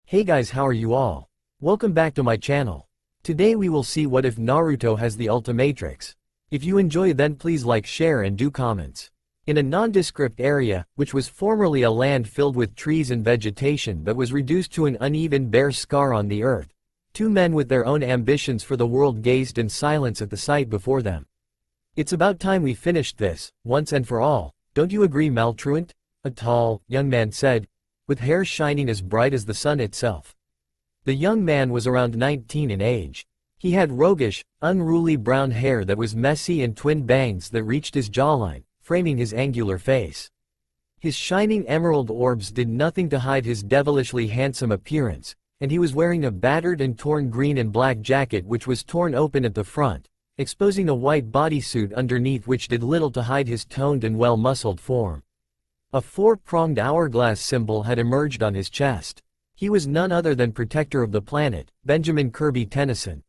Hey guys, how are you all? Welcome back to my channel. Today we will see what if Naruto has the Ultimatrix. If you enjoy, then please like, share and do comments. In a nondescript area, which was formerly a land filled with trees and vegetation but was reduced to an uneven bare scar on the earth, two men with their own ambitions for the world gazed in silence at the sight before them. It's about time we finished this, once and for all, don't you agree, Maltruant? A tall, young man said, with hair shining as bright as the sun itself. The young man was around 19 in age. He had roguish, unruly brown hair that was messy and twin bangs that reached his jawline, framing his angular face. His shining emerald orbs did nothing to hide his devilishly handsome appearance, and he was wearing a battered and torn green and black jacket which was torn open at the front, exposing a white bodysuit underneath which did little to hide his toned and well-muscled form. A four-pronged hourglass symbol had emerged on his chest. He was none other than Protector of the Planet, Benjamin Kirby Tennyson.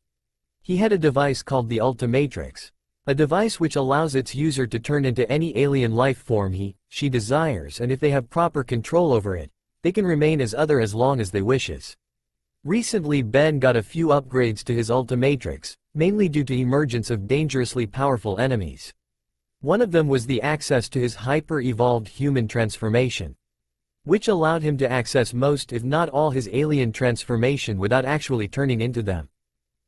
He had a device called the Ultimatrix, a device which allows its user to turn into any alien life form she desires, and if they have proper control over it, they can remain as other as long as they wishes. Recently Ben got a few upgrades to his Ultimatrix, mainly due to emergence of dangerously powerful enemies. One of them was the access to his hyper-evolved human transformation, which allowed him to access most if not all his alien transformation without actually turning into them.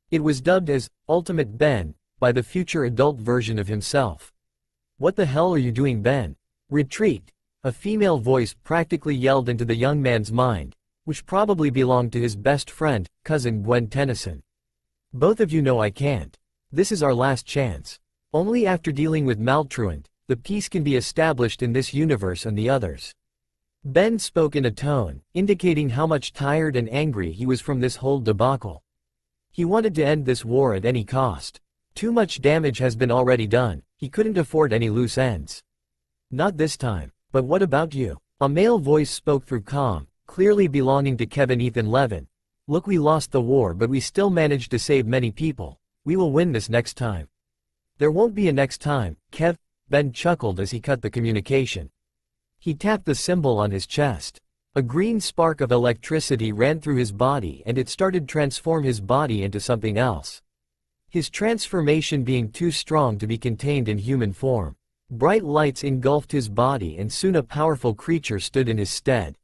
It was dubbed as Ultimate Ben by the future adult version of himself. "What the hell are you doing, Ben? Retreat!" A female voice practically yelled into the young man's mind, which probably belonged to his best friend, cousin Gwen Tennyson. "Both of you know I can't. This is our last chance. Only after dealing with Maltruant, the peace can be established in this universe and the others." Ben spoke in a tone, indicating how much tired and angry he was from this whole debacle. He wanted to end this war at any cost. Too much damage has been already done, he couldn't afford any loose ends. "Not this time. But what about you?" A male voice spoke through comm, clearly belonging to Kevin Ethan Levin. "Look, we lost the war but we still managed to save many people. We will win this next time." "There won't be a next time, Kev," Ben chuckled as he cut the communication. He tapped the symbol on his chest. A green spark of electricity ran through his body and it started to transform his body into something else. His transformation being too strong to be contained in human form. Bright lights engulfed his body and soon a powerful creature stood in his stead.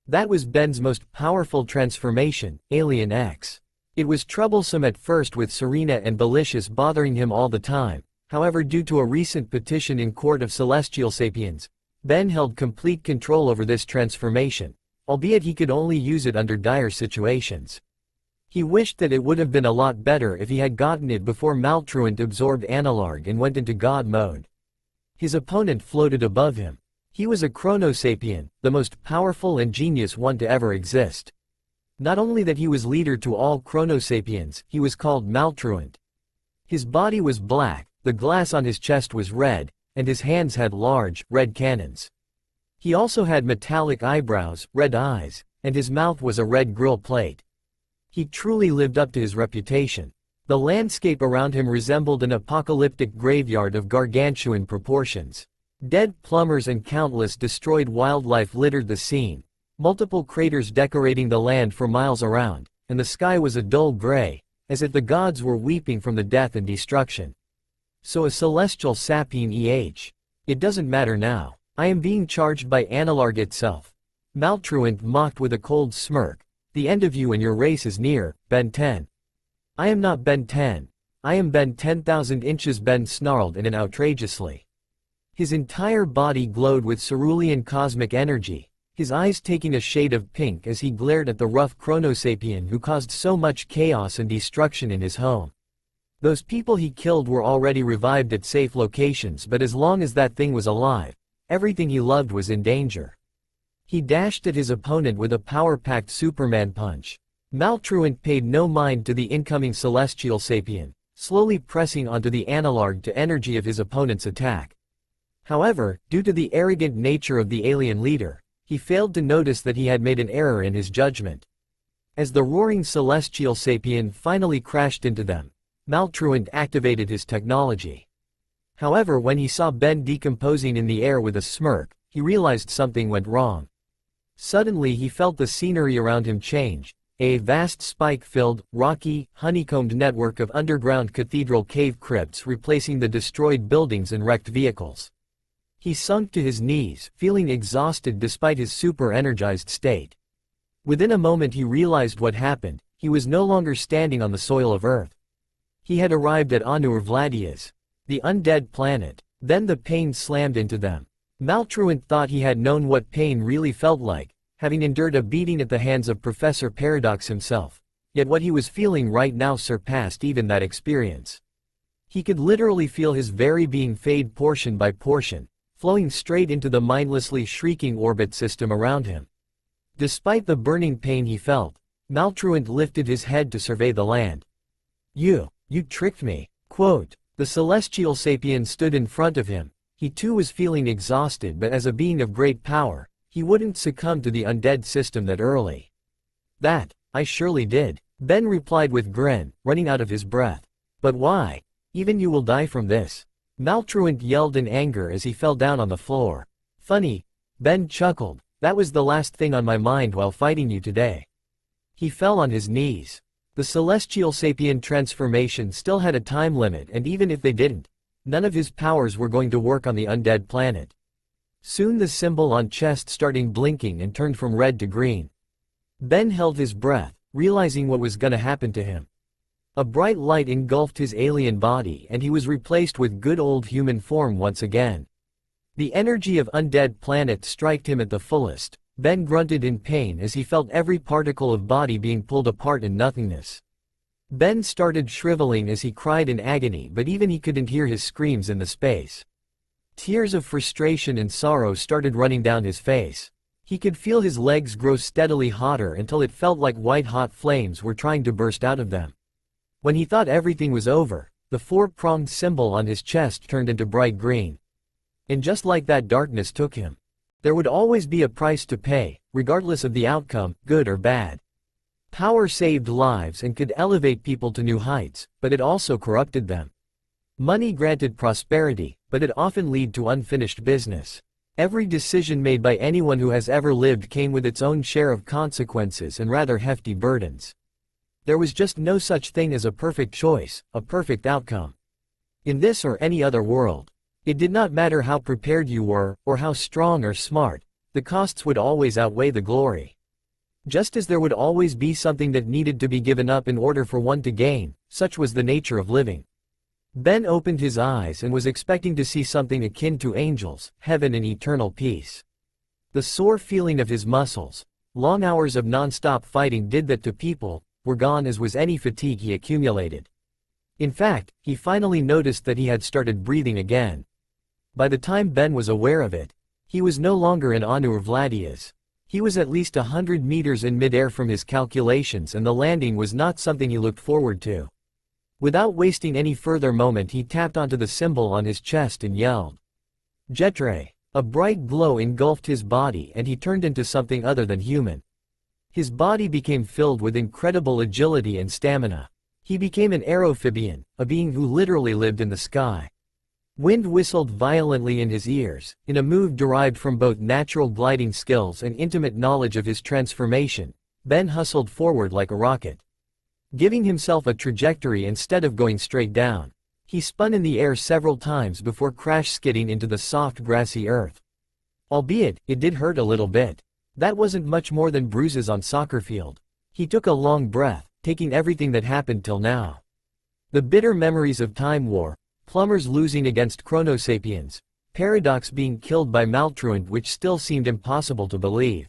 That was Ben's most powerful transformation, Alien X. It was troublesome at first with Serena and Belicious bothering him all the time, however due to a recent petition in Court of Celestial Sapiens, Ben held complete control over this transformation, albeit he could only use it under dire situations. He wished that it would have been a lot better if he had gotten it before Maltruant absorbed Analarg and went into God mode. His opponent floated above him. He was a Chronosapien, the most powerful and genius one to ever exist. Not only that he was leader to all Chronosapiens, he was called Maltruant. His body was black, the glass on his chest was red, and his hands had large, red cannons. He also had metallic eyebrows, red eyes, and his mouth was a red grill plate. He truly lived up to his reputation. The landscape around him resembled an apocalyptic graveyard of gargantuan proportions. Dead plumbers and countless destroyed wildlife littered the scene, multiple craters decorating the land for miles around, and the sky was a dull gray, as if the gods were weeping from the death and destruction. "So a celestial sapien It doesn't matter now. I am being charged by Analarg itself." Maltruant mocked with a cold smirk. "The end of you and your race is near, Ben 10. "I am not Ben 10. I am Ben 10,000 inches," Ben snarled in an outrageously. His entire body glowed with cerulean cosmic energy, his eyes taking a shade of pink as he glared at the rough Chronosapien who caused so much chaos and destruction in his home. Those people he killed were already revived at safe locations, but as long as that thing was alive, everything he loved was in danger. He dashed at his opponent with a power-packed Superman punch. Maltruant paid no mind to the incoming Celestial Sapien, slowly pressing onto the Analarg to energy of his opponent's attack. However, due to the arrogant nature of the alien leader, he failed to notice that he had made an error in his judgment. As the roaring Celestial Sapien finally crashed into them, Maltruant activated his technology. However, when he saw Ben decomposing in the air with a smirk, he realized something went wrong. Suddenly he felt the scenery around him change. A vast spike-filled, rocky, honeycombed network of underground cathedral cave crypts replacing the destroyed buildings and wrecked vehicles. He sunk to his knees, feeling exhausted despite his super-energized state. Within a moment he realized what happened. He was no longer standing on the soil of Earth. He had arrived at Vladia's, the undead planet. Then the pain slammed into them. Maltruant thought he had known what pain really felt like, having endured a beating at the hands of Professor Paradox himself. Yet what he was feeling right now surpassed even that experience. He could literally feel his very being fade portion by portion, flowing straight into the mindlessly shrieking orbit system around him. Despite the burning pain he felt, Maltruant lifted his head to survey the land. You tricked me. Quote. The celestial sapien stood in front of him. He too was feeling exhausted, but as a being of great power, he wouldn't succumb to the undead system that early. That, I surely did, Ben replied with grin, running out of his breath. But why? Even you will die from this. Maltruant yelled in anger as he fell down on the floor. Funny, Ben chuckled, that was the last thing on my mind while fighting you today. He fell on his knees. The celestial sapien transformation still had a time limit, and even if they didn't, none of his powers were going to work on the undead planet. Soon the symbol on chest started blinking and turned from red to green. Ben held his breath, realizing what was gonna happen to him. A bright light engulfed his alien body and he was replaced with good old human form once again. The energy of undead planet struck him at the fullest. Ben grunted in pain as he felt every particle of body being pulled apart in nothingness. Ben started shriveling as he cried in agony, but even he couldn't hear his screams in the space. Tears of frustration and sorrow started running down his face. He could feel his legs grow steadily hotter until it felt like white-hot flames were trying to burst out of them. When he thought everything was over, the four-pronged symbol on his chest turned into bright green. And just like that, darkness took him. There would always be a price to pay, regardless of the outcome, good or bad. Power saved lives and could elevate people to new heights, but it also corrupted them. Money granted prosperity, but it often led to unfinished business. Every decision made by anyone who has ever lived came with its own share of consequences and rather hefty burdens. There was just no such thing as a perfect choice, a perfect outcome. In this or any other world, it did not matter how prepared you were, or how strong or smart, the costs would always outweigh the glory. Just as there would always be something that needed to be given up in order for one to gain, such was the nature of living. Ben opened his eyes and was expecting to see something akin to angels, heaven and eternal peace. The sore feeling of his muscles, long hours of non-stop fighting did that to people, were gone, as was any fatigue he accumulated. In fact, he finally noticed that he had started breathing again. By the time Ben was aware of it, he was no longer in Vladia's. He was at least 100 meters in midair from his calculations, and the landing was not something he looked forward to. Without wasting any further moment, he tapped onto the symbol on his chest and yelled. Jetre. A bright glow engulfed his body and he turned into something other than human. His body became filled with incredible agility and stamina. He became an aerophibian, a being who literally lived in the sky. Wind whistled violently in his ears, in a move derived from both natural gliding skills and intimate knowledge of his transformation. Ben hustled forward like a rocket, giving himself a trajectory instead of going straight down. He spun in the air several times before crash-skidding into the soft grassy earth. Albeit, it did hurt a little bit. That wasn't much more than bruises on soccer field. He took a long breath, taking everything that happened till now. The bitter memories of Time War, Plumbers losing against Chronosapiens, Paradox being killed by Maltruant, which still seemed impossible to believe.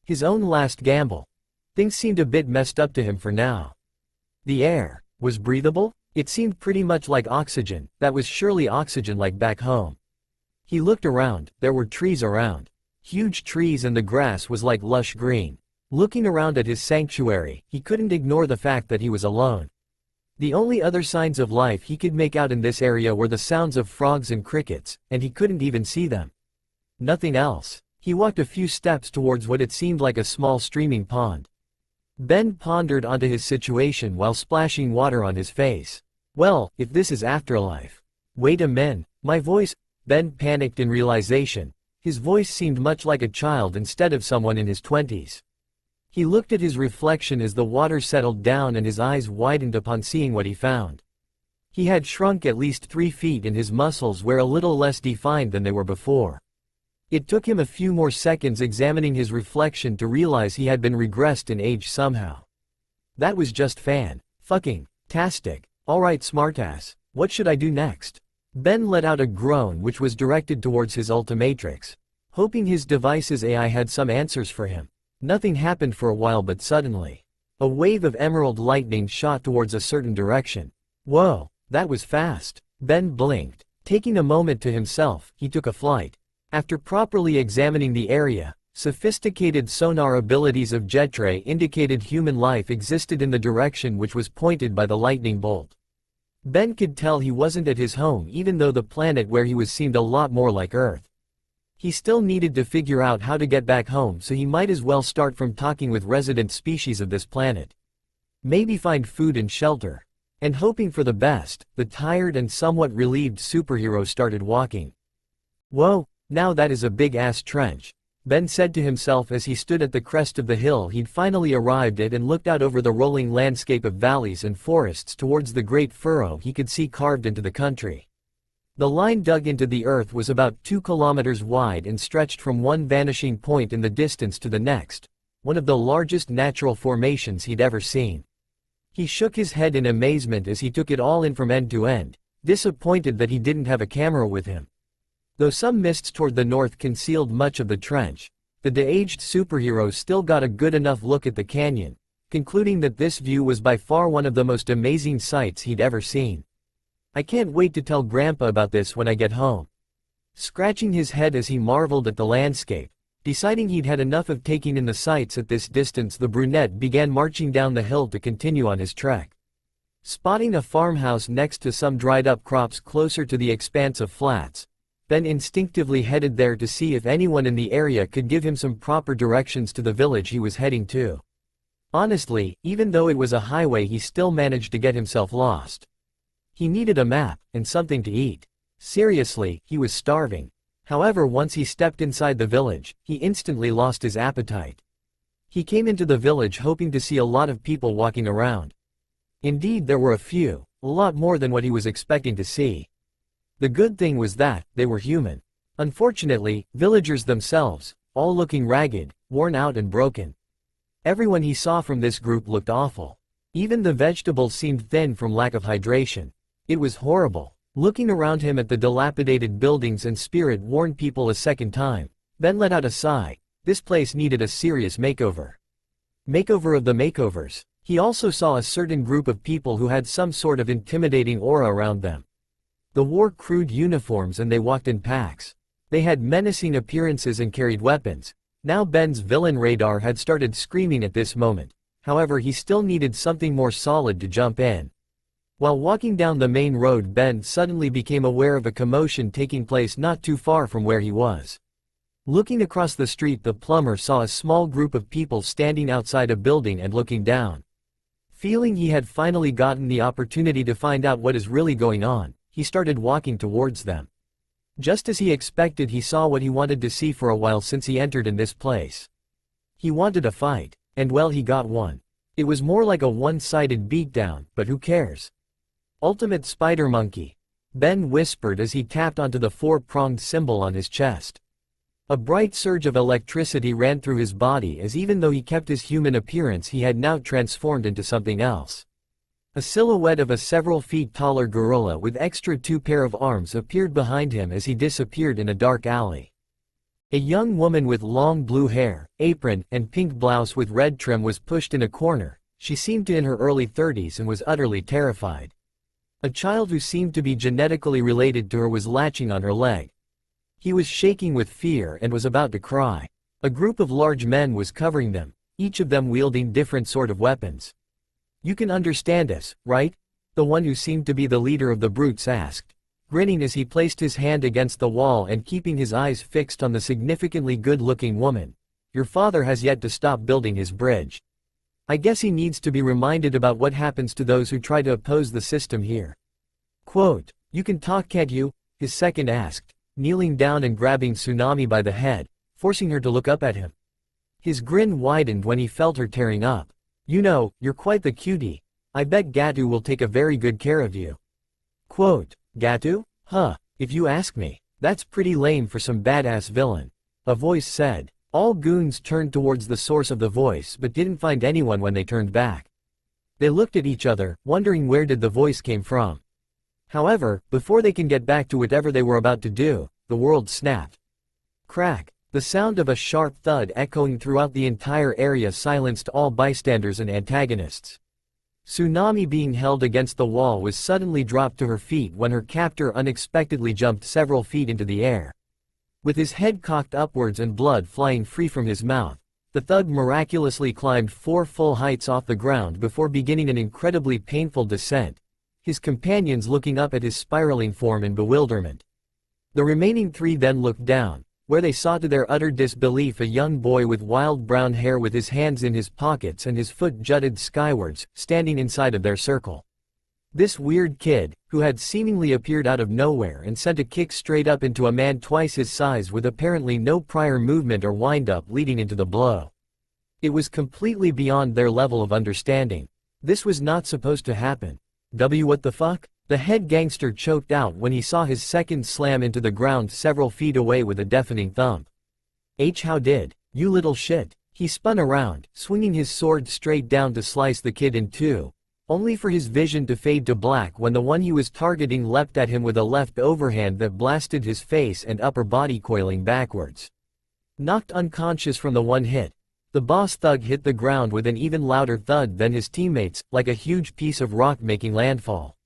His own last gamble. Things seemed a bit messed up to him for now. The air was breathable? It seemed pretty much like oxygen. That was surely oxygen like back home. He looked around. There were trees around. Huge trees, and the grass was like lush green. Looking around at his sanctuary, he couldn't ignore the fact that he was alone. The only other signs of life he could make out in this area were the sounds of frogs and crickets, and he couldn't even see them. Nothing else. He walked a few steps towards what it seemed like a small streaming pond. Ben pondered onto his situation while splashing water on his face. Well, if this is afterlife. Wait a minute, my voice. Ben panicked in realization. His voice seemed much like a child instead of someone in his 20s. He looked at his reflection as the water settled down and his eyes widened upon seeing what he found. He had shrunk at least 3 feet and his muscles were a little less defined than they were before. It took him a few more seconds examining his reflection to realize he had been regressed in age somehow. That was just fan-fucking-tastic. Alright smartass, what should I do next? Ben let out a groan which was directed towards his Ultimatrix. Hoping his device's AI had some answers for him. Nothing happened for a while but suddenly. A wave of emerald lightning shot towards a certain direction. Whoa, that was fast. Ben blinked. Taking a moment to himself, he took a flight. After properly examining the area, sophisticated sonar abilities of Jetray indicated human life existed in the direction which was pointed by the lightning bolt. Ben could tell he wasn't at his home even though the planet where he was seemed a lot more like Earth. He still needed to figure out how to get back home, so he might as well start from talking with resident species of this planet. Maybe find food and shelter. And hoping for the best, the tired and somewhat relieved superhero started walking. Whoa, now that is a big-ass trench, Ben said to himself as he stood at the crest of the hill he'd finally arrived at and looked out over the rolling landscape of valleys and forests towards the great furrow he could see carved into the country. The line dug into the earth was about 2 kilometers wide and stretched from one vanishing point in the distance to the next, one of the largest natural formations he'd ever seen. He shook his head in amazement as he took it all in from end to end, disappointed that he didn't have a camera with him. Though some mists toward the north concealed much of the trench, the de-aged superhero still got a good enough look at the canyon, concluding that this view was by far one of the most amazing sights he'd ever seen. I can't wait to tell Grandpa about this when I get home. Scratching his head as he marveled at the landscape, deciding he'd had enough of taking in the sights at this distance, the brunette began marching down the hill to continue on his trek. Spotting a farmhouse next to some dried-up crops closer to the expanse of flats, Ben instinctively headed there to see if anyone in the area could give him some proper directions to the village he was heading to. Honestly, even though it was a highway, he still managed to get himself lost. He needed a map, and something to eat. Seriously, he was starving. However, once he stepped inside the village, he instantly lost his appetite. He came into the village hoping to see a lot of people walking around. Indeed, there were a few, a lot more than what he was expecting to see. The good thing was that, they were human. Unfortunately, villagers themselves, all looking ragged, worn out and broken. Everyone he saw from this group looked awful. Even the vegetables seemed thin from lack of hydration. It was horrible. Looking around him at the dilapidated buildings and spirit-worn people a second time, Ben let out a sigh. This place needed a serious makeover. Makeover of the makeovers. He also saw a certain group of people who had some sort of intimidating aura around them. They wore crude uniforms and they walked in packs. They had menacing appearances and carried weapons. Now Ben's villain radar had started screaming at this moment. However, he still needed something more solid to jump in. While walking down the main road, Ben suddenly became aware of a commotion taking place not too far from where he was. Looking across the street, the plumber saw a small group of people standing outside a building and looking down. Feeling he had finally gotten the opportunity to find out what is really going on, he started walking towards them. Just as he expected, he saw what he wanted to see for a while since he entered in this place. He wanted a fight, and well, he got one. It was more like a one-sided beatdown, but who cares? Ultimate Spider Monkey, Ben whispered as he tapped onto the 4-pronged symbol on his chest. A bright surge of electricity ran through his body as even though he kept his human appearance, he had now transformed into something else. A silhouette of a several feet taller gorilla with extra 2 pair of arms appeared behind him as he disappeared in a dark alley. A young woman with long blue hair, apron, and pink blouse with red trim was pushed in a corner. She seemed in her early 30s and was utterly terrified. A child who seemed to be genetically related to her was latching on her leg. He was shaking with fear and was about to cry. A group of large men was covering them, each of them wielding different sort of weapons. "You can understand us, right?" the one who seemed to be the leader of the brutes asked, grinning as he placed his hand against the wall and keeping his eyes fixed on the significantly good-looking woman. "Your father has yet to stop building his bridge. I guess he needs to be reminded about what happens to those who try to oppose the system here." Quote, "You can talk, can't you?" his second asked, kneeling down and grabbing Tsunami by the head, forcing her to look up at him. His grin widened when he felt her tearing up. "You know, you're quite the cutie. I bet Gatu will take a very good care of you." Quote, "Gatu? Huh, if you ask me. That's pretty lame for some badass villain," a voice said. All goons turned towards the source of the voice but didn't find anyone when they turned back. They looked at each other, wondering where did the voice came from. However, before they can get back to whatever they were about to do, the world snapped. Crack! The sound of a sharp thud echoing throughout the entire area silenced all bystanders and antagonists. Tsunami, being held against the wall, was suddenly dropped to her feet when her captor unexpectedly jumped several feet into the air. With his head cocked upwards and blood flying free from his mouth, the thug miraculously climbed 4 full heights off the ground before beginning an incredibly painful descent, his companions looking up at his spiraling form in bewilderment. The remaining 3 then looked down, where they saw to their utter disbelief a young boy with wild brown hair with his hands in his pockets and his foot jutted skywards, standing inside of their circle. This weird kid, who had seemingly appeared out of nowhere and sent a kick straight up into a man twice his size with apparently no prior movement or wind-up leading into the blow. It was completely beyond their level of understanding. This was not supposed to happen. What the fuck? The head gangster choked out when he saw his second slam into the ground several feet away with a deafening thump. How did? You little shit. He spun around, swinging his sword straight down to slice the kid in 2. Only for his vision to fade to black when the one he was targeting leapt at him with a left overhand that blasted his face and upper body coiling backwards. Knocked unconscious from the one hit, the boss thug hit the ground with an even louder thud than his teammates, like a huge piece of rock making landfall.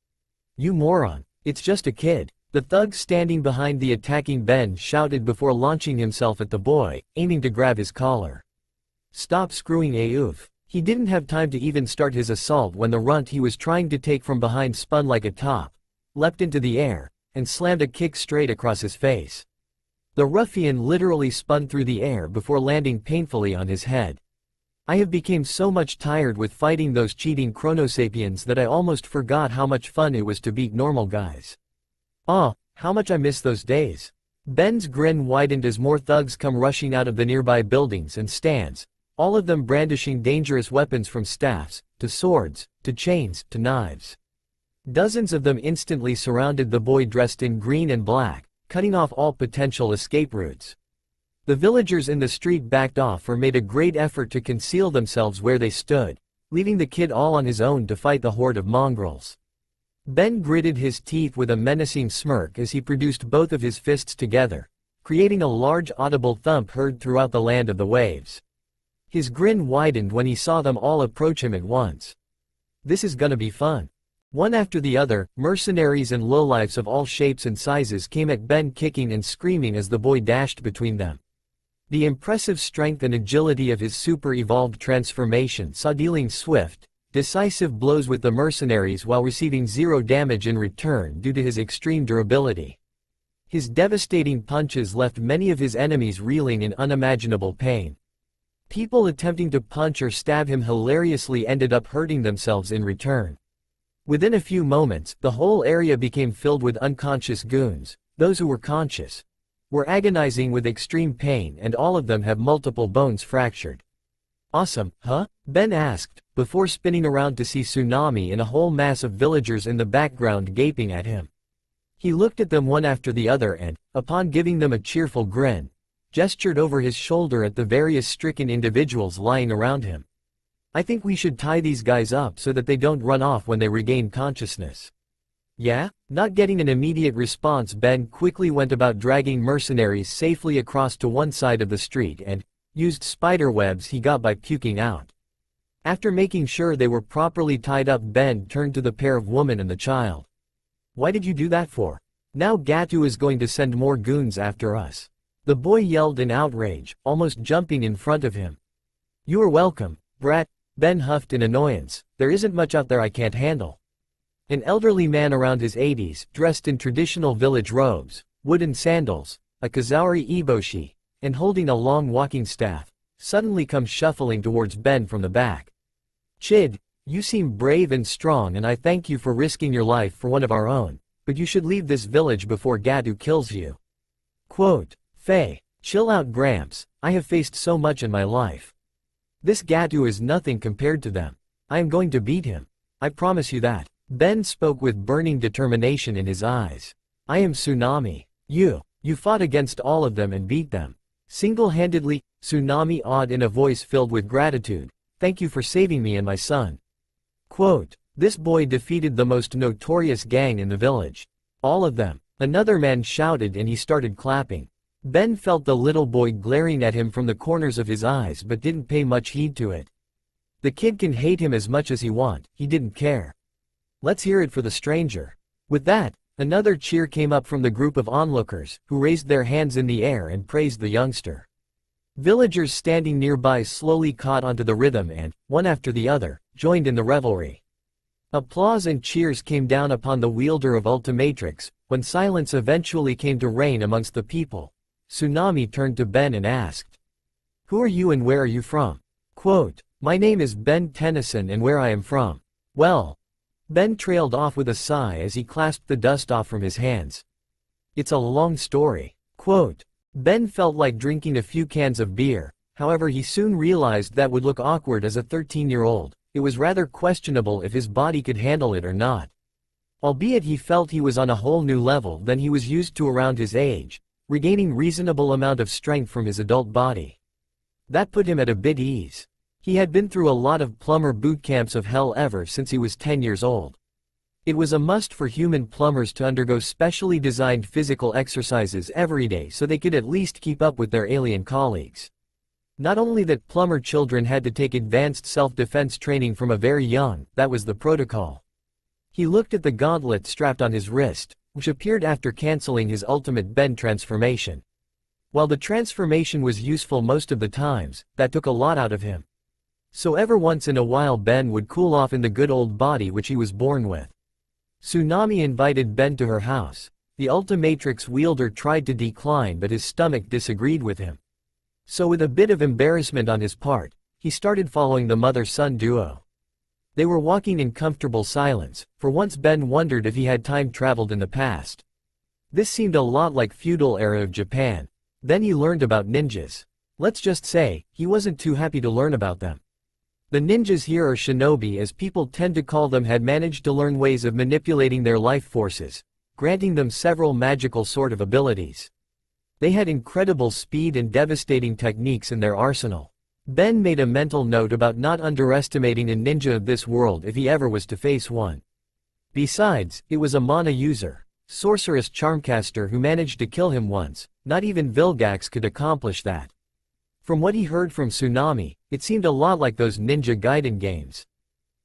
"You moron, it's just a kid," the thug standing behind the attacking Ben shouted before launching himself at the boy, aiming to grab his collar. "Stop screwing Aouf." He didn't have time to even start his assault when the runt he was trying to take from behind spun like a top, leapt into the air, and slammed a kick straight across his face. The ruffian literally spun through the air before landing painfully on his head. "I have become so much tired with fighting those cheating Chronosapiens that I almost forgot how much fun it was to beat normal guys. Oh, how much I miss those days." Ben's grin widened as more thugs come rushing out of the nearby buildings and stands, all of them brandishing dangerous weapons from staffs, to swords, to chains, to knives. Dozens of them instantly surrounded the boy dressed in green and black, cutting off all potential escape routes. The villagers in the street backed off or made a great effort to conceal themselves where they stood, leaving the kid all on his own to fight the horde of mongrels. Ben gritted his teeth with a menacing smirk as he produced both of his fists together, creating a large audible thump heard throughout the land of the waves. His grin widened when he saw them all approach him at once. "This is gonna be fun." One after the other, mercenaries and lowlifes of all shapes and sizes came at Ben, kicking and screaming as the boy dashed between them. The impressive strength and agility of his super-evolved transformation saw dealing swift, decisive blows with the mercenaries while receiving 0 damage in return due to his extreme durability. His devastating punches left many of his enemies reeling in unimaginable pain. People attempting to punch or stab him hilariously ended up hurting themselves in return. Within a few moments, the whole area became filled with unconscious goons. Those who were conscious were agonizing with extreme pain, and all of them have multiple bones fractured. "Awesome, huh?" Ben asked, before spinning around to see Tsunami and a whole mass of villagers in the background gaping at him. He looked at them one after the other and, upon giving them a cheerful grin, gestured over his shoulder at the various stricken individuals lying around him. "I think we should tie these guys up so that they don't run off when they regain consciousness." "Yeah?" Not getting an immediate response, Ben quickly went about dragging mercenaries safely across to one side of the street and used spiderwebs he got by puking out. After making sure they were properly tied up, Ben turned to the pair of women and the child. "Why did you do that for? Now Gatu is going to send more goons after us." The boy yelled in outrage, almost jumping in front of him. "You are welcome, brat," Ben huffed in annoyance. "There isn't much out there I can't handle." An elderly man around his 80s, dressed in traditional village robes, wooden sandals, a Kazauri eboshi, and holding a long walking staff, suddenly comes shuffling towards Ben from the back. "Chid, you seem brave and strong, and I thank you for risking your life for one of our own, but you should leave this village before Gatu kills you." Quote, Faye, chill out Gramps, I have faced so much in my life. This Gatu is nothing compared to them. I am going to beat him. I promise you that. Ben spoke with burning determination in his eyes. I am Tsunami. You fought against all of them and beat them. Single-handedly, Tsunami awed in a voice filled with gratitude. Thank you for saving me and my son. Quote, this boy defeated the most notorious gang in the village. All of them. Another man shouted and he started clapping. Ben felt the little boy glaring at him from the corners of his eyes but didn't pay much heed to it. The kid can hate him as much as he want, he didn't care. Let's hear it for the stranger. With that, another cheer came up from the group of onlookers, who raised their hands in the air and praised the youngster. Villagers standing nearby slowly caught onto the rhythm and, one after the other, joined in the revelry. Applause and cheers came down upon the wielder of Ultimatrix. When silence eventually came to reign amongst the people, Tsunami turned to Ben and asked, who are you and where are you from? Quote, my name is Ben Tennyson and where I am from. Well, Ben trailed off with a sigh as he clasped the dust off from his hands. It's a long story. Quote, Ben felt like drinking a few cans of beer, however he soon realized that would look awkward as a 13-year-old. It was rather questionable if his body could handle it or not. Albeit he felt he was on a whole new level than he was used to around his age, regaining reasonable amount of strength from his adult body. That put him at a bit ease. He had been through a lot of plumber boot camps of hell ever since he was 10 years old. It was a must for human plumbers to undergo specially designed physical exercises every day so they could at least keep up with their alien colleagues. Not only that plumber children had to take advanced self-defense training from a very young, that was the protocol. He looked at the gauntlet strapped on his wrist, which appeared after canceling his ultimate Ben transformation. While the transformation was useful most of the times, that took a lot out of him. So ever once in a while Ben would cool off in the good old body which he was born with. Tsunami invited Ben to her house. The Ultimatrix wielder tried to decline but his stomach disagreed with him. So with a bit of embarrassment on his part, he started following the mother-son duo. They were walking in comfortable silence. For once Ben wondered if he had time-traveled in the past. This seemed a lot like feudal era of Japan. Then he learned about ninjas. Let's just say, he wasn't too happy to learn about them. The ninjas here are shinobi as people tend to call them had managed to learn ways of manipulating their life forces, granting them several magical sort of abilities. They had incredible speed and devastating techniques in their arsenal. Ben made a mental note about not underestimating a ninja of this world if he ever was to face one. Besides, it was a mana user, sorceress charmcaster who managed to kill him once. Not even Vilgax could accomplish that. From what he heard from Tsunami, it seemed a lot like those Ninja Gaiden games.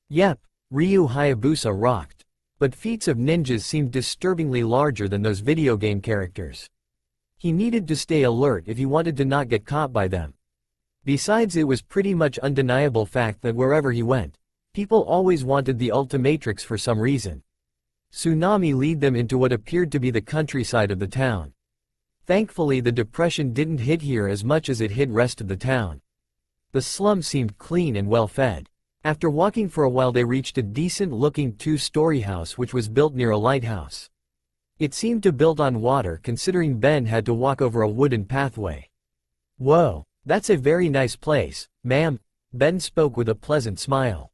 Yep, Ryu Hayabusa rocked. But feats of ninjas seemed disturbingly larger than those video game characters. He needed to stay alert if he wanted to not get caught by them. Besides, it was pretty much undeniable fact that wherever he went, people always wanted the Ultimatrix for some reason. Tsunami led them into what appeared to be the countryside of the town. Thankfully the depression didn't hit here as much as it hit rest of the town. The slum seemed clean and well fed. After walking for a while they reached a decent-looking two-story house which was built near a lighthouse. It seemed to build on water considering Ben had to walk over a wooden pathway. Whoa, that's a very nice place, ma'am, Ben spoke with a pleasant smile.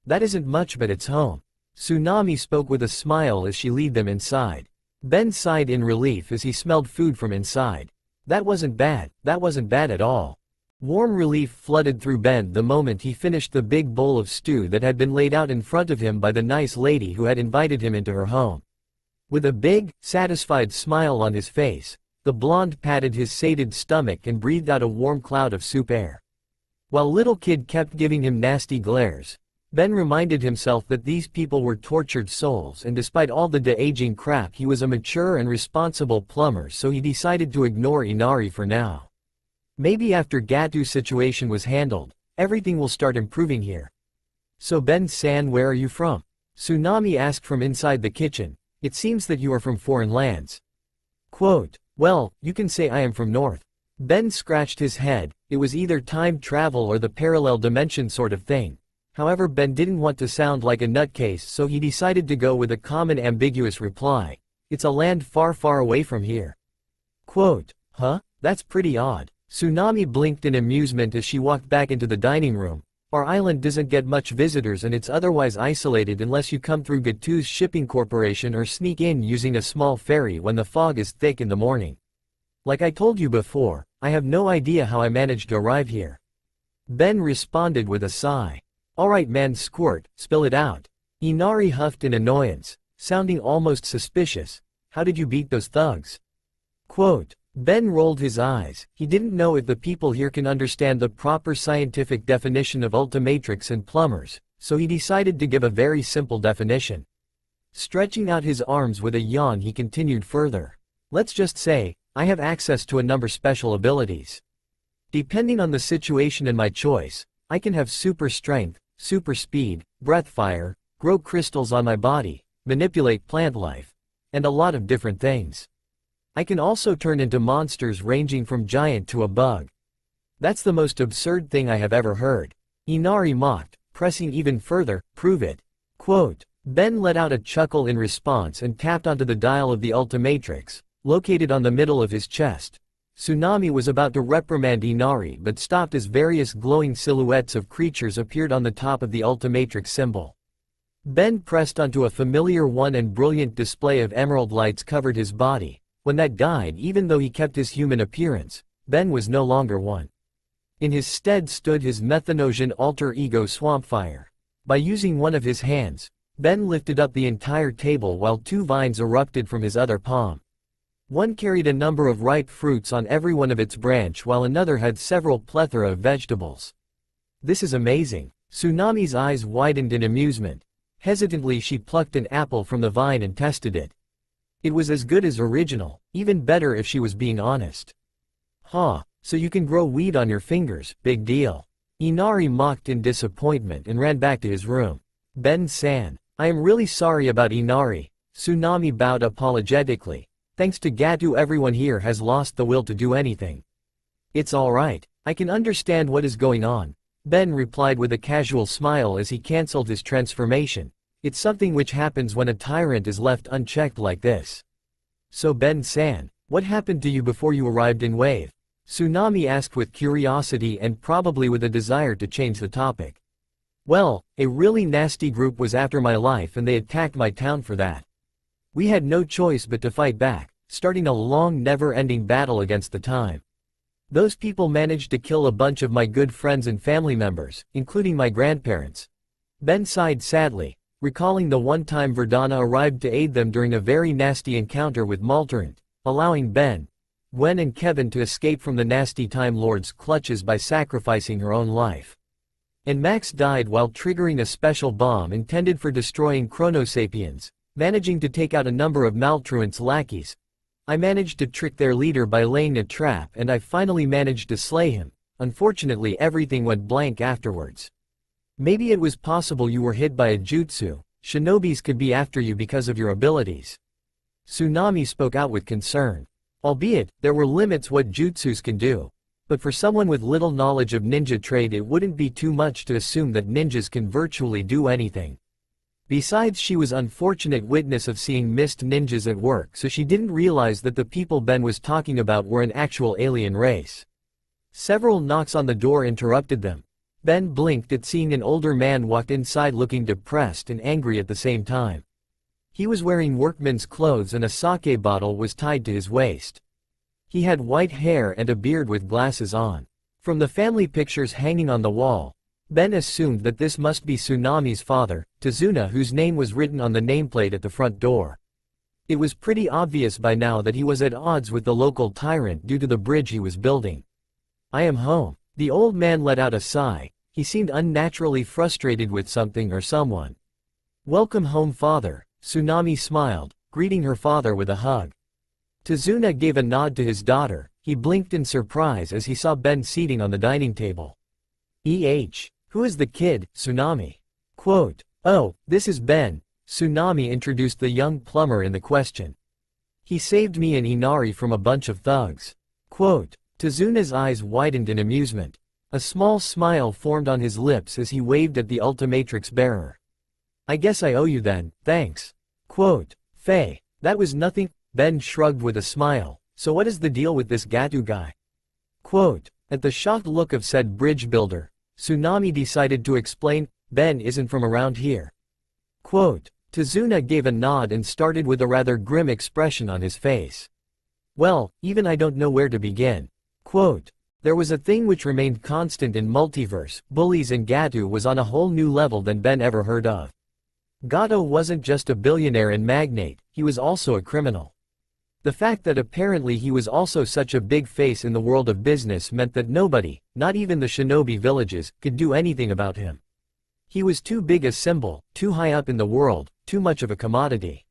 That isn't much but it's home. Tsunami spoke with a smile as she led them inside. Ben sighed in relief as he smelled food from inside. That wasn't bad at all. Warm relief flooded through Ben the moment he finished the big bowl of stew that had been laid out in front of him by the nice lady who had invited him into her home. With a big, satisfied smile on his face, the blonde patted his sated stomach and breathed out a warm cloud of soup air. While little kid kept giving him nasty glares, Ben reminded himself that these people were tortured souls and despite all the de-aging crap he was a mature and responsible plumber so he decided to ignore Inari for now. Maybe after Gatu's situation was handled, everything will start improving here. So Ben-san, where are you from? Tsunami asked from inside the kitchen. It seems that you are from foreign lands. Quote, well, you can say I am from North. Ben scratched his head. It was either time travel or the parallel dimension sort of thing. However, Ben didn't want to sound like a nutcase so he decided to go with a common ambiguous reply. It's a land far, far away from here. Quote, huh? That's pretty odd. Tsunami blinked in amusement as she walked back into the dining room. Our island doesn't get much visitors and it's otherwise isolated unless you come through Gatu's shipping corporation or sneak in using a small ferry when the fog is thick in the morning. Like I told you before, I have no idea how I managed to arrive here. Ben responded with a sigh. Alright man, squirt, spill it out. Inari huffed in annoyance, sounding almost suspicious. How did you beat those thugs? Quote, Ben rolled his eyes. He didn't know if the people here can understand the proper scientific definition of Ultimatrix and plumbers, so he decided to give a very simple definition. Stretching out his arms with a yawn, he continued further. Let's just say, I have access to a number of special abilities. Depending on the situation and my choice, I can have super strength, super speed, breath fire, grow crystals on my body, manipulate plant life, and a lot of different things. I can also turn into monsters ranging from giant to a bug. That's the most absurd thing I have ever heard. Inari mocked, pressing even further, prove it. Quote, Ben let out a chuckle in response and tapped onto the dial of the Ultimatrix, located on the middle of his chest. Tsunami was about to reprimand Inari but stopped as various glowing silhouettes of creatures appeared on the top of the Ultimatrix symbol. Ben pressed onto a familiar one and brilliant display of emerald lights covered his body. When that died, even though he kept his human appearance, Ben was no longer one. In his stead stood his Methanosian alter ego Swampfire. By using one of his hands, Ben lifted up the entire table while two vines erupted from his other palm. One carried a number of ripe fruits on every one of its branch while another had several plethora of vegetables. This is amazing. Tsunami's eyes widened in amusement. Hesitantly she plucked an apple from the vine and tested it. It was as good as original, even better if she was being honest. Huh, so you can grow weed on your fingers, big deal. Inari mocked in disappointment and ran back to his room. Ben-san, I am really sorry about Inari. Tsunami bowed apologetically. Thanks to Gatu, everyone here has lost the will to do anything. It's alright, I can understand what is going on. Ben replied with a casual smile as he cancelled his transformation. It's something which happens when a tyrant is left unchecked like this. So Ben-san, what happened to you before you arrived in Wave? Tsunami asked with curiosity and probably with a desire to change the topic. Well, a really nasty group was after my life and they attacked my town for that. We had no choice but to fight back, starting a long never-ending battle against the time. Those people managed to kill a bunch of my good friends and family members, including my grandparents. Ben sighed sadly, recalling the one time Verdana arrived to aid them during a very nasty encounter with Malturant, allowing Ben, Gwen and Kevin to escape from the nasty Time Lord's clutches by sacrificing her own life. And Max died while triggering a special bomb intended for destroying Chronosapiens, managing to take out a number of Maltruant's lackeys. I managed to trick their leader by laying a trap and I finally managed to slay him. Unfortunately, everything went blank afterwards. Maybe it was possible you were hit by a jutsu. Shinobis could be after you because of your abilities. Tsunami spoke out with concern. Albeit, there were limits what jutsus can do. But for someone with little knowledge of ninja trade, it wouldn't be too much to assume that ninjas can virtually do anything. Besides, she was unfortunate witness of seeing mist ninjas at work, so she didn't realize that the people Ben was talking about were an actual alien race. Several knocks on the door interrupted them. Ben blinked at seeing an older man walked inside looking depressed and angry at the same time. He was wearing workman's clothes and a sake bottle was tied to his waist. He had white hair and a beard with glasses on. From the family pictures hanging on the wall, Ben assumed that this must be Tsunami's father, Tazuna, whose name was written on the nameplate at the front door. It was pretty obvious by now that he was at odds with the local tyrant due to the bridge he was building. I am home. The old man let out a sigh. He seemed unnaturally frustrated with something or someone. Welcome home, father. Tsunami smiled, greeting her father with a hug. Tazuna gave a nod to his daughter. He blinked in surprise as he saw Ben seating on the dining table. Who is the kid, Tsunami? Quote, oh, this is Ben. Tsunami introduced the young plumber in the question. He saved me and Inari from a bunch of thugs. Quote, Tazuna's eyes widened in amusement. A small smile formed on his lips as he waved at the Ultimatrix bearer. I guess I owe you then, thanks. Quote, Faye, that was nothing. Ben shrugged with a smile, So what is the deal with this Gato guy? Quote, at the shocked look of said bridge builder, Tsunami decided to explain, Ben isn't from around here. Quote, Tazuna gave a nod and started with a rather grim expression on his face. Well, even I don't know where to begin. Quote, there was a thing which remained constant in multiverse, bullies, and Gato was on a whole new level than Ben ever heard of. Gato wasn't just a billionaire and magnate, he was also a criminal. The fact that apparently he was also such a big face in the world of business meant that nobody, not even the shinobi villages, could do anything about him. He was too big a symbol, too high up in the world, too much of a commodity.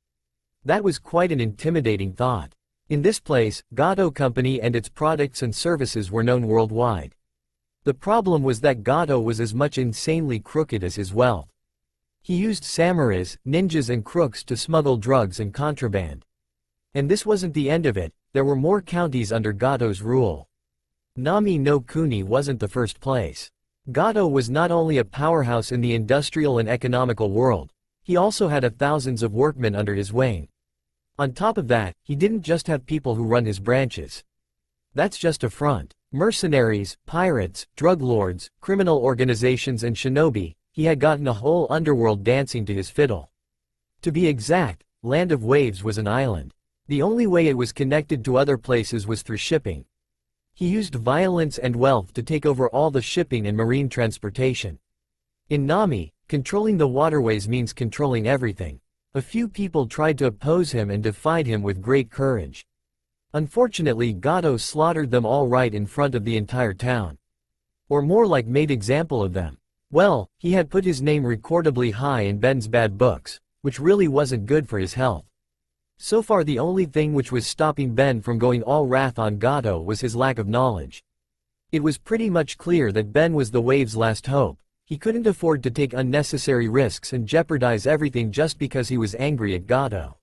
That was quite an intimidating thought. In this place, Gato Company and its products and services were known worldwide. The problem was that Gato was as much insanely crooked as his wealth. He used samurais, ninjas, and crooks to smuggle drugs and contraband. And this wasn't the end of it, there were more counties under Gato's rule. Nami no Kuni wasn't the first place. Gato was not only a powerhouse in the industrial and economical world, he also had thousands of workmen under his wing. On top of that, he didn't just have people who run his branches. That's just a front. Mercenaries, pirates, drug lords, criminal organizations, and shinobi, he had gotten a whole underworld dancing to his fiddle. To be exact, Land of Waves was an island. The only way it was connected to other places was through shipping. He used violence and wealth to take over all the shipping and marine transportation. In Nami, controlling the waterways means controlling everything. A few people tried to oppose him and defied him with great courage. Unfortunately, Gato slaughtered them all right in front of the entire town. Or more like made example of them. Well, he had put his name recordably high in Ben's bad books, which really wasn't good for his health. So far the only thing which was stopping Ben from going all wrath on Gato was his lack of knowledge. It was pretty much clear that Ben was the Wave's last hope. He couldn't afford to take unnecessary risks and jeopardize everything just because he was angry at Gato.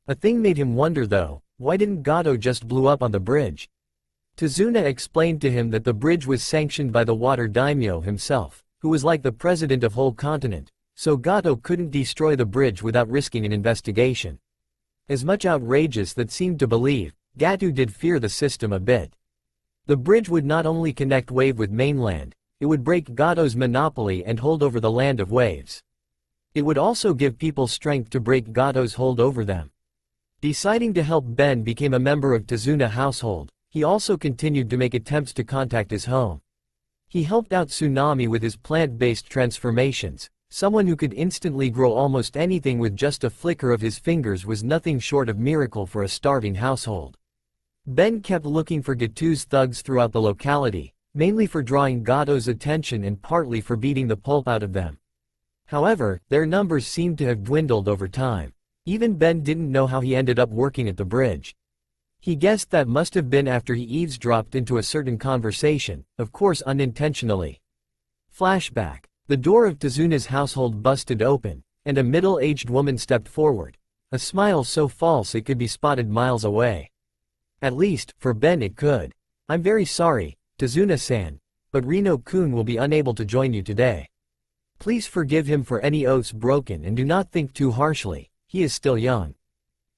A thing made him wonder though, why didn't Gato just blow up on the bridge? Tazuna explained to him that the bridge was sanctioned by the water daimyo himself, who was like the president of whole continent, so Gato couldn't destroy the bridge without risking an investigation. As much outrageous that seemed to believe, Gato did fear the system a bit. The bridge would not only connect Wave with mainland, it would break Gato's monopoly and hold over the Land of Waves. It would also give people strength to break Gato's hold over them. Deciding to help Ben became a member of Tazuna household, he also continued to make attempts to contact his home. He helped out Tsunami with his plant-based transformations. Someone who could instantly grow almost anything with just a flicker of his fingers was nothing short of miracle for a starving household. Ben kept looking for Gato's thugs throughout the locality, mainly for drawing Gato's attention and partly for beating the pulp out of them. However, their numbers seemed to have dwindled over time. Even Ben didn't know how he ended up working at the bridge. He guessed that must have been after he eavesdropped into a certain conversation, of course unintentionally. Flashback. The door of Tazuna's household busted open, and a middle-aged woman stepped forward. A smile so false it could be spotted miles away. At least, for Ben it could. I'm very sorry, Tazuna-san, but Reno-kun will be unable to join you today. Please forgive him for any oaths broken and do not think too harshly, he is still young.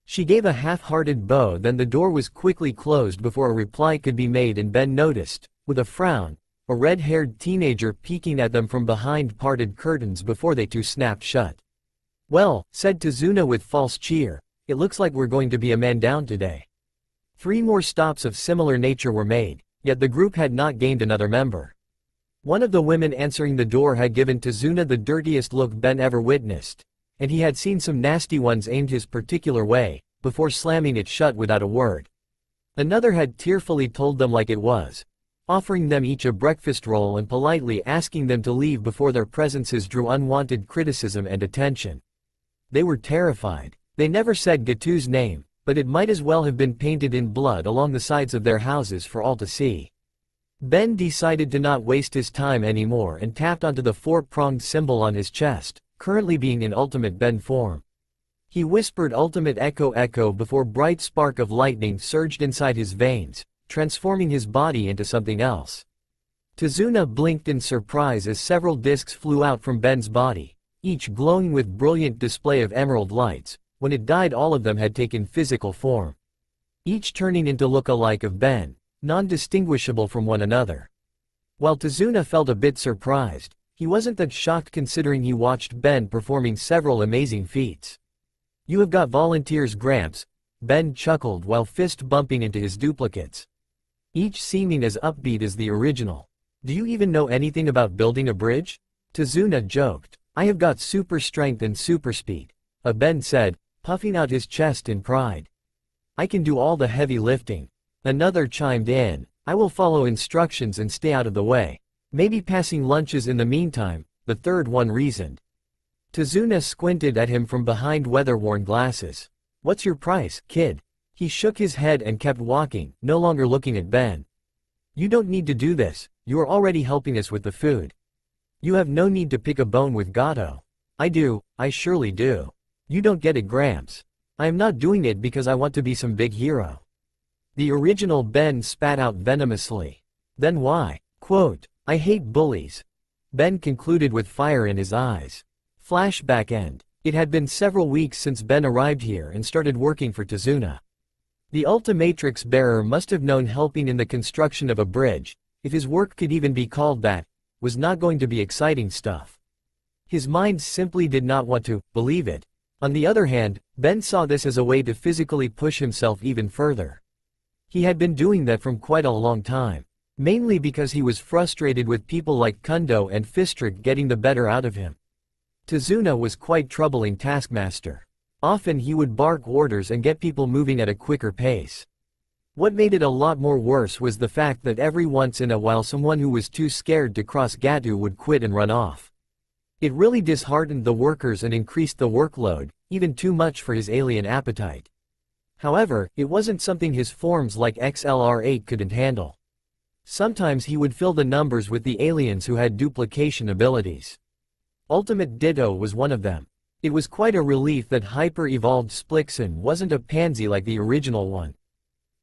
She gave a half-hearted bow, then the door was quickly closed before a reply could be made, and Ben noticed, with a frown, a red-haired teenager peeking at them from behind parted curtains before they too snapped shut. Well, said Tazuna with false cheer, it looks like we're going to be a man down today. 3 more stops of similar nature were made, yet the group had not gained another member. One of the women answering the door had given Tazuna the dirtiest look Ben ever witnessed, and he had seen some nasty ones aimed his particular way, before slamming it shut without a word. Another had tearfully told them like it was, offering them each a breakfast roll and politely asking them to leave before their presences drew unwanted criticism and attention. They were terrified. They never said Gato's name, but it might as well have been painted in blood along the sides of their houses for all to see. Ben decided to not waste his time anymore and tapped onto the 4-pronged symbol on his chest, currently being in Ultimate Ben form. He whispered Ultimate Echo Echo before bright spark of lightning surged inside his veins, transforming his body into something else. Tazuna blinked in surprise as several discs flew out from Ben's body, each glowing with brilliant display of emerald lights. When it died, all of them had taken physical form. each turning into look-alike of Ben, non-distinguishable from one another. While Tazuna felt a bit surprised, he wasn't that shocked considering he watched Ben performing several amazing feats. "You have got volunteers, Gramps," Ben chuckled while fist-bumping into his duplicates, each seeming as upbeat as the original. "Do you even know anything about building a bridge?" Tazuna joked. "I have got super strength and super speed," Ben said, puffing out his chest in pride. "I can do all the heavy lifting." Another chimed in, "I will follow instructions and stay out of the way. Maybe passing lunches in the meantime," the third one reasoned. Tazuna squinted at him from behind weather-worn glasses. "What's your price, kid?" He shook his head and kept walking, no longer looking at Ben. "You don't need to do this, you are already helping us with the food. You have no need to pick a bone with Gato." "I do, I surely do. You don't get it, Gramps. I am not doing it because I want to be some big hero." The original Ben spat out venomously. "Then why?" Quote, "I hate bullies," Ben concluded with fire in his eyes. Flashback end. It had been several weeks since Ben arrived here and started working for Tazuna. The Ultimatrix bearer must have known helping in the construction of a bridge, if his work could even be called that, was not going to be exciting stuff. His mind simply did not want to believe it. On the other hand, Ben saw this as a way to physically push himself even further. He had been doing that from quite a long time, mainly because he was frustrated with people like Kundo and Fistrick getting the better out of him. Tazuna was quite troubling taskmaster. Often he would bark orders and get people moving at a quicker pace. What made it a lot more worse was the fact that every once in a while someone who was too scared to cross Gatu would quit and run off. It really disheartened the workers and increased the workload, even too much for his alien appetite. However, it wasn't something his forms like XLR8 couldn't handle. Sometimes he would fill the numbers with the aliens who had duplication abilities. Ultimate Ditto was one of them. It was quite a relief that hyper-evolved Splixon wasn't a pansy like the original one.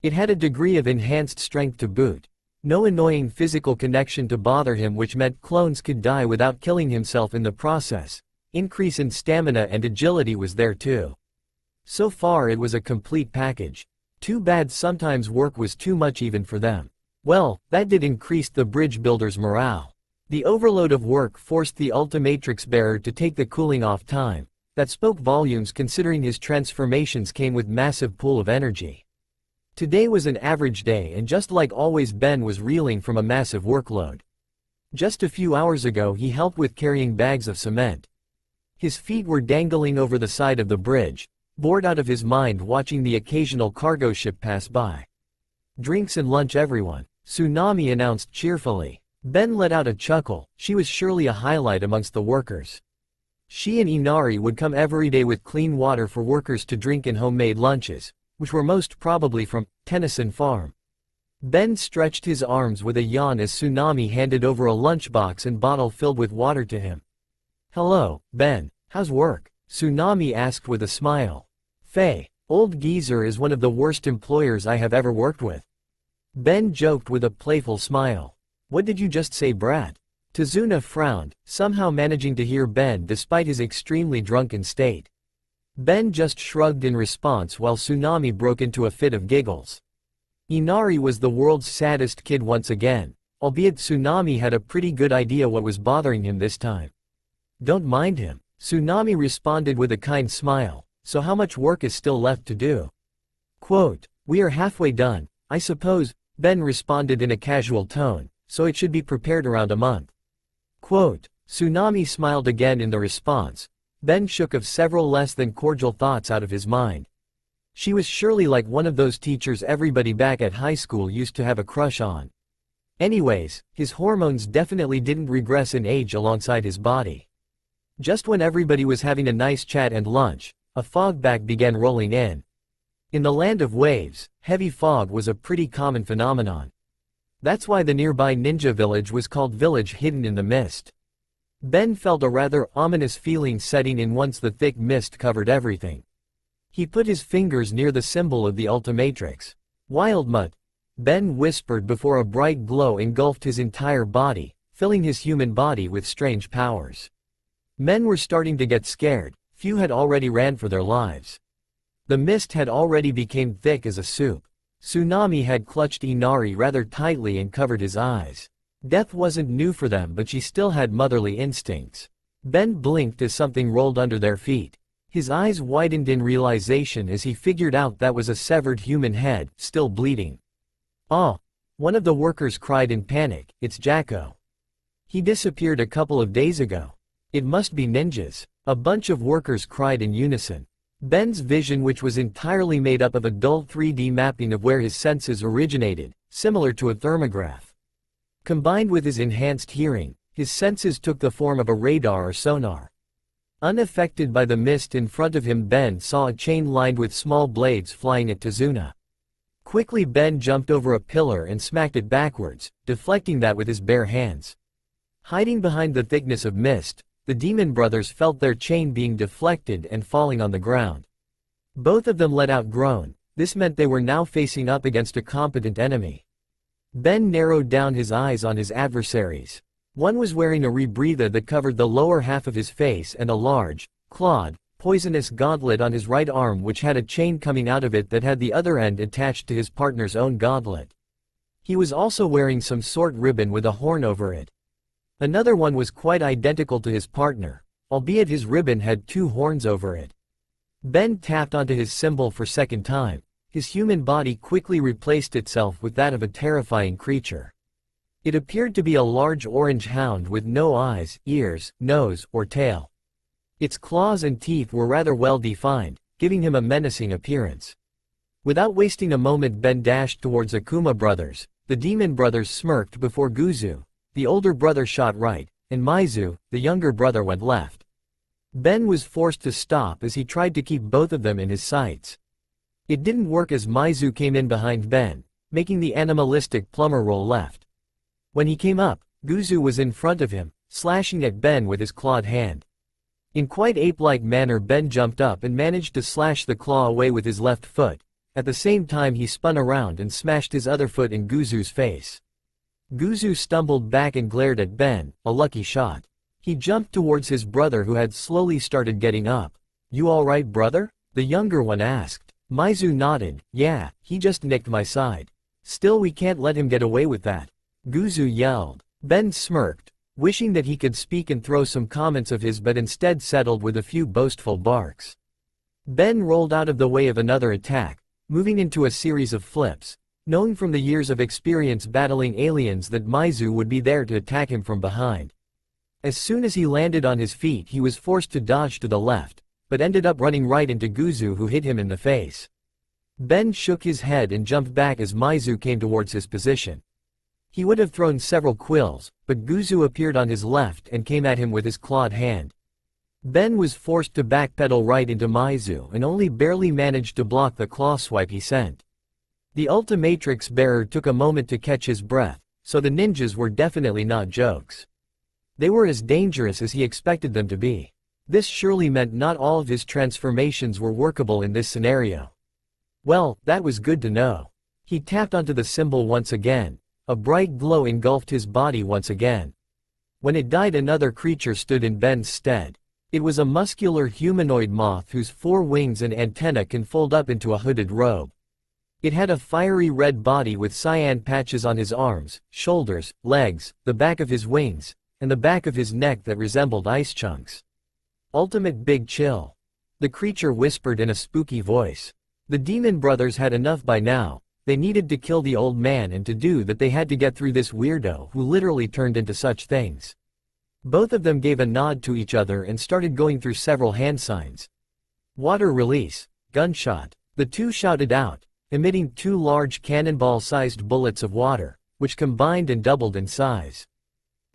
It had a degree of enhanced strength to boot. No annoying physical connection to bother him, which meant clones could die without killing himself in the process. Increase in stamina and agility was there too. So far it was a complete package. Too bad sometimes work was too much even for them. Well, that did increase the bridge builder's morale. The overload of work forced the Ultimatrix bearer to take the cooling off time. That spoke volumes considering his transformations came with massive pool of energy. Today was an average day, and just like always Ben was reeling from a massive workload. Just a few hours ago he helped with carrying bags of cement. His feet were dangling over the side of the bridge, bored out of his mind watching the occasional cargo ship pass by. "Drinks and lunch, everyone," Tsunami announced cheerfully. Ben let out a chuckle. She was surely a highlight amongst the workers. She and Inari would come every day with clean water for workers to drink and homemade lunches, which were most probably from Tennyson Farm. Ben stretched his arms with a yawn as Tsunami handed over a lunchbox and bottle filled with water to him. "Hello, Ben. How's work?" Tsunami asked with a smile. "Faye, old geezer is one of the worst employers I have ever worked with." Ben joked with a playful smile. "What did you just say, brat?" Tazuna frowned, somehow managing to hear Ben despite his extremely drunken state. Ben just shrugged in response while Tsunami broke into a fit of giggles. Inari was the world's saddest kid once again, albeit Tsunami had a pretty good idea what was bothering him this time. "Don't mind him," Tsunami responded with a kind smile. "So how much work is still left to do?" Quote, "We are halfway done, I suppose," Ben responded in a casual tone, "so it should be prepared around a month." Quote, Tsunami smiled again in the response. Ben shook of several less than cordial thoughts out of his mind. She was surely like one of those teachers everybody back at high school used to have a crush on. Anyways, his hormones definitely didn't regress in age alongside his body. Just when everybody was having a nice chat and lunch, a fogbank began rolling in. In the land of waves, heavy fog was a pretty common phenomenon. That's why the nearby ninja village was called Village Hidden in the Mist. Ben felt a rather ominous feeling setting in once the thick mist covered everything. He put his fingers near the symbol of the Ultimatrix. "Wildmutt," Ben whispered before a bright glow engulfed his entire body, filling his human body with strange powers. Men were starting to get scared, few had already ran for their lives. The mist had already become thick as a soup. Tsunami had clutched Inari rather tightly and covered his eyes. Death wasn't new for them, but she still had motherly instincts. Ben blinked as something rolled under their feet. His eyes widened in realization as he figured out that was a severed human head, still bleeding. "Oh!" One of the workers cried in panic, "It's Jacko. He disappeared a couple of days ago. It must be ninjas." A bunch of workers cried in unison. Ben's vision, which was entirely made up of a dull 3D mapping of where his senses originated, similar to a thermograph. Combined with his enhanced hearing, his senses took the form of a radar or sonar. Unaffected by the mist in front of him, Ben saw a chain lined with small blades flying at Tazuna. Quickly Ben jumped over a pillar and smacked it backwards, deflecting that with his bare hands. Hiding behind the thickness of mist, the demon brothers felt their chain being deflected and falling on the ground. Both of them let out a groan. This meant they were now facing up against a competent enemy. Ben narrowed down his eyes on his adversaries. One was wearing a rebreather that covered the lower half of his face and a large, clawed, poisonous gauntlet on his right arm, which had a chain coming out of it that had the other end attached to his partner's own gauntlet. He was also wearing some sort ribbon with a horn over it. Another one was quite identical to his partner, albeit his ribbon had 2 horns over it. Ben tapped onto his symbol for second time. His human body quickly replaced itself with that of a terrifying creature. It appeared to be a large orange hound with no eyes, ears, nose, or tail. Its claws and teeth were rather well defined, giving him a menacing appearance. Without wasting a moment, Ben dashed towards Akuma brothers. The demon brothers smirked before Guzu. The older brother shot right, and Maizu, the younger brother, went left. Ben was forced to stop as he tried to keep both of them in his sights. It didn't work as Maizu came in behind Ben, making the animalistic plumber roll left. When he came up, Guzu was in front of him, slashing at Ben with his clawed hand. In quite ape-like manner, Ben jumped up and managed to slash the claw away with his left foot. At the same time, he spun around and smashed his other foot in Guzu's face. Guzu stumbled back and glared at Ben, a lucky shot. He jumped towards his brother, who had slowly started getting up. "You alright, brother?" the younger one asked. Maizu nodded. "Yeah, he just nicked my side. Still, we can't let him get away with that," Guzu yelled. Ben smirked, wishing that he could speak and throw some comments of his, but instead settled with a few boastful barks. Ben rolled out of the way of another attack, moving into a series of flips, knowing from the years of experience battling aliens that Maizu would be there to attack him from behind. As soon as he landed on his feet, he was forced to dodge to the left, but ended up running right into Guzu, who hit him in the face. Ben shook his head and jumped back as Maizu came towards his position. He would have thrown several quills, but Guzu appeared on his left and came at him with his clawed hand. Ben was forced to backpedal right into Maizu and only barely managed to block the claw swipe he sent. The Ultimatrix bearer took a moment to catch his breath, so the ninjas were definitely not jokes. They were as dangerous as he expected them to be. This surely meant not all of his transformations were workable in this scenario. Well, that was good to know. He tapped onto the symbol once again. A bright glow engulfed his body once again. When it died, another creature stood in Ben's stead. It was a muscular humanoid moth whose 4 wings and antennae can fold up into a hooded robe. It had a fiery red body with cyan patches on his arms, shoulders, legs, the back of his wings, and the back of his neck that resembled ice chunks. "Ultimate Big Chill," the creature whispered in a spooky voice. The demon brothers had enough by now. They needed to kill the old man, and to do that they had to get through this weirdo who literally turned into such things. Both of them gave a nod to each other and started going through several hand signs. "Water release, gunshot," the two shouted out, emitting 2 large cannonball-sized bullets of water, which combined and doubled in size.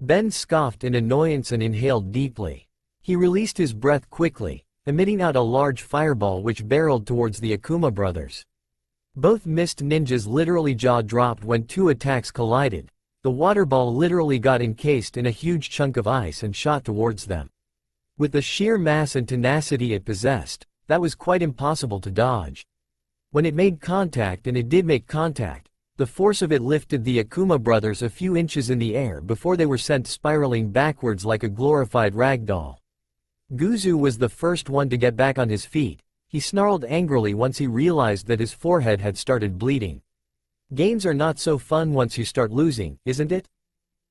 Ben scoffed in annoyance and inhaled deeply. He released his breath quickly, emitting out a large fireball which barreled towards the Akuma brothers. Both mist ninjas literally jaw-dropped when 2 attacks collided. The water ball literally got encased in a huge chunk of ice and shot towards them. With the sheer mass and tenacity it possessed, that was quite impossible to dodge. When it made contact, and it did make contact, the force of it lifted the Akuma brothers a few inches in the air before they were sent spiraling backwards like a glorified ragdoll. Guzu was the first one to get back on his feet. He snarled angrily once he realized that his forehead had started bleeding. Games are not so fun once you start losing, isn't it?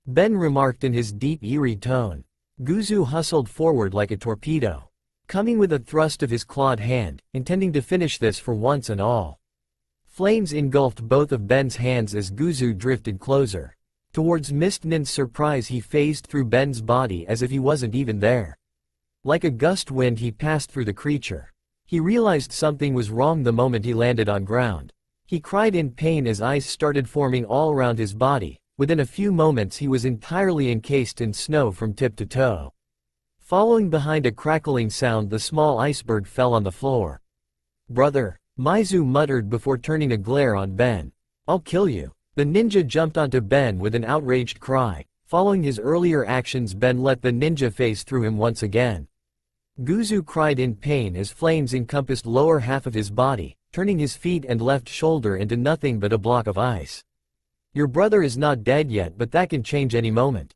Ben remarked in his deep eerie tone. Guzu hustled forward like a torpedo, coming with a thrust of his clawed hand, intending to finish this for once and all. Flames engulfed both of Ben's hands as Guzu drifted closer. Towards Mist-Nin's surprise, he phased through Ben's body as if he wasn't even there. Like a gust wind, he passed through the creature. He realized something was wrong the moment he landed on ground. He cried in pain as ice started forming all around his body. Within a few moments he was entirely encased in snow from tip to toe. Following behind a crackling sound, the small iceberg fell on the floor. "Brother," Maizu muttered before turning a glare on Ben. "I'll kill you." The ninja jumped onto Ben with an outraged cry. Following his earlier actions, Ben let the ninja phase through him once again. Guzu cried in pain as flames encompassed lower half of his body, turning his feet and left shoulder into nothing but a block of ice. "Your brother is not dead yet, but that can change any moment,"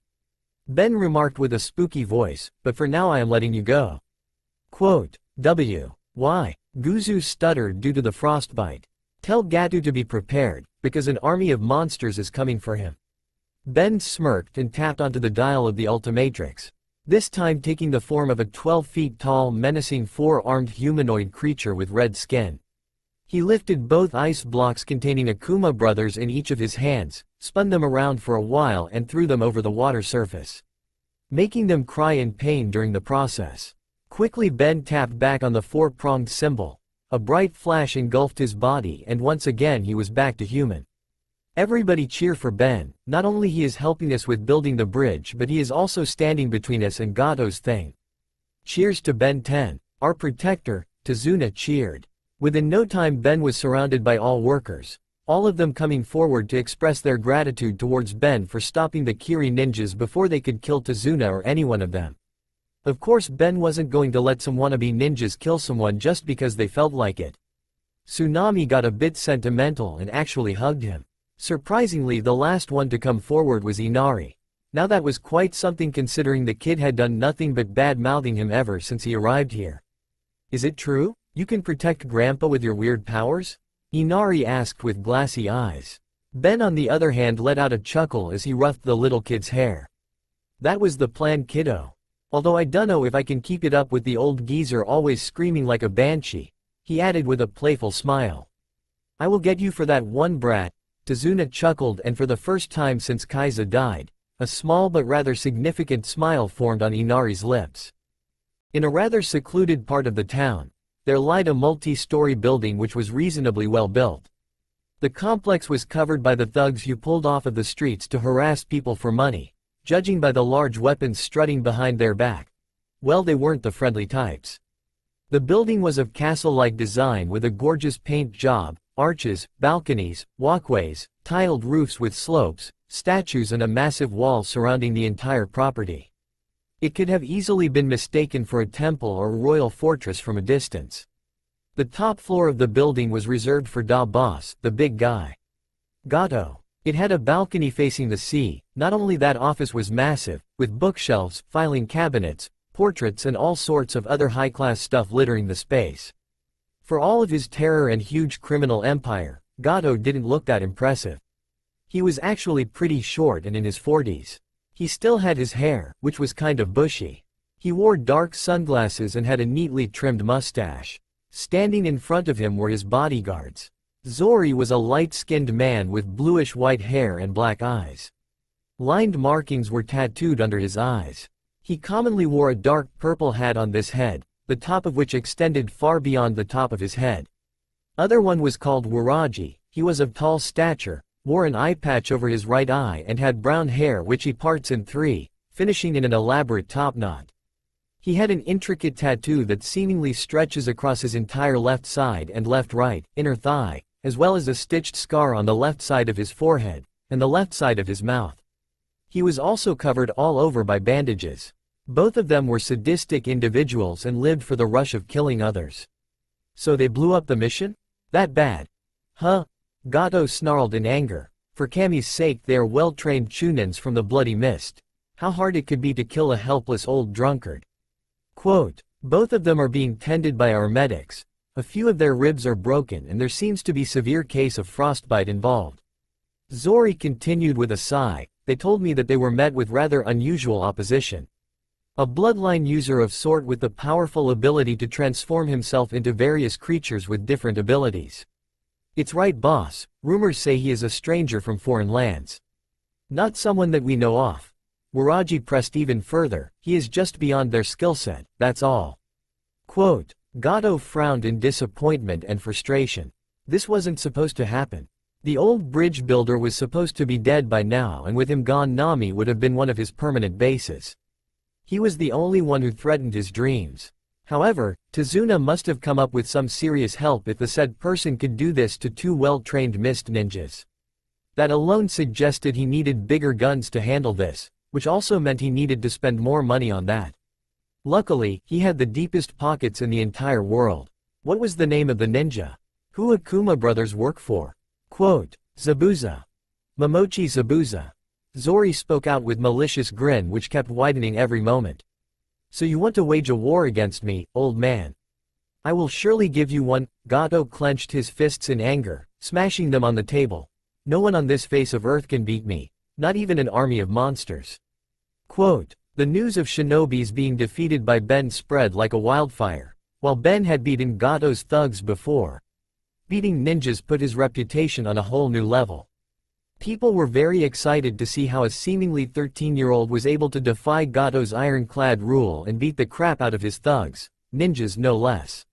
Ben remarked with a spooky voice, "but for now I am letting you go." Quote, Why? Guzu stuttered due to the frostbite. "Tell Gatu to be prepared, because an army of monsters is coming for him." Ben smirked and tapped onto the dial of the Ultimatrix, this time taking the form of a 12 feet tall, menacing four-armed humanoid creature with red skin. He lifted both ice blocks containing Akuma brothers in each of his hands, spun them around for a while and threw them over the water surface, making them cry in pain during the process. Quickly Ben tapped back on the four-pronged symbol. A bright flash engulfed his body and once again he was back to human. Everybody cheer for Ben. Not only he is helping us with building the bridge, but he is also standing between us and Gato's thing. Cheers to Ben 10, our protector. Tazuna cheered. Within no time Ben was surrounded by all workers, all of them coming forward to express their gratitude towards Ben for stopping the Kiri ninjas before they could kill Tazuna or any one of them. Of course Ben wasn't going to let some wannabe ninjas kill someone just because they felt like it. Tsunami got a bit sentimental and actually hugged him. Surprisingly, the last one to come forward was Inari. Now that was quite something considering the kid had done nothing but bad-mouthing him ever since he arrived here. "Is it true? You can protect Grandpa with your weird powers?" Inari asked with glassy eyes. Ben on the other hand let out a chuckle as he roughed the little kid's hair. "That was the plan, kiddo. Although I dunno if I can keep it up with the old geezer always screaming like a banshee," he added with a playful smile. "I will get you for that one, brat." Tazuna chuckled, and for the first time since Kaiza died, a small but rather significant smile formed on Inari's lips. In a rather secluded part of the town, there lied a multi-story building which was reasonably well built. The complex was covered by the thugs who pulled off of the streets to harass people for money, judging by the large weapons strutting behind their back. Well, they weren't the friendly types. The building was of castle-like design with a gorgeous paint job, arches, balconies, walkways, tiled roofs with slopes, statues and a massive wall surrounding the entire property. It could have easily been mistaken for a temple or royal fortress from a distance. The top floor of the building was reserved for Da Boss, the big guy. Gato. It had a balcony facing the sea. Not only that, office was massive, with bookshelves, filing cabinets, portraits and all sorts of other high-class stuff littering the space. For all of his terror and huge criminal empire, Gato didn't look that impressive. He was actually pretty short and in his 40s. He still had his hair, which was kind of bushy. He wore dark sunglasses and had a neatly trimmed mustache. Standing in front of him were his bodyguards. Zori was a light-skinned man with bluish-white hair and black eyes. Lined markings were tattooed under his eyes. He commonly wore a dark purple hat on this head, the top of which extended far beyond the top of his head. Other one was called Waraji. He was of tall stature, wore an eye patch over his right eye and had brown hair which he parts in three, finishing in an elaborate topknot. He had an intricate tattoo that seemingly stretches across his entire left side and left right, inner thigh, as well as a stitched scar on the left side of his forehead, and the left side of his mouth. He was also covered all over by bandages. Both of them were sadistic individuals and lived for the rush of killing others. So they blew up the mission? That bad? Huh? Gato snarled in anger. For Kami's sake, they are well-trained Chunins from the Bloody Mist. How hard it could be to kill a helpless old drunkard. Quote, both of them are being tended by our medics. A few of their ribs are broken and there seems to be severe case of frostbite involved. Zori continued with a sigh. They told me that they were met with rather unusual opposition. A bloodline user of sort with the powerful ability to transform himself into various creatures with different abilities. It's right, boss. Rumors say he is a stranger from foreign lands. Not someone that we know of. Waraji pressed even further. He is just beyond their skill set, that's all. Quote. Gato frowned in disappointment and frustration. This wasn't supposed to happen. The old bridge builder was supposed to be dead by now, and with him gone, Nami would have been one of his permanent bases. He was the only one who threatened his dreams. However, Tazuna must have come up with some serious help if the said person could do this to two well-trained mist ninjas. That alone suggested he needed bigger guns to handle this, which also meant he needed to spend more money on that. Luckily, he had the deepest pockets in the entire world. What was the name of the ninja? Who Akuma brothers work for? Quote. Zabuza. Momochi Zabuza. Zori spoke out with malicious grin which kept widening every moment. So you want to wage a war against me, old man? I will surely give you one. Gato clenched his fists in anger, smashing them on the table. No one on this face of earth can beat me, not even an army of monsters. Quote. The news of shinobis being defeated by Ben spread like a wildfire. While Ben had beaten Gato's thugs before, beating ninjas put his reputation on a whole new level. People were very excited to see how a seemingly 13-year-old was able to defy Gato's ironclad rule and beat the crap out of his thugs, ninjas no less.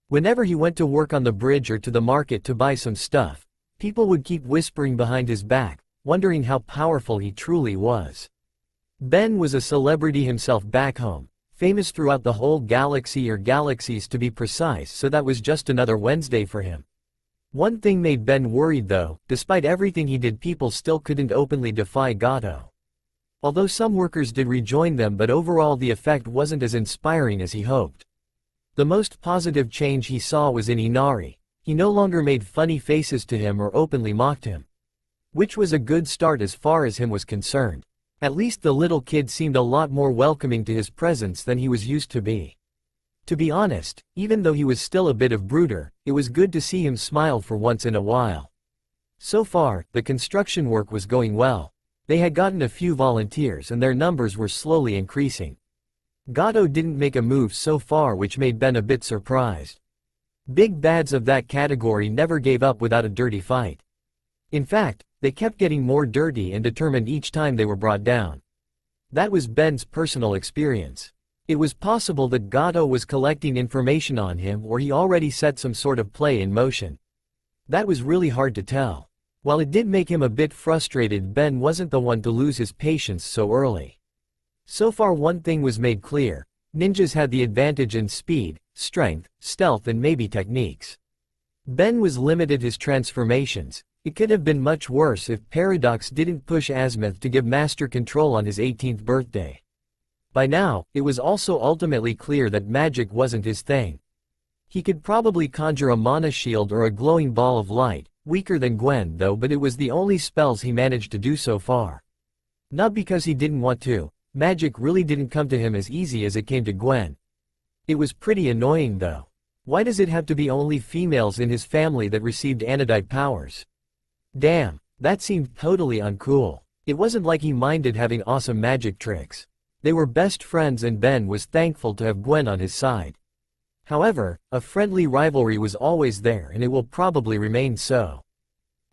Whenever he went to work on the bridge or to the market to buy some stuff, people would keep whispering behind his back, wondering how powerful he truly was. Ben was a celebrity himself back home, famous throughout the whole galaxy, or galaxies to be precise, so that was just another Wednesday for him. One thing made Ben worried though: despite everything he did, people still couldn't openly defy Gato. Although some workers did rejoin them, but overall the effect wasn't as inspiring as he hoped. The most positive change he saw was in Inari. He no longer made funny faces to him or openly mocked him. Which was a good start as far as him was concerned. At least the little kid seemed a lot more welcoming to his presence than he was used to be. To be honest, even though he was still a bit of brooder, it was good to see him smile for once in a while. So far, the construction work was going well. They had gotten a few volunteers and their numbers were slowly increasing. Gato didn't make a move so far, which made Ben a bit surprised. Big bads of that category never gave up without a dirty fight. In fact, they kept getting more dirty and determined each time they were brought down. That was Ben's personal experience. It was possible that Gato was collecting information on him, or he already set some sort of play in motion. That was really hard to tell. While it did make him a bit frustrated, Ben wasn't the one to lose his patience so early. So far one thing was made clear: ninjas had the advantage in speed, strength, stealth and maybe techniques. Ben was limited his transformations. It could have been much worse if Paradox didn't push Azimuth to give master control on his 18th birthday. By now, it was also ultimately clear that magic wasn't his thing. He could probably conjure a mana shield or a glowing ball of light, weaker than Gwen though, but it was the only spells he managed to do so far. Not because he didn't want to, magic really didn't come to him as easy as it came to Gwen. It was pretty annoying though. Why does it have to be only females in his family that received anodite powers? Damn, that seemed totally uncool. It wasn't like he minded having awesome magic tricks. They were best friends and Ben was thankful to have Gwen on his side. However, a friendly rivalry was always there and it will probably remain so.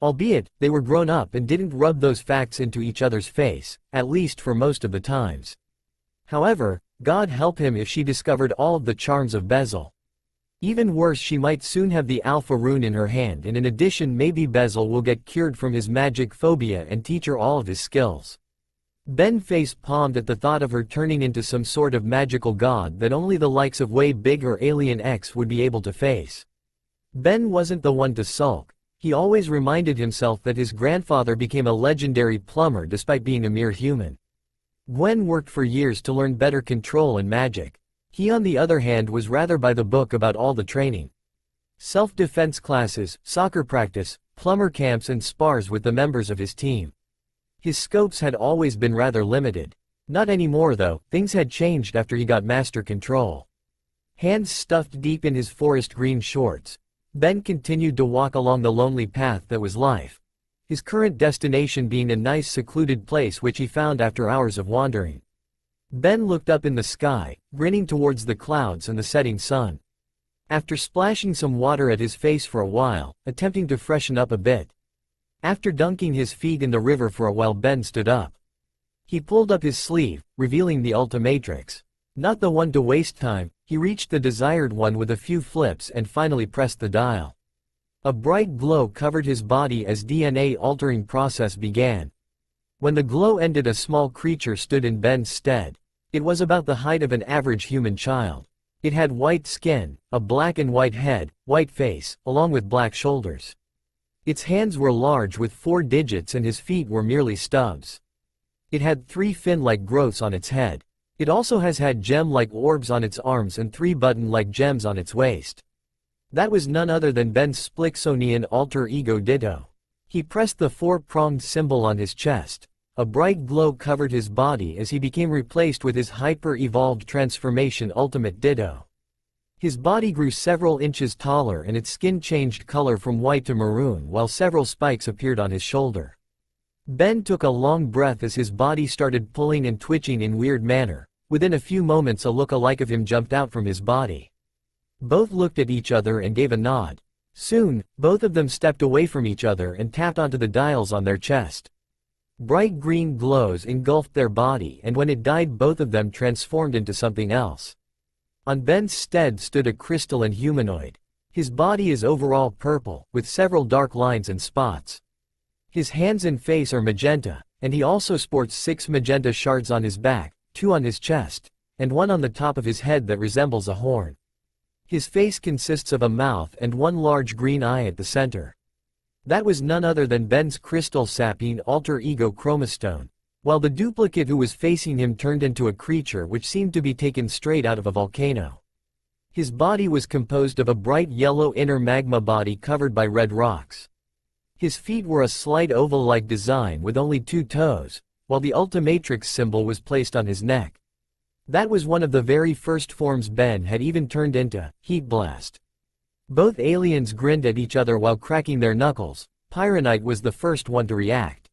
Albeit, they were grown up and didn't rub those facts into each other's face, at least for most of the times. However, God help him if she discovered all of the charms of Bezel. Even worse, she might soon have the Alpha Rune in her hand, and in addition maybe Bezel will get cured from his magic phobia and teach her all of his skills. Ben face-palmed at the thought of her turning into some sort of magical god that only the likes of Way Big or Alien X would be able to face. Ben wasn't the one to sulk. He always reminded himself that his grandfather became a legendary plumber despite being a mere human. Gwen worked for years to learn better control and magic. He on the other hand was rather by the book about all the training. Self-defense classes, soccer practice, plumber camps and spars with the members of his team. His scopes had always been rather limited. Not anymore though, things had changed after he got master control. Hands stuffed deep in his forest green shorts, Ben continued to walk along the lonely path that was life. his current destination being a nice secluded place which he found after hours of wandering. Ben looked up in the sky, grinning towards the clouds and the setting sun. After splashing some water at his face for a while, attempting to freshen up a bit. After dunking his feet in the river for a while, Ben stood up. He pulled up his sleeve, revealing the Ultimatrix. Not the one to waste time, he reached the desired one with a few flips and finally pressed the dial. A bright glow covered his body as DNA-altering process began. When the glow ended, a small creature stood in Ben's stead. It was about the height of an average human child. It had white skin, a black and white head, white face, along with black shoulders. Its hands were large with 4 digits and his feet were merely stubs. It had 3 fin-like growths on its head. It also had gem-like orbs on its arms and 3 button-like gems on its waist. That was none other than Ben's Splixonian alter ego Ditto. He pressed the 4-pronged symbol on his chest. A bright glow covered his body as he became replaced with his hyper-evolved transformation Ultimate Ditto. His body grew several inches taller and its skin changed color from white to maroon while several spikes appeared on his shoulder. Ben took a long breath as his body started pulling and twitching in weird manner. Within a few moments a look-alike of him jumped out from his body. Both looked at each other and gave a nod. Soon, both of them stepped away from each other and tapped onto the dials on their chest. Bright green glows engulfed their body and when it died both of them transformed into something else. On Ben's stead stood a crystalline humanoid. His body is overall purple, with several dark lines and spots. His hands and face are magenta, and he also sports 6 magenta shards on his back, 2 on his chest, and 1 on the top of his head that resembles a horn. His face consists of a mouth and 1 large green eye at the center. That was none other than Ben's crystal sapien alter ego Chromastone, while the duplicate who was facing him turned into a creature which seemed to be taken straight out of a volcano. His body was composed of a bright yellow inner magma body covered by red rocks. His feet were a slight oval-like design with only 2 toes, while the Ultimatrix symbol was placed on his neck. That was one of the very first forms Ben had even turned into, Heat Blast. Both aliens grinned at each other while cracking their knuckles. Pyronite was the first one to react.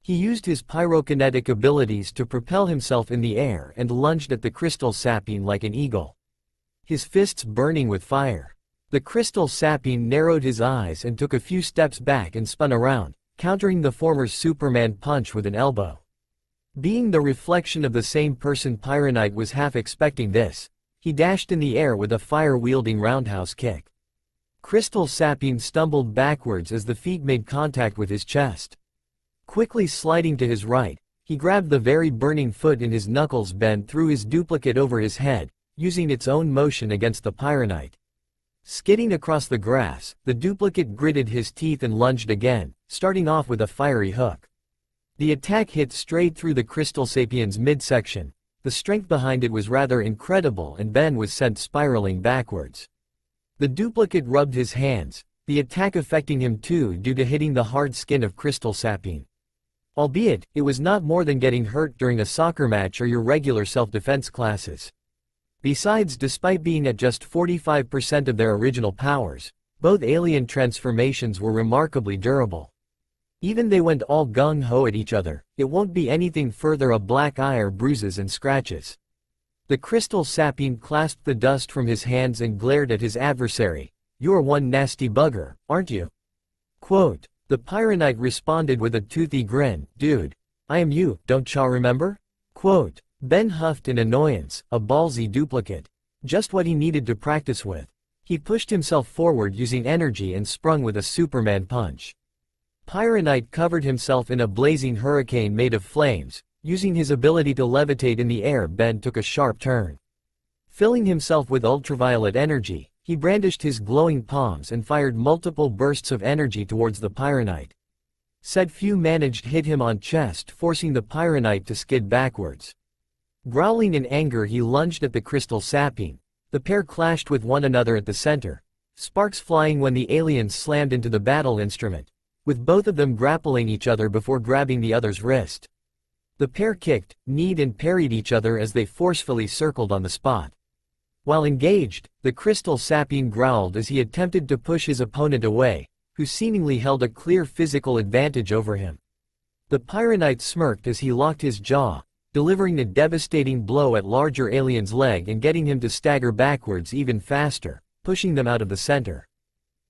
He used his pyrokinetic abilities to propel himself in the air and lunged at the crystal sapien like an eagle. His fists burning with fire. The crystal sapien narrowed his eyes and took a few steps back and spun around, countering the former's Superman punch with an elbow. Being the reflection of the same person, Pyronite was half expecting this. He dashed in the air with a fire-wielding roundhouse kick. Crystal sapien stumbled backwards as the feet made contact with his chest. Quickly sliding to his right, he grabbed the very burning foot in his knuckles. Ben threw his duplicate over his head, using its own motion against the Pyronite. Skidding across the grass, the duplicate gritted his teeth and lunged again, starting off with a fiery hook. The attack hit straight through the crystal sapien's midsection. The strength behind it was rather incredible and Ben was sent spiraling backwards. The duplicate rubbed his hands, the attack affecting him too due to hitting the hard skin of crystal sapien. Albeit, it was not more than getting hurt during a soccer match or your regular self-defense classes. Besides, despite being at just 45% of their original powers, both alien transformations were remarkably durable. Even they went all gung-ho at each other, it won't be anything further a black eye or bruises and scratches. The crystal sapien clasped the dust from his hands and glared at his adversary. "You're one nasty bugger, aren't you?" Quote. The Pyronite responded with a toothy grin. "Dude, I am you, don't ya remember?" Quote. Ben huffed in annoyance, a ballsy duplicate. Just what he needed to practice with. He pushed himself forward using energy and sprung with a Superman punch. Pyronite covered himself in a blazing hurricane made of flames. Using his ability to levitate in the air, Ben took a sharp turn. Filling himself with ultraviolet energy, he brandished his glowing palms and fired multiple bursts of energy towards the Pyronite. Said few managed hit him on chest, forcing the Pyronite to skid backwards. Growling in anger, he lunged at the crystal sapien. The pair clashed with one another at the center, sparks flying when the aliens slammed into the battle instrument, with both of them grappling each other before grabbing the other's wrist. The pair kicked, kneed and parried each other as they forcefully circled on the spot. While engaged, the crystal sapien growled as he attempted to push his opponent away, who seemingly held a clear physical advantage over him. The Pyronite smirked as he locked his jaw, delivering a devastating blow at larger alien's leg and getting him to stagger backwards even faster, pushing them out of the center.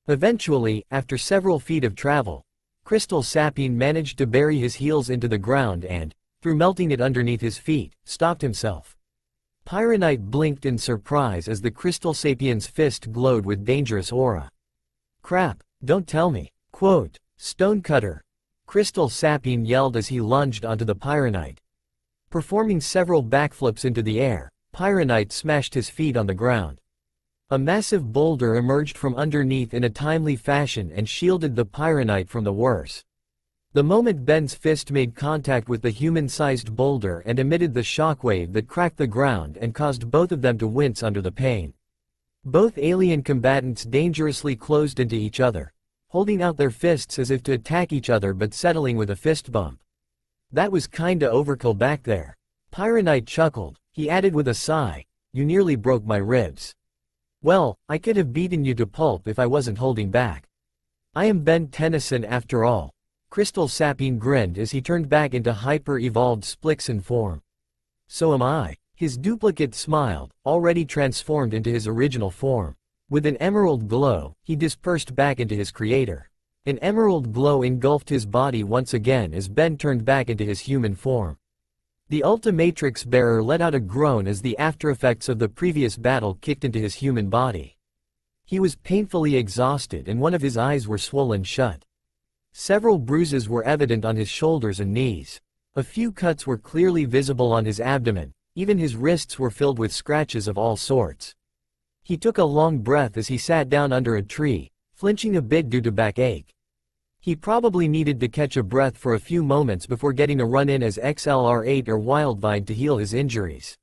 Eventually, after several feet of travel, Crystal Sapien managed to bury his heels into the ground and, through melting it underneath his feet, stopped himself. Pyronite blinked in surprise as the Crystal Sapien's fist glowed with dangerous aura. "Crap, don't tell me." Quote, "Stonecutter," Crystal Sapien yelled as he lunged onto the Pyronite. Performing several backflips into the air, Pyronite smashed his feet on the ground. A massive boulder emerged from underneath in a timely fashion and shielded the Pyronite from the worst. The moment Ben's fist made contact with the human-sized boulder and emitted the shockwave that cracked the ground and caused both of them to wince under the pain. Both alien combatants dangerously closed into each other, holding out their fists as if to attack each other but settling with a fist bump. "That was kinda overkill back there." Pyronite chuckled. He added with a sigh, "You nearly broke my ribs. Well, I could have beaten you to pulp if I wasn't holding back. I am Ben Tennyson after all." Crystal Sapien grinned as he turned back into hyper-evolved Splixen form. "So am I." His duplicate smiled, already transformed into his original form. With an emerald glow, he dispersed back into his creator. An emerald glow engulfed his body once again as Ben turned back into his human form. The Ultimatrix bearer let out a groan as the aftereffects of the previous battle kicked into his human body. He was painfully exhausted and one of his eyes were swollen shut. Several bruises were evident on his shoulders and knees. A few cuts were clearly visible on his abdomen, even his wrists were filled with scratches of all sorts. He took a long breath as he sat down under a tree, flinching a bit due to backache. He probably needed to catch a breath for a few moments before getting a run-in as XLR8 or Wildvine to heal his injuries.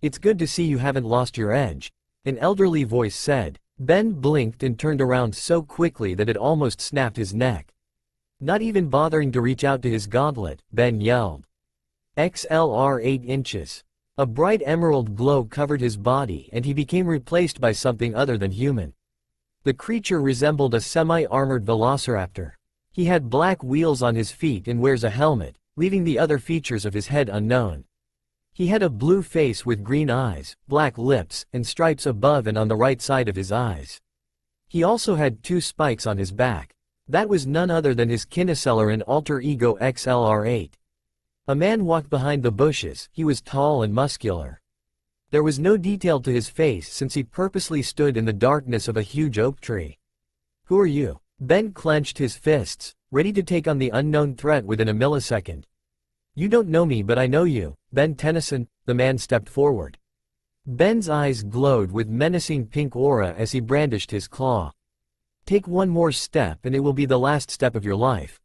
"It's good to see you haven't lost your edge," an elderly voice said. Ben blinked and turned around so quickly that it almost snapped his neck. Not even bothering to reach out to his gauntlet, Ben yelled. XLR 8 inches. A bright emerald glow covered his body and he became replaced by something other than human. The creature resembled a semi-armored velociraptor. He had black wheels on his feet and wears a helmet, leaving the other features of his head unknown. He had a blue face with green eyes, black lips, and stripes above and on the right side of his eyes. He also had 2 spikes on his back. That was none other than his Kineseller and alter ego XLR8. A man walked behind the bushes. He was tall and muscular. There was no detail to his face since he purposely stood in the darkness of a huge oak tree. "Who are you?" Ben clenched his fists, ready to take on the unknown threat within a millisecond. "You don't know me but I know you, Ben Tennyson." The man stepped forward. Ben's eyes glowed with menacing pink aura as he brandished his claw. "Take one more step and it will be the last step of your life."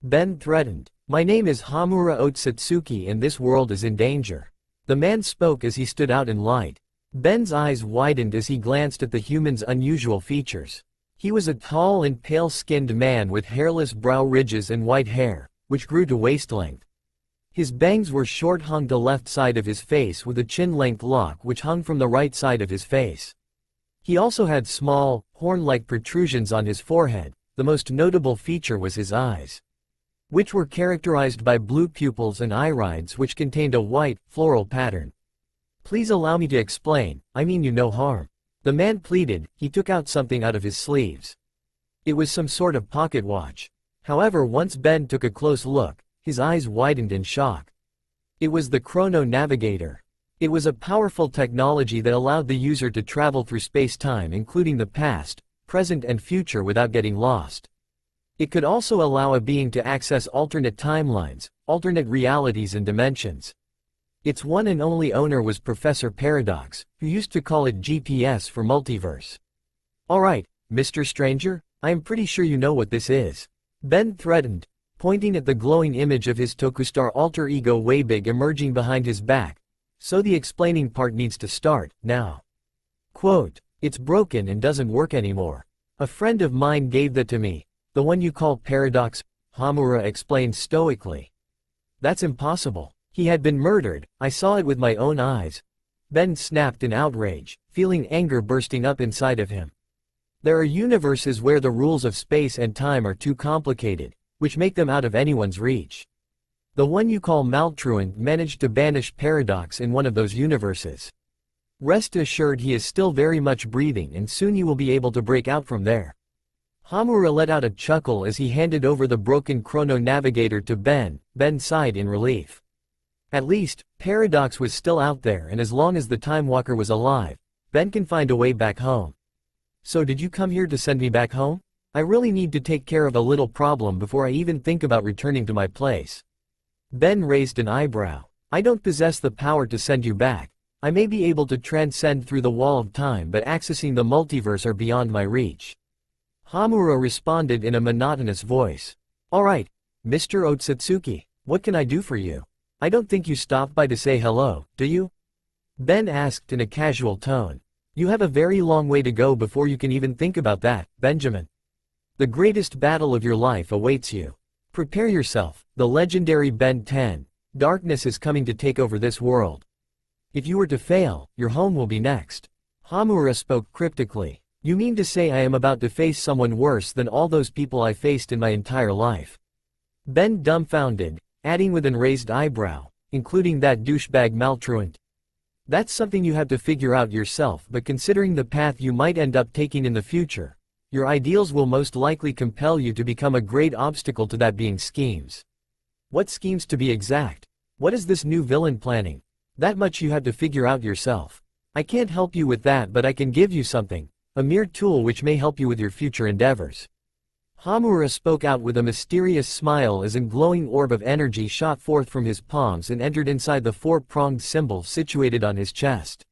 Ben threatened. "My name is Hamura Otsutsuki and this world is in danger." The man spoke as he stood out in light. Ben's eyes widened as he glanced at the human's unusual features. He was a tall and pale-skinned man with hairless brow ridges and white hair, which grew to waist length. His bangs were short hung to left side of his face with a chin-length lock which hung from the right side of his face. He also had small, horn-like protrusions on his forehead. The most notable feature was his eyes, which were characterized by blue pupils and irides which contained a white, floral pattern. "Please allow me to explain, I mean you no harm." The man pleaded. He took out something out of his sleeves. It was some sort of pocket watch. However, once Ben took a close look, his eyes widened in shock. It was the Chrono Navigator. It was a powerful technology that allowed the user to travel through space-time including the past, present and future without getting lost. It could also allow a being to access alternate timelines, alternate realities and dimensions. Its one and only owner was Professor Paradox, who used to call it GPS for multiverse. "Alright, Mr. Stranger, I am pretty sure you know what this is." Ben threatened, pointing at the glowing image of his Tokustar alter ego Waybig emerging behind his back. "So the explaining part needs to start, now." Quote, "It's broken and doesn't work anymore. A friend of mine gave that to me, the one you call Paradox," Hamura explained stoically. "That's impossible. He had been murdered, I saw it with my own eyes." Ben snapped in outrage, feeling anger bursting up inside of him. There are universes where the rules of space and time are too complicated, which make them out of anyone's reach. The one you call Maltruant managed to banish Paradox in one of those universes. Rest assured he is still very much breathing and soon you will be able to break out from there. Hamura let out a chuckle as he handed over the broken chrono navigator to Ben. Ben sighed in relief. At least, Paradox was still out there, and as long as the Time Walker was alive, Ben can find a way back home. So did you come here to send me back home? I really need to take care of a little problem before I even think about returning to my place. Ben raised an eyebrow. I don't possess the power to send you back. I may be able to transcend through the wall of time, but accessing the multiverse are beyond my reach. Hamura responded in a monotonous voice. Alright, Mr. Otsutsuki, what can I do for you? I don't think you stopped by to say hello, do you? Ben asked in a casual tone. You have a very long way to go before you can even think about that, Benjamin. The greatest battle of your life awaits you. Prepare yourself, the legendary Ben 10. Darkness is coming to take over this world. If you were to fail, your home will be next. Hamura spoke cryptically. You mean to say I am about to face someone worse than all those people I faced in my entire life? Ben dumbfounded, adding with an raised eyebrow, including that douchebag Maltruant. That's something you have to figure out yourself, but considering the path you might end up taking in the future, your ideals will most likely compel you to become a great obstacle to that being schemes. What schemes to be exact? What is this new villain planning? That much you have to figure out yourself. I can't help you with that, but I can give you something. A mere tool which may help you with your future endeavors. Hamura spoke out with a mysterious smile as a glowing orb of energy shot forth from his palms and entered inside the four-pronged symbol situated on his chest.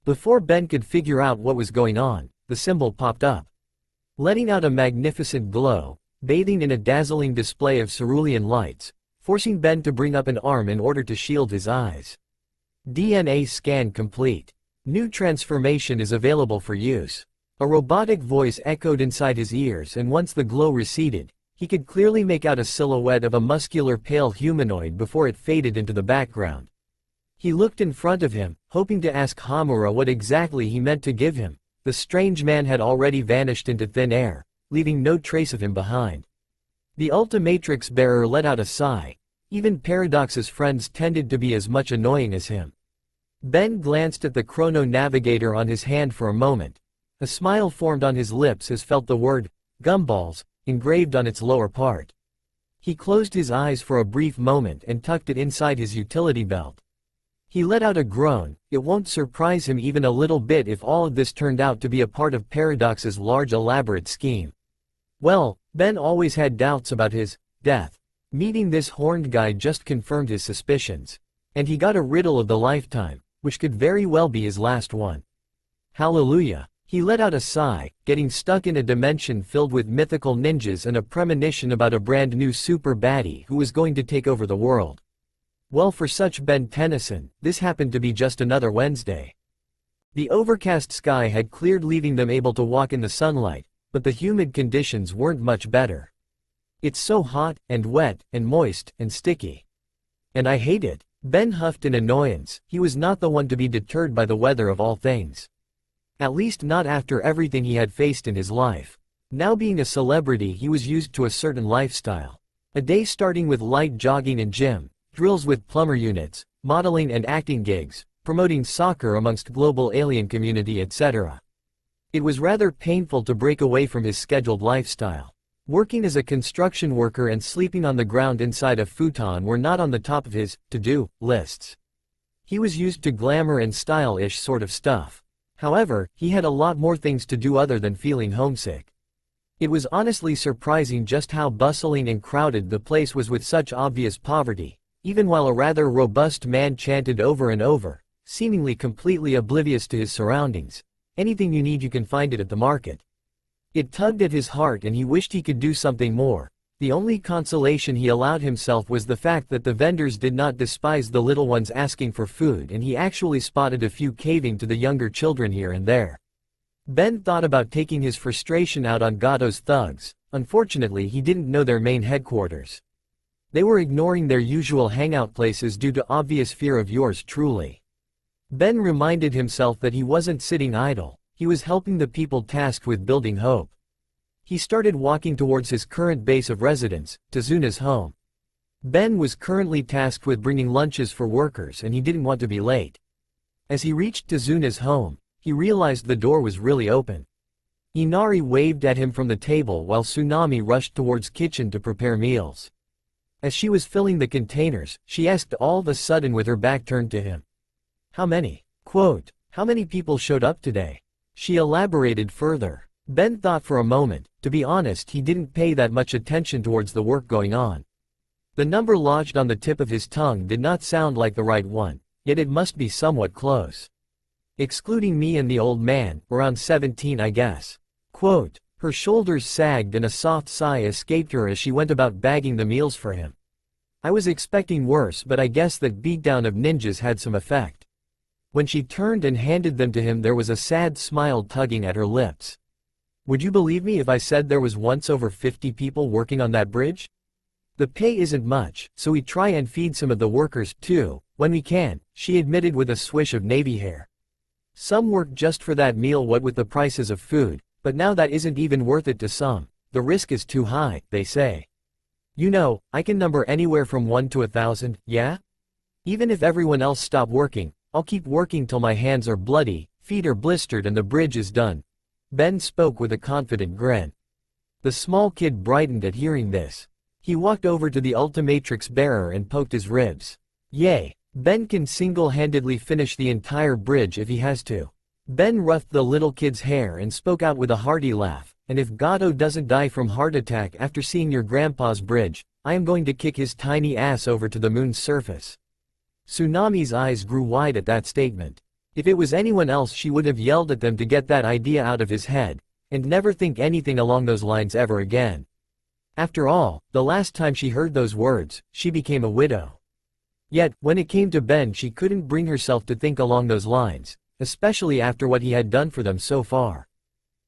Before Ben could figure out what was going on, the symbol popped up. Letting out a magnificent glow, bathing in a dazzling display of cerulean lights, forcing Ben to bring up an arm in order to shield his eyes. DNA scan complete. New transformation is available for use. A robotic voice echoed inside his ears, and once the glow receded, he could clearly make out a silhouette of a muscular pale humanoid before it faded into the background. He looked in front of him, hoping to ask Hamura what exactly he meant to give him. The strange man had already vanished into thin air, leaving no trace of him behind. The Ultimatrix bearer let out a sigh. Even Paradox's friends tended to be as much annoying as him. Ben glanced at the chrono navigator on his hand for a moment. A smile formed on his lips as felt the word, gumballs, engraved on its lower part. He closed his eyes for a brief moment and tucked it inside his utility belt. He let out a groan. It won't surprise him even a little bit if all of this turned out to be a part of Paradox's large elaborate scheme. Well, Ben always had doubts about his death. Meeting this horned guy just confirmed his suspicions. And he got a riddle of the lifetime, which could very well be his last one. Hallelujah. He let out a sigh, getting stuck in a dimension filled with mythical ninjas and a premonition about a brand new super baddie who was going to take over the world. Well, for such Ben Tennyson, this happened to be just another Wednesday. The overcast sky had cleared, leaving them able to walk in the sunlight, but the humid conditions weren't much better. It's so hot, and wet, and moist, and sticky. And I hate it. Ben huffed in annoyance. He was not the one to be deterred by the weather of all things. At least not after everything he had faced in his life. Now being a celebrity, he was used to a certain lifestyle. A day starting with light jogging and gym, drills with plumber units, modeling and acting gigs, promoting soccer amongst global alien community, etc. It was rather painful to break away from his scheduled lifestyle. Working as a construction worker and sleeping on the ground inside a futon were not on the top of his to-do lists. He was used to glamour and style-ish sort of stuff. However, he had a lot more things to do other than feeling homesick. It was honestly surprising just how bustling and crowded the place was with such obvious poverty, even while a rather robust man chanted over and over, seemingly completely oblivious to his surroundings. Anything you need, you can find it at the market. It tugged at his heart and he wished he could do something more. The only consolation he allowed himself was the fact that the vendors did not despise the little ones asking for food, and he actually spotted a few caving to the younger children here and there. Ben thought about taking his frustration out on Gato's thugs. Unfortunately, he didn't know their main headquarters. They were ignoring their usual hangout places due to obvious fear of yours truly. Ben reminded himself that he wasn't sitting idle. he was helping the people tasked with building hope. He started walking towards his current base of residence, Tazuna's home. Ben was currently tasked with bringing lunches for workers and he didn't want to be late. As he reached Tazuna's home, he realized the door was really open. Inari waved at him from the table while Tsunami rushed towards kitchen to prepare meals. As she was filling the containers, she asked all of a sudden with her back turned to him. How many? Quote, how many people showed up today? She elaborated further. Ben thought for a moment. To be honest, he didn't pay that much attention towards the work going on. The number lodged on the tip of his tongue did not sound like the right one, yet it must be somewhat close. Excluding me and the old man, around 17 I guess. Quote, her shoulders sagged and a soft sigh escaped her as she went about bagging the meals for him. I was expecting worse, but I guess that beatdown of ninjas had some effect. When she turned and handed them to him, there was a sad smile tugging at her lips. Would you believe me if I said there was once over 50 people working on that bridge? The pay isn't much, so we try and feed some of the workers, too, when we can, she admitted with a swish of navy hair. Some work just for that meal, what with the prices of food, but now that isn't even worth it to some. The risk is too high, they say. You know, I can number anywhere from 1 to 1,000, yeah? Even if everyone else stop working, I'll keep working till my hands are bloody, feet are blistered and the bridge is done. Ben spoke with a confident grin. The small kid brightened at hearing this. He walked over to the Ultimatrix bearer and poked his ribs. Yay, Ben can single-handedly finish the entire bridge if he has to. Ben roughed the little kid's hair and spoke out with a hearty laugh, and if Gato doesn't die from heart attack after seeing your grandpa's bridge, I am going to kick his tiny ass over to the moon's surface. Tsunami's eyes grew wide at that statement. If it was anyone else, she would have yelled at them to get that idea out of his head, and never think anything along those lines ever again. After all, the last time she heard those words, she became a widow. Yet, when it came to Ben, she couldn't bring herself to think along those lines, especially after what he had done for them so far.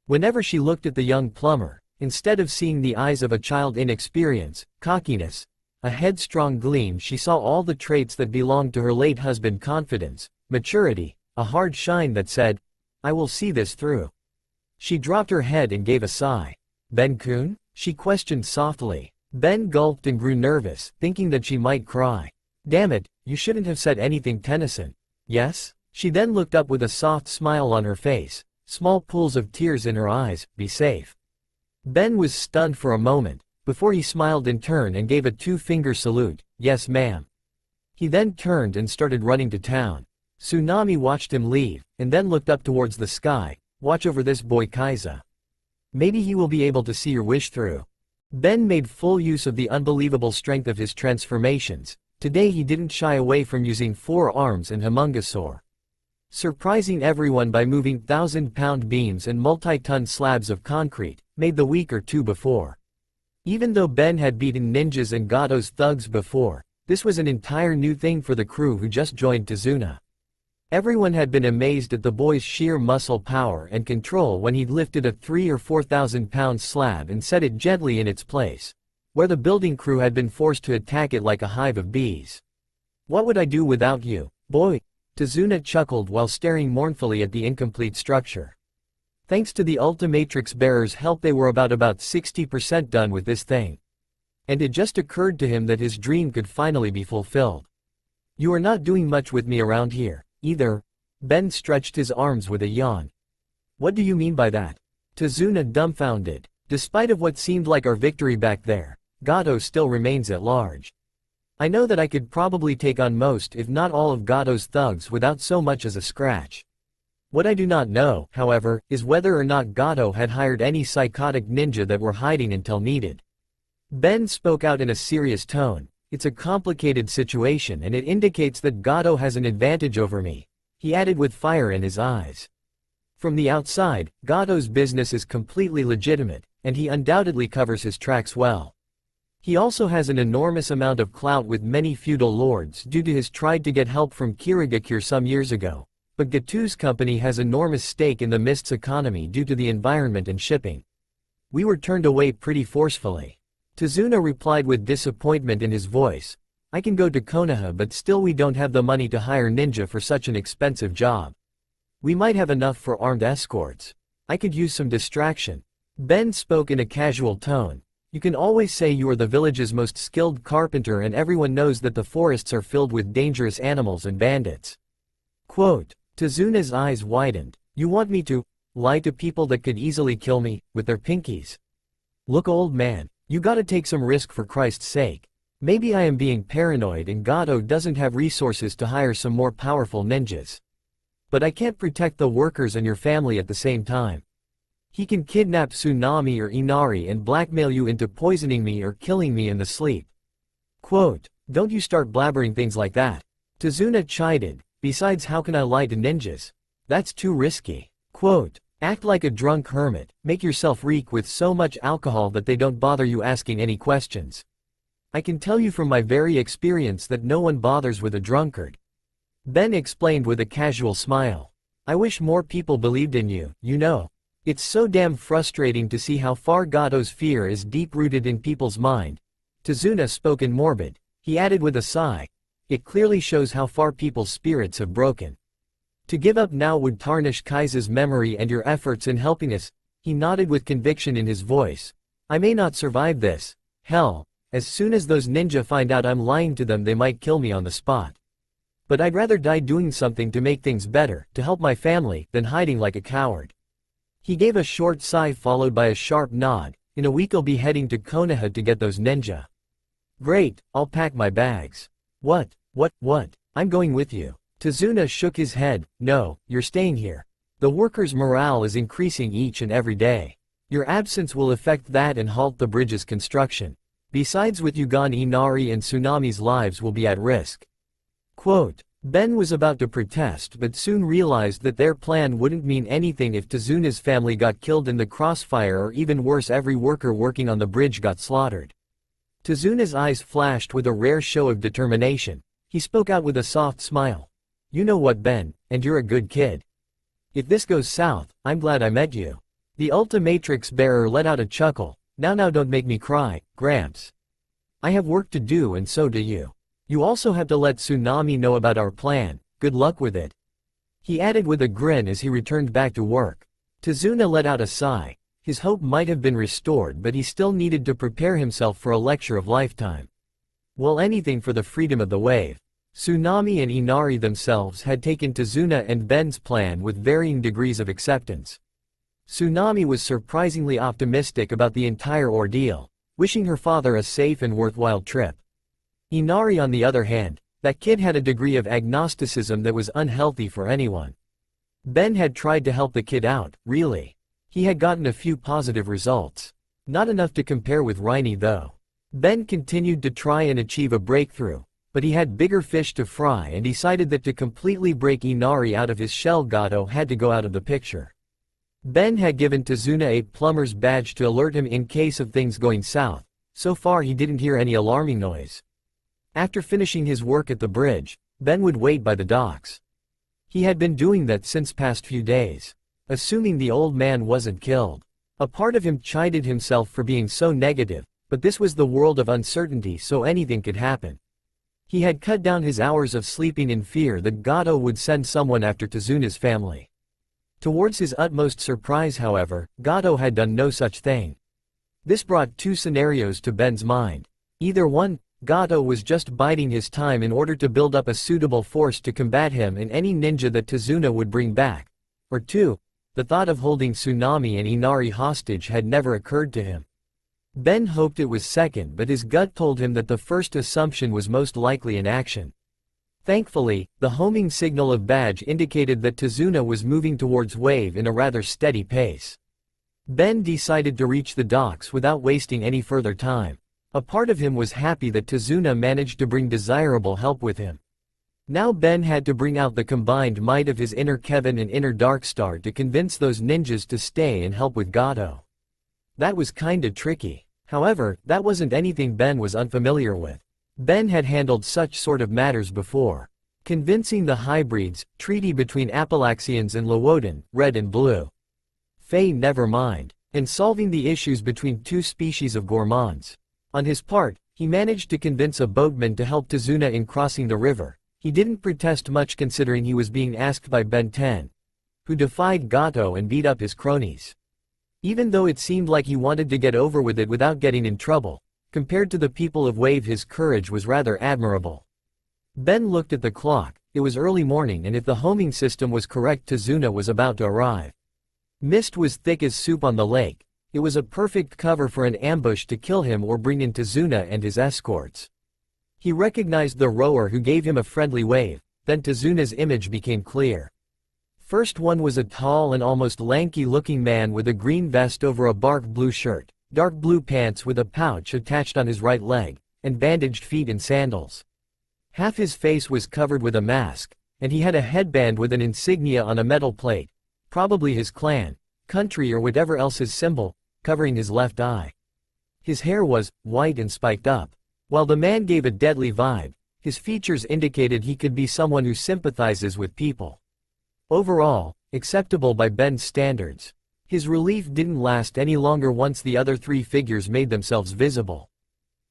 Whenever she looked at the young plumber, instead of seeing the eyes of a child inexperience, cockiness, a headstrong gleam, she saw all the traits that belonged to her late husband: confidence, maturity, a hard shine that said, I will see this through. She dropped her head and gave a sigh. Ben-kun? She questioned softly. Ben gulped and grew nervous, thinking that she might cry. Damn it, you shouldn't have said anything, Tennyson. Yes? She then looked up with a soft smile on her face, small pools of tears in her eyes. Be safe. Ben was stunned for a moment, before he smiled in turn and gave a two-finger salute. Yes, ma'am. He then turned and started running to town. Tsunami watched him leave, and then looked up towards the sky. Watch over this boy Kaiza. Maybe he will be able to see your wish through. Ben made full use of the unbelievable strength of his transformations. Today he didn't shy away from using 4 arms and Homungosaur, surprising everyone by moving 1,000-pound beams and multi-ton slabs of concrete, made the week or two before. Even though Ben had beaten ninjas and Gato's thugs before, this was an entire new thing for the crew who just joined Tazuna. Everyone had been amazed at the boy's sheer muscle power and control when he'd lifted a 3,000 or 4,000-pound slab and set it gently in its place, where the building crew had been forced to attack it like a hive of bees. What would I do without you, boy? Tazuna chuckled while staring mournfully at the incomplete structure. Thanks to the Ultimatrix bearer's help, they were about 60% done with this thing. And it just occurred to him that his dream could finally be fulfilled. You are not doing much with me around here, either. Ben stretched his arms with a yawn. What do you mean by that? Tazuna dumbfounded. Despite of what seemed like our victory back there, Gato still remains at large. I know that I could probably take on most if not all of Gato's thugs without so much as a scratch. What I do not know, however, is whether or not Gato had hired any psychotic ninja that were hiding until needed. Ben spoke out in a serious tone. It's a complicated situation and it indicates that Gato has an advantage over me, he added with fire in his eyes. From the outside, Gato's business is completely legitimate, and he undoubtedly covers his tracks well. He also has an enormous amount of clout with many feudal lords due to his tried to get help from Kirigakure some years ago, but Gatu's company has enormous stake in the Mist's economy due to the environment and shipping. We were turned away pretty forcefully. Tazuna replied with disappointment in his voice. I can go to Konoha, but still we don't have the money to hire ninja for such an expensive job. We might have enough for armed escorts. I could use some distraction. Ben spoke in a casual tone. You can always say you are the village's most skilled carpenter and everyone knows that the forests are filled with dangerous animals and bandits. Quote. Tazuna's eyes widened. You want me to lie to people that could easily kill me, with their pinkies? Look, old man, you gotta take some risk for Christ's sake. Maybe I am being paranoid and Gato doesn't have resources to hire some more powerful ninjas. But I can't protect the workers and your family at the same time. He can kidnap Tsunami or Inari and blackmail you into poisoning me or killing me in the sleep. Quote. Don't you start blabbering things like that. Tazuna chided. Besides, how can I lie to ninjas? That's too risky. Quote. Act like a drunk hermit, make yourself reek with so much alcohol that they don't bother you asking any questions. I can tell you from my very experience that no one bothers with a drunkard. Ben explained with a casual smile. I wish more people believed in you, you know. It's so damn frustrating to see how far Gato's fear is deep-rooted in people's mind. Tazuna spoke in morbid. He added with a sigh. It clearly shows how far people's spirits have broken. To give up now would tarnish Kaisa's memory and your efforts in helping us. He nodded with conviction in his voice. I may not survive this. Hell, as soon as those ninja find out I'm lying to them they might kill me on the spot. But I'd rather die doing something to make things better, to help my family, than hiding like a coward. He gave a short sigh followed by a sharp nod. In a week I'll be heading to Konoha to get those ninja. Great, I'll pack my bags. What? I'm going with you. Tazuna shook his head. No, you're staying here. The workers' morale is increasing each and every day. Your absence will affect that and halt the bridge's construction. Besides, with you gone, Inari and Tsunami's lives will be at risk. Quote. Ben was about to protest but soon realized that their plan wouldn't mean anything if Tazuna's family got killed in the crossfire, or even worse, every worker working on the bridge got slaughtered. Tazuna's eyes flashed with a rare show of determination. He spoke out with a soft smile. You know what, Ben, and you're a good kid. If this goes south, I'm glad I met you. The Ultimatrix bearer let out a chuckle. Now don't make me cry, Gramps. I have work to do and so do you. You also have to let Tsunami know about our plan. Good luck with it. He added with a grin as he returned back to work. Tazuna let out a sigh. His hope might have been restored, but he still needed to prepare himself for a lecture of lifetime. Well, anything for the freedom of the wave. Tsunami and Inari themselves had taken Tazuna and Ben's plan with varying degrees of acceptance. Tsunami was surprisingly optimistic about the entire ordeal, wishing her father a safe and worthwhile trip. Inari, on the other hand, that kid had a degree of agnosticism that was unhealthy for anyone. Ben had tried to help the kid out, really. He had gotten a few positive results. Not enough to compare with Riney though. Ben continued to try and achieve a breakthrough, but he had bigger fish to fry and decided that to completely break Inari out of his shell, Gato had to go out of the picture. Ben had given Tazuna a plumber's badge to alert him in case of things going south. So far he didn't hear any alarming noise. After finishing his work at the bridge, Ben would wait by the docks. He had been doing that since past few days. Assuming the old man wasn't killed. A part of him chided himself for being so negative, but this was the world of uncertainty, so anything could happen. He had cut down his hours of sleeping in fear that Gato would send someone after Tazuna's family. Towards his utmost surprise, however, Gato had done no such thing. This brought two scenarios to Ben's mind. Either one, Gato was just biding his time in order to build up a suitable force to combat him and any ninja that Tazuna would bring back. Or two, the thought of holding Tsunami and Inari hostage had never occurred to him. Ben hoped it was second, but his gut told him that the first assumption was most likely in action. Thankfully, the homing signal of badge indicated that Tazuna was moving towards Wave in a rather steady pace. Ben decided to reach the docks without wasting any further time. A part of him was happy that Tazuna managed to bring desirable help with him. Now Ben had to bring out the combined might of his inner Kevin and inner Darkstar to convince those ninjas to stay and help with Gato. That was kinda tricky. However, that wasn't anything Ben was unfamiliar with. Ben had handled such sort of matters before. Convincing the hybrids, treaty between Apalaxians and Lowoden, red and blue. Faye, never mind. And solving the issues between two species of gourmands. On his part, he managed to convince a boatman to help Tazuna in crossing the river. He didn't protest much considering he was being asked by Ben 10. who defied Gato and beat up his cronies. Even though it seemed like he wanted to get over with it without getting in trouble, compared to the people of Wave his courage was rather admirable. Ben looked at the clock. It was early morning, and if the homing system was correct, Tazuna was about to arrive. Mist was thick as soup on the lake. It was a perfect cover for an ambush to kill him or bring in Tazuna and his escorts. He recognized the rower who gave him a friendly wave, then Tazuna's image became clear. First one was a tall and almost lanky-looking man with a green vest over a bark blue shirt, dark blue pants with a pouch attached on his right leg, and bandaged feet in sandals. Half his face was covered with a mask, and he had a headband with an insignia on a metal plate, probably his clan, country or whatever else his symbol, covering his left eye. His hair was white and spiked up. While the man gave a deadly vibe, his features indicated he could be someone who sympathizes with people. Overall, acceptable by Ben's standards. His relief didn't last any longer once the other three figures made themselves visible.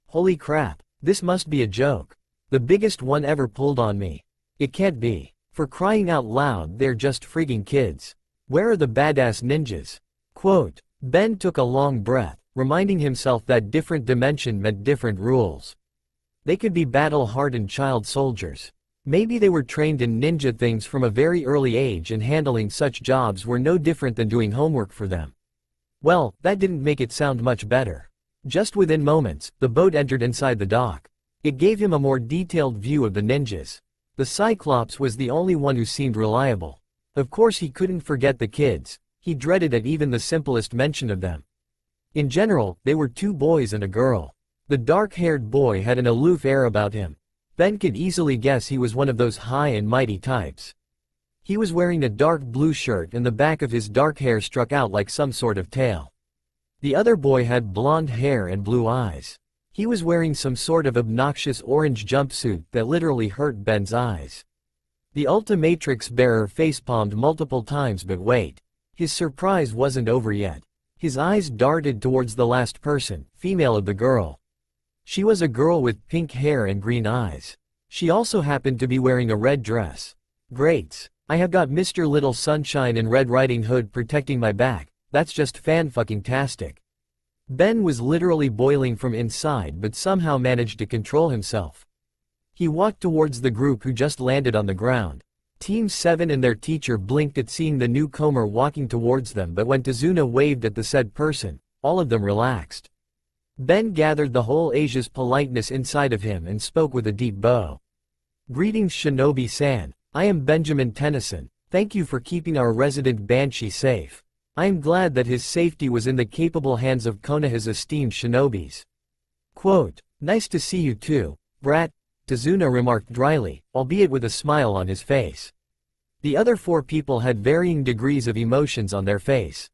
Holy crap, this must be a joke. The biggest one ever pulled on me. It can't be. For crying out loud, they're just frigging kids. Where are the badass ninjas? Quote, Ben took a long breath, reminding himself that different dimension meant different rules. They could be battle-hardened child soldiers. Maybe they were trained in ninja things from a very early age and handling such jobs were no different than doing homework for them. Well, that didn't make it sound much better. Just within moments, the boat entered inside the dock. It gave him a more detailed view of the ninjas. The Cyclops was the only one who seemed reliable. Of course he couldn't forget the kids. He dreaded at even the simplest mention of them. In general, they were two boys and a girl. The dark-haired boy had an aloof air about him. Ben could easily guess he was one of those high and mighty types. He was wearing a dark blue shirt and the back of his dark hair struck out like some sort of tail. The other boy had blonde hair and blue eyes. He was wearing some sort of obnoxious orange jumpsuit that literally hurt Ben's eyes. The Ultimatrix bearer facepalmed multiple times, but wait. His surprise wasn't over yet. His eyes darted towards the last person, female of the girl. She was a girl with pink hair and green eyes. She also happened to be wearing a red dress. Great. I have got Mr. Little Sunshine and Red Riding Hood protecting my back. That's just fan-fucking-tastic. Ben was literally boiling from inside but somehow managed to control himself. He walked towards the group who just landed on the ground. Team 7 and their teacher blinked at seeing the newcomer walking towards them, but when Tazuna waved at the said person, all of them relaxed. Ben gathered the whole Asia's politeness inside of him and spoke with a deep bow. Greetings Shinobi-san. I am Benjamin Tennyson. Thank you for keeping our resident Banshee safe. I am glad that his safety was in the capable hands of Konoha's esteemed shinobis. Quote, nice to see you too, brat, Tazuna remarked dryly, albeit with a smile on his face. The other four people had varying degrees of emotions on their face.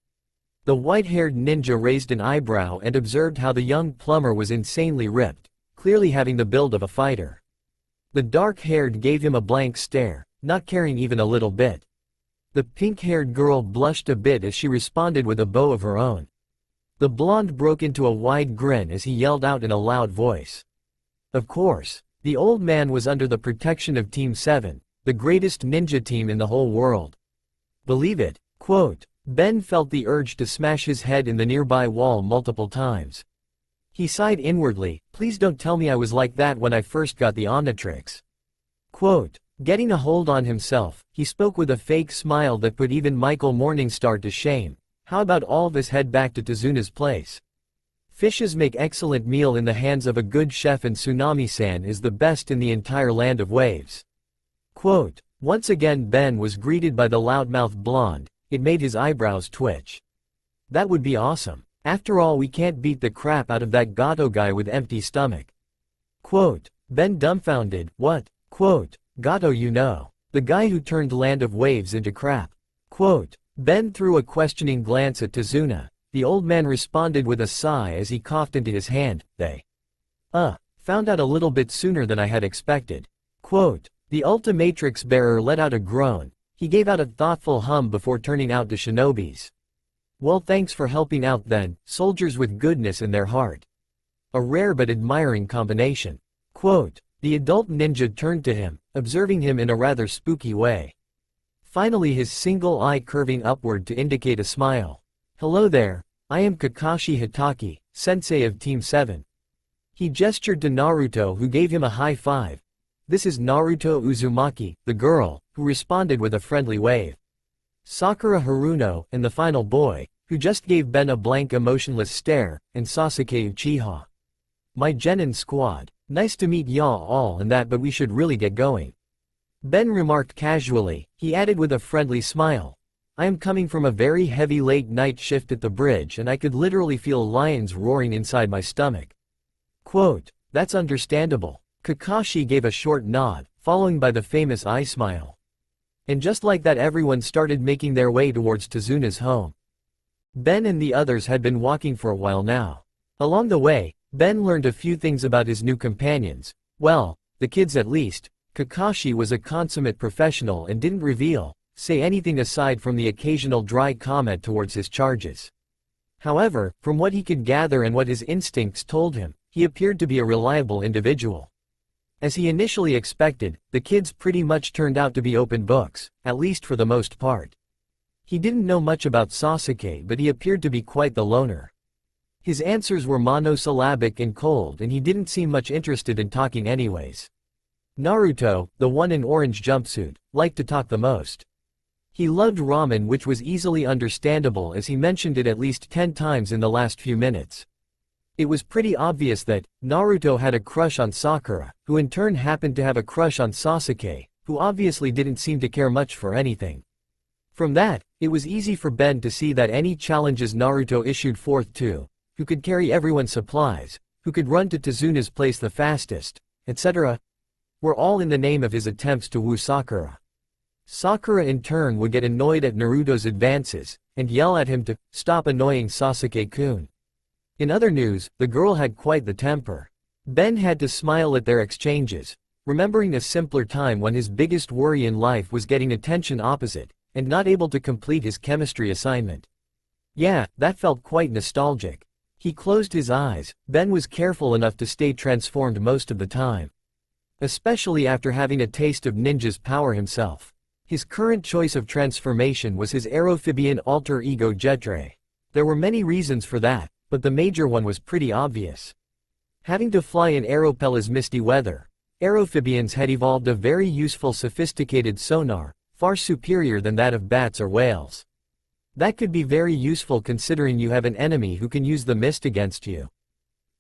The white-haired ninja raised an eyebrow and observed how the young plumber was insanely ripped, clearly having the build of a fighter. The dark-haired gave him a blank stare, not caring even a little bit. The pink-haired girl blushed a bit as she responded with a bow of her own. The blonde broke into a wide grin as he yelled out in a loud voice. Of course, the old man was under the protection of Team 7, the greatest ninja team in the whole world. Believe it, quote, Ben felt the urge to smash his head in the nearby wall multiple times. He sighed inwardly, please don't tell me I was like that when I first got the Omnitrix. Quote, getting a hold on himself, he spoke with a fake smile that put even Michael Morningstar to shame. How about all of us head back to Tazuna's place? Fishes make excellent meal in the hands of a good chef, and Tsunami-san is the best in the entire land of waves. Quote, once again Ben was greeted by the loudmouth blonde. It made his eyebrows twitch. That would be awesome. After all, we can't beat the crap out of that Gato guy with empty stomach. Quote, Ben dumbfounded, what? Quote, Gato, you know. The guy who turned Land of Waves into crap. Quote, Ben threw a questioning glance at Tazuna. The old man responded with a sigh as he coughed into his hand, they found out a little bit sooner than I had expected. Quote, the Ultimatrix bearer let out a groan. He gave out a thoughtful hum before turning out to shinobis. Well, thanks for helping out then, soldiers with goodness in their heart. A rare but admiring combination. Quote, the adult ninja turned to him, observing him in a rather spooky way. Finally his single eye curving upward to indicate a smile. "Hello there, I am Kakashi Hitaki, sensei of Team 7. He gestured to Naruto, who gave him a high five. "This is Naruto Uzumaki, the girl, who responded with a friendly wave. Sakura Haruno, and the final boy, who just gave Ben a blank emotionless stare, and Sasuke Uchiha. My Genin squad. Nice to meet y'all all and that, but we should really get going." Ben remarked casually. He added with a friendly smile. "I am coming from a very heavy late night shift at the bridge and I could literally feel lions roaring inside my stomach." Quote, "That's understandable." Kakashi gave a short nod, following by the famous eye smile. And just like that everyone started making their way towards Tezuna's home. Ben and the others had been walking for a while now. Along the way, Ben learned a few things about his new companions. Well, the kids at least. Kakashi was a consummate professional and didn't say anything aside from the occasional dry comment towards his charges. However, from what he could gather and what his instincts told him, he appeared to be a reliable individual. As he initially expected, the kids pretty much turned out to be open books, at least for the most part. He didn't know much about Sasuke, but he appeared to be quite the loner. His answers were monosyllabic and cold, and he didn't seem much interested in talking anyways. Naruto, the one in orange jumpsuit, liked to talk the most. He loved ramen, which was easily understandable as he mentioned it at least 10 times in the last few minutes. It was pretty obvious that Naruto had a crush on Sakura, who in turn happened to have a crush on Sasuke, who obviously didn't seem to care much for anything. From that, it was easy for Ben to see that any challenges Naruto issued forth to, who could carry everyone's supplies, who could run to Tezuna's place the fastest, etc., were all in the name of his attempts to woo Sakura. Sakura in turn would get annoyed at Naruto's advances, and yell at him to stop annoying Sasuke-kun. In other news, the girl had quite the temper. Ben had to smile at their exchanges, remembering a simpler time when his biggest worry in life was getting attention opposite, and not able to complete his chemistry assignment. Yeah, that felt quite nostalgic. He closed his eyes. Ben was careful enough to stay transformed most of the time. Especially after having a taste of ninja's power himself. His current choice of transformation was his aerophibian alter ego Jetre. There were many reasons for that, but the major one was pretty obvious. Having to fly in Aeropela's misty weather, aerophibians had evolved a very useful sophisticated sonar, far superior than that of bats or whales. That could be very useful considering you have an enemy who can use the mist against you.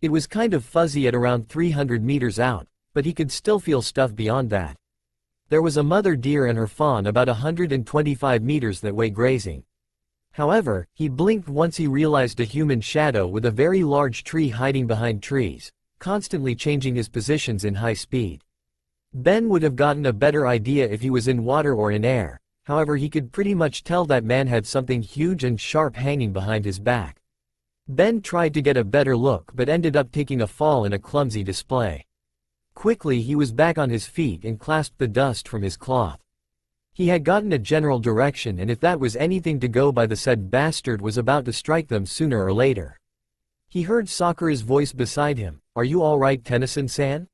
It was kind of fuzzy at around 300 meters out, but he could still feel stuff beyond that. There was a mother deer and her fawn about 125 meters that way grazing. However, he blinked once he realized a human shadow with a very large tree hiding behind trees, constantly changing his positions in high speed. Ben would have gotten a better idea if he was in water or in air, however he could pretty much tell that man had something huge and sharp hanging behind his back. Ben tried to get a better look but ended up taking a fall in a clumsy display. Quickly he was back on his feet and clasped the dust from his cloth. He had gotten a general direction, and if that was anything to go by, the said bastard was about to strike them sooner or later. He heard Sakura's voice beside him. "Are you alright, Tennyson-san?"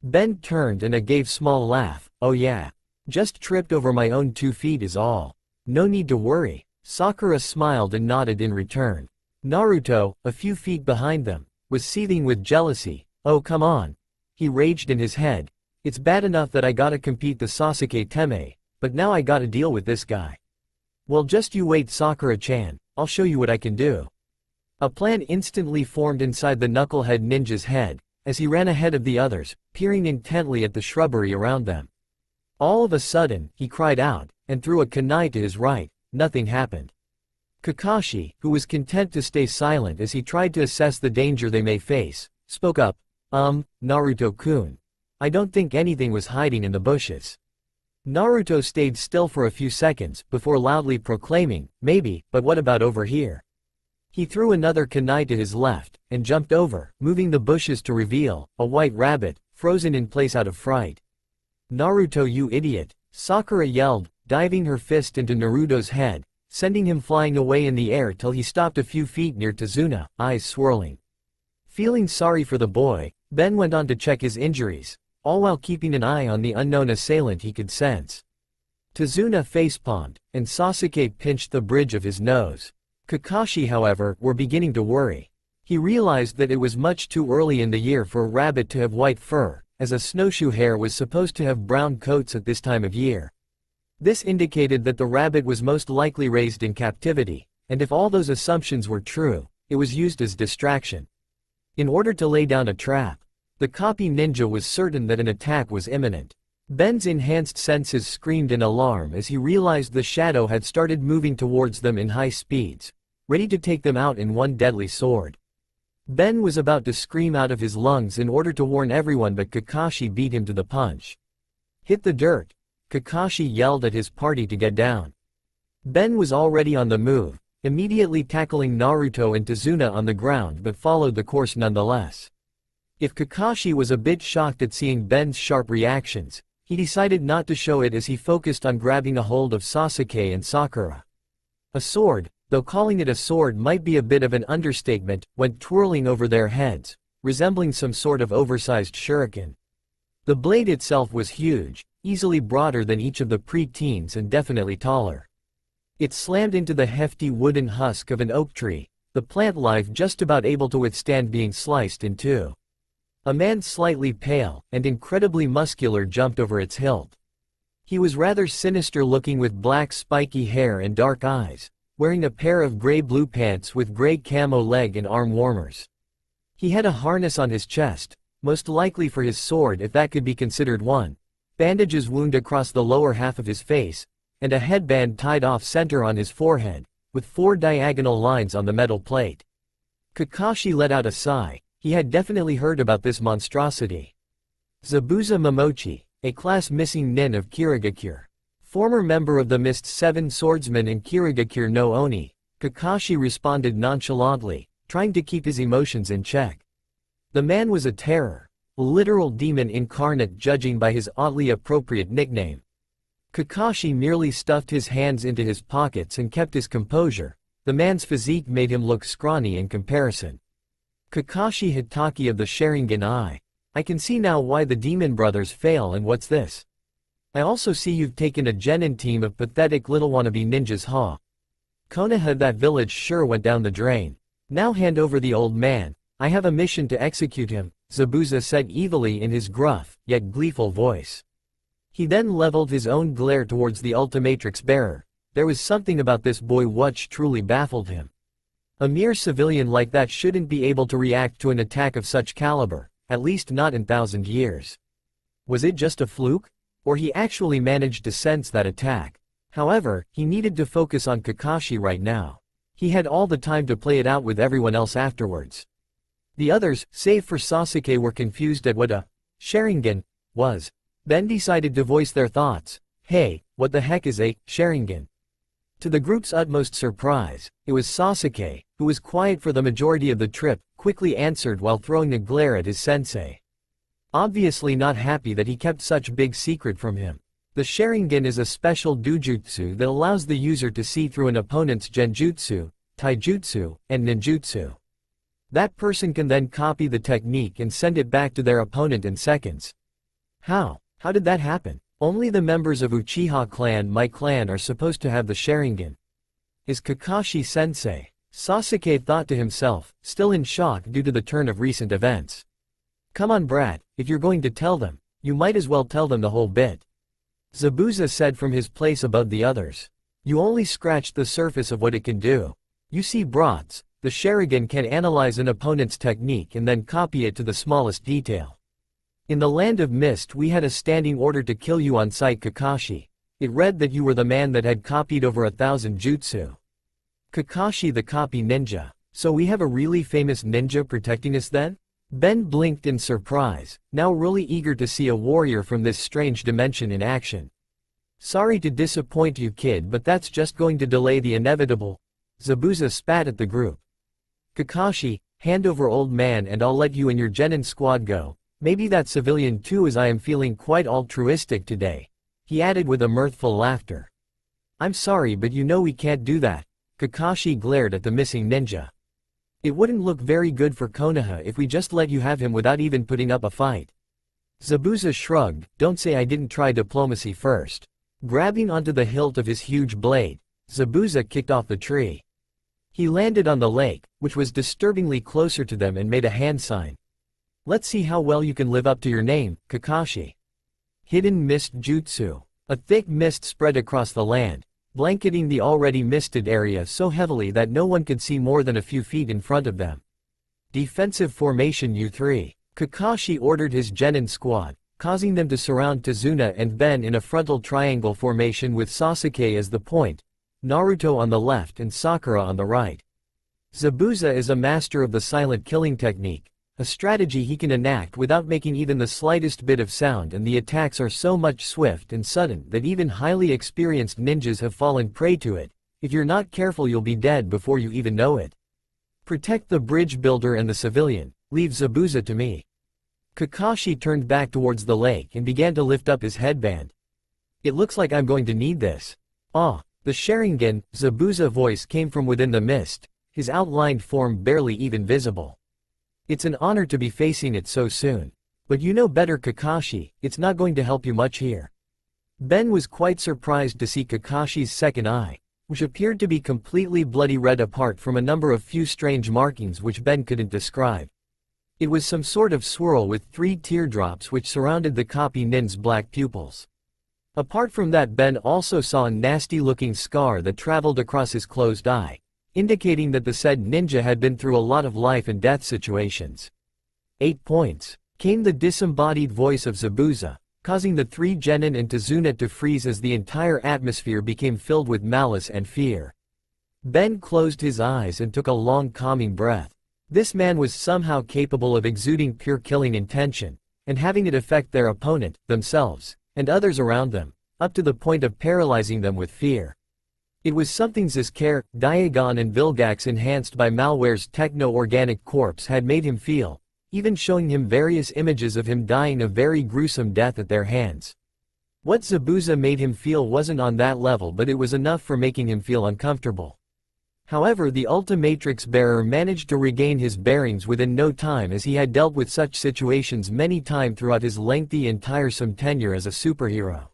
Ben turned and gave a small laugh. "Oh yeah. Just tripped over my own 2 feet is all. No need to worry." Sakura smiled and nodded in return. Naruto, a few feet behind them, was seething with jealousy. "Oh come on," he raged in his head. "It's bad enough that I gotta compete the Sasuke Teme, but now I gotta deal with this guy. Well, just you wait, Sakura-chan, I'll show you what I can do." A plan instantly formed inside the knucklehead ninja's head, as he ran ahead of the others, peering intently at the shrubbery around them. All of a sudden, he cried out, and threw a kunai to his right. Nothing happened. Kakashi, who was content to stay silent as he tried to assess the danger they may face, spoke up. Naruto-kun. I don't think anything was hiding in the bushes." Naruto stayed still for a few seconds, before loudly proclaiming, "Maybe, but what about over here?" He threw another kunai to his left, and jumped over, moving the bushes to reveal a white rabbit, frozen in place out of fright. "Naruto, you idiot!" Sakura yelled, diving her fist into Naruto's head, sending him flying away in the air till he stopped a few feet near Tezuna, eyes swirling. Feeling sorry for the boy, Ben went on to check his injuries, all while keeping an eye on the unknown assailant he could sense. Tazuna facepalmed, and Sasuke pinched the bridge of his nose. Kakashi, however, were beginning to worry. He realized that it was much too early in the year for a rabbit to have white fur, as a snowshoe hare was supposed to have brown coats at this time of year. This indicated that the rabbit was most likely raised in captivity, and if all those assumptions were true, it was used as distraction. In order to lay down a trap, the copy ninja was certain that an attack was imminent. Ben's enhanced senses screamed in alarm as he realized the shadow had started moving towards them in high speeds, ready to take them out in one deadly sword. Ben was about to scream out of his lungs in order to warn everyone, but Kakashi beat him to the punch. "Hit the dirt!" Kakashi yelled at his party to get down. Ben was already on the move, immediately tackling Naruto and Tazuna on the ground, but followed the course nonetheless. If Kakashi was a bit shocked at seeing Ben's sharp reactions, he decided not to show it as he focused on grabbing a hold of Sasuke and Sakura. A sword, though calling it a sword might be a bit of an understatement, went twirling over their heads, resembling some sort of oversized shuriken. The blade itself was huge, easily broader than each of the pre-teens and definitely taller. It slammed into the hefty wooden husk of an oak tree, the plant life just about able to withstand being sliced in two. A man slightly pale and incredibly muscular jumped over its hilt. He was rather sinister looking with black spiky hair and dark eyes, wearing a pair of gray-blue pants with gray camo leg and arm warmers. He had a harness on his chest, most likely for his sword if that could be considered one, bandages wound across the lower half of his face, and a headband tied off center on his forehead, with 4 diagonal lines on the metal plate. Kakashi let out a sigh. He had definitely heard about this monstrosity. Zabuza Momochi, a class missing nin of Kirigakure. Former member of the Mist 7 Swordsmen and Kirigakure no Oni, Kakashi responded nonchalantly, trying to keep his emotions in check. The man was a terror, a literal demon incarnate judging by his oddly appropriate nickname. Kakashi merely stuffed his hands into his pockets and kept his composure. The man's physique made him look scrawny in comparison. Kakashi Hitaki of the Sharingan I can see now why the demon brothers fail, and what's this? I also see you've taken a genin team of pathetic little wannabe ninjas, huh? Konoha, that village sure went down the drain. Now hand over the old man, I have a mission to execute him, Zabuza said evilly in his gruff, yet gleeful voice. He then leveled his own glare towards the Ultimatrix bearer. There was something about this boy which truly baffled him. A mere civilian like that shouldn't be able to react to an attack of such caliber, at least not in 1,000 years. Was it just a fluke? Or he actually managed to sense that attack? However, he needed to focus on Kakashi right now. He had all the time to play it out with everyone else afterwards. The others, save for Sasuke, were confused at what a Sharingan was. Ben decided to voice their thoughts. Hey, what the heck is a Sharingan? To the group's utmost surprise, it was Sasuke, who was quiet for the majority of the trip, quickly answered while throwing a glare at his sensei. Obviously not happy that he kept such big secret from him. The Sharingan is a special dojutsu that allows the user to see through an opponent's genjutsu, taijutsu, and ninjutsu. That person can then copy the technique and send it back to their opponent in seconds. How did that happen? Only the members of Uchiha clan, my clan, are supposed to have the Sharingan. Is Kakashi sensei? Sasuke thought to himself, still in shock due to the turn of recent events. Come on brat, if you're going to tell them, you might as well tell them the whole bit. Zabuza said from his place above the others. You only scratched the surface of what it can do. You see brats, the Sharingan can analyze an opponent's technique and then copy it to the smallest detail. In the land of mist we had a standing order to kill you on sight, Kakashi. It read that you were the man that had copied over 1,000 jutsu. Kakashi the copy ninja. So we have a really famous ninja protecting us then? Ben blinked in surprise, now really eager to see a warrior from this strange dimension in action. Sorry to disappoint you kid, but that's just going to delay the inevitable. Zabuza spat at the group. Kakashi, hand over old man and I'll let you and your genin squad go. Maybe that civilian too, as I am feeling quite altruistic today. He added with a mirthful laughter. I'm sorry, but you know we can't do that. Kakashi glared at the missing ninja. It wouldn't look very good for Konoha if we just let you have him without even putting up a fight. Zabuza shrugged. Don't say I didn't try diplomacy first. Grabbing onto the hilt of his huge blade, Zabuza kicked off the tree. He landed on the lake, which was disturbingly closer to them, and made a hand sign. Let's see how well you can live up to your name, Kakashi. Hidden Mist Jutsu. A thick mist spread across the land, blanketing the already misted area so heavily that no one could see more than a few feet in front of them. Defensive Formation U3. Kakashi ordered his genin squad, causing them to surround Tazuna and Ben in a frontal triangle formation with Sasuke as the point, Naruto on the left and Sakura on the right. Zabuza is a master of the silent killing technique, a strategy he can enact without making even the slightest bit of sound, and the attacks are so much swift and sudden that even highly experienced ninjas have fallen prey to it. If you're not careful, you'll be dead before you even know it. Protect the bridge builder and the civilian, leave Zabuza to me. Kakashi turned back towards the lake and began to lift up his headband. It looks like I'm going to need this. Ah, the Sharingan, Zabuza voice came from within the mist, his outlined form barely even visible. It's an honor to be facing it so soon. But you know better, Kakashi, it's not going to help you much here. Ben was quite surprised to see Kakashi's second eye, which appeared to be completely bloody red apart from a number of few strange markings which Ben couldn't describe. It was some sort of swirl with 3 teardrops which surrounded the copy nin's black pupils. Apart from that, Ben also saw a nasty-looking scar that traveled across his closed eye, indicating that the said ninja had been through a lot of life and death situations. 8 points. Came the disembodied voice of Zabuza, causing the 3 genin and Tazuna to freeze as the entire atmosphere became filled with malice and fear. Ben closed his eyes and took a long calming breath. This man was somehow capable of exuding pure killing intention, and having it affect their opponent, themselves, and others around them, up to the point of paralyzing them with fear. It was something Ziskare, Diagon and Vilgax enhanced by Malware's techno-organic corpse had made him feel, even showing him various images of him dying a very gruesome death at their hands. What Zabuza made him feel wasn't on that level, but it was enough for making him feel uncomfortable. However, the Ultimatrix bearer managed to regain his bearings within no time, as he had dealt with such situations many times throughout his lengthy and tiresome tenure as a superhero.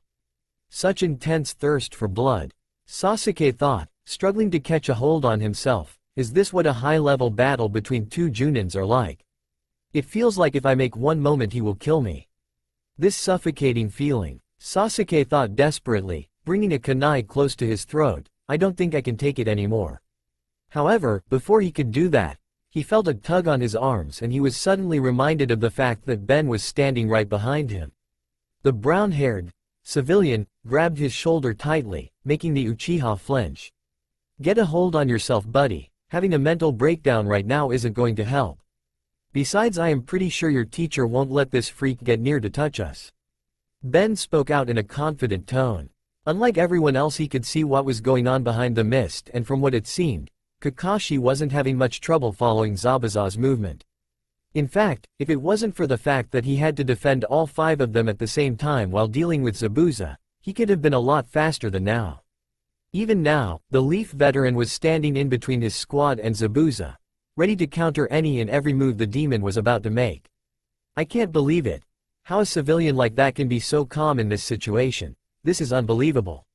Such intense thirst for blood. Sasuke thought, struggling to catch a hold on himself. Is this what a high-level battle between 2 Junins are like? It feels like if I make one moment he will kill me. This suffocating feeling. Sasuke thought desperately, bringing a kunai close to his throat. I don't think I can take it anymore. However, before he could do that, he felt a tug on his arms, and he was suddenly reminded of the fact that Ben was standing right behind him. The brown-haired civilian grabbed his shoulder tightly, making the Uchiha flinch. Get a hold on yourself, buddy. Having a mental breakdown right now isn't going to help. Besides, I am pretty sure your teacher won't let this freak get near to touch us. Ben spoke out in a confident tone. Unlike everyone else, he could see what was going on behind the mist, and from what it seemed, Kakashi wasn't having much trouble following Zabuza's movement. In fact, if it wasn't for the fact that he had to defend all 5 of them at the same time while dealing with Zabuza, he could have been a lot faster than now. Even now, the Leaf veteran was standing in between his squad and Zabuza, ready to counter any and every move the demon was about to make. I can't believe it. How a civilian like that can be so calm in this situation. This is unbelievable.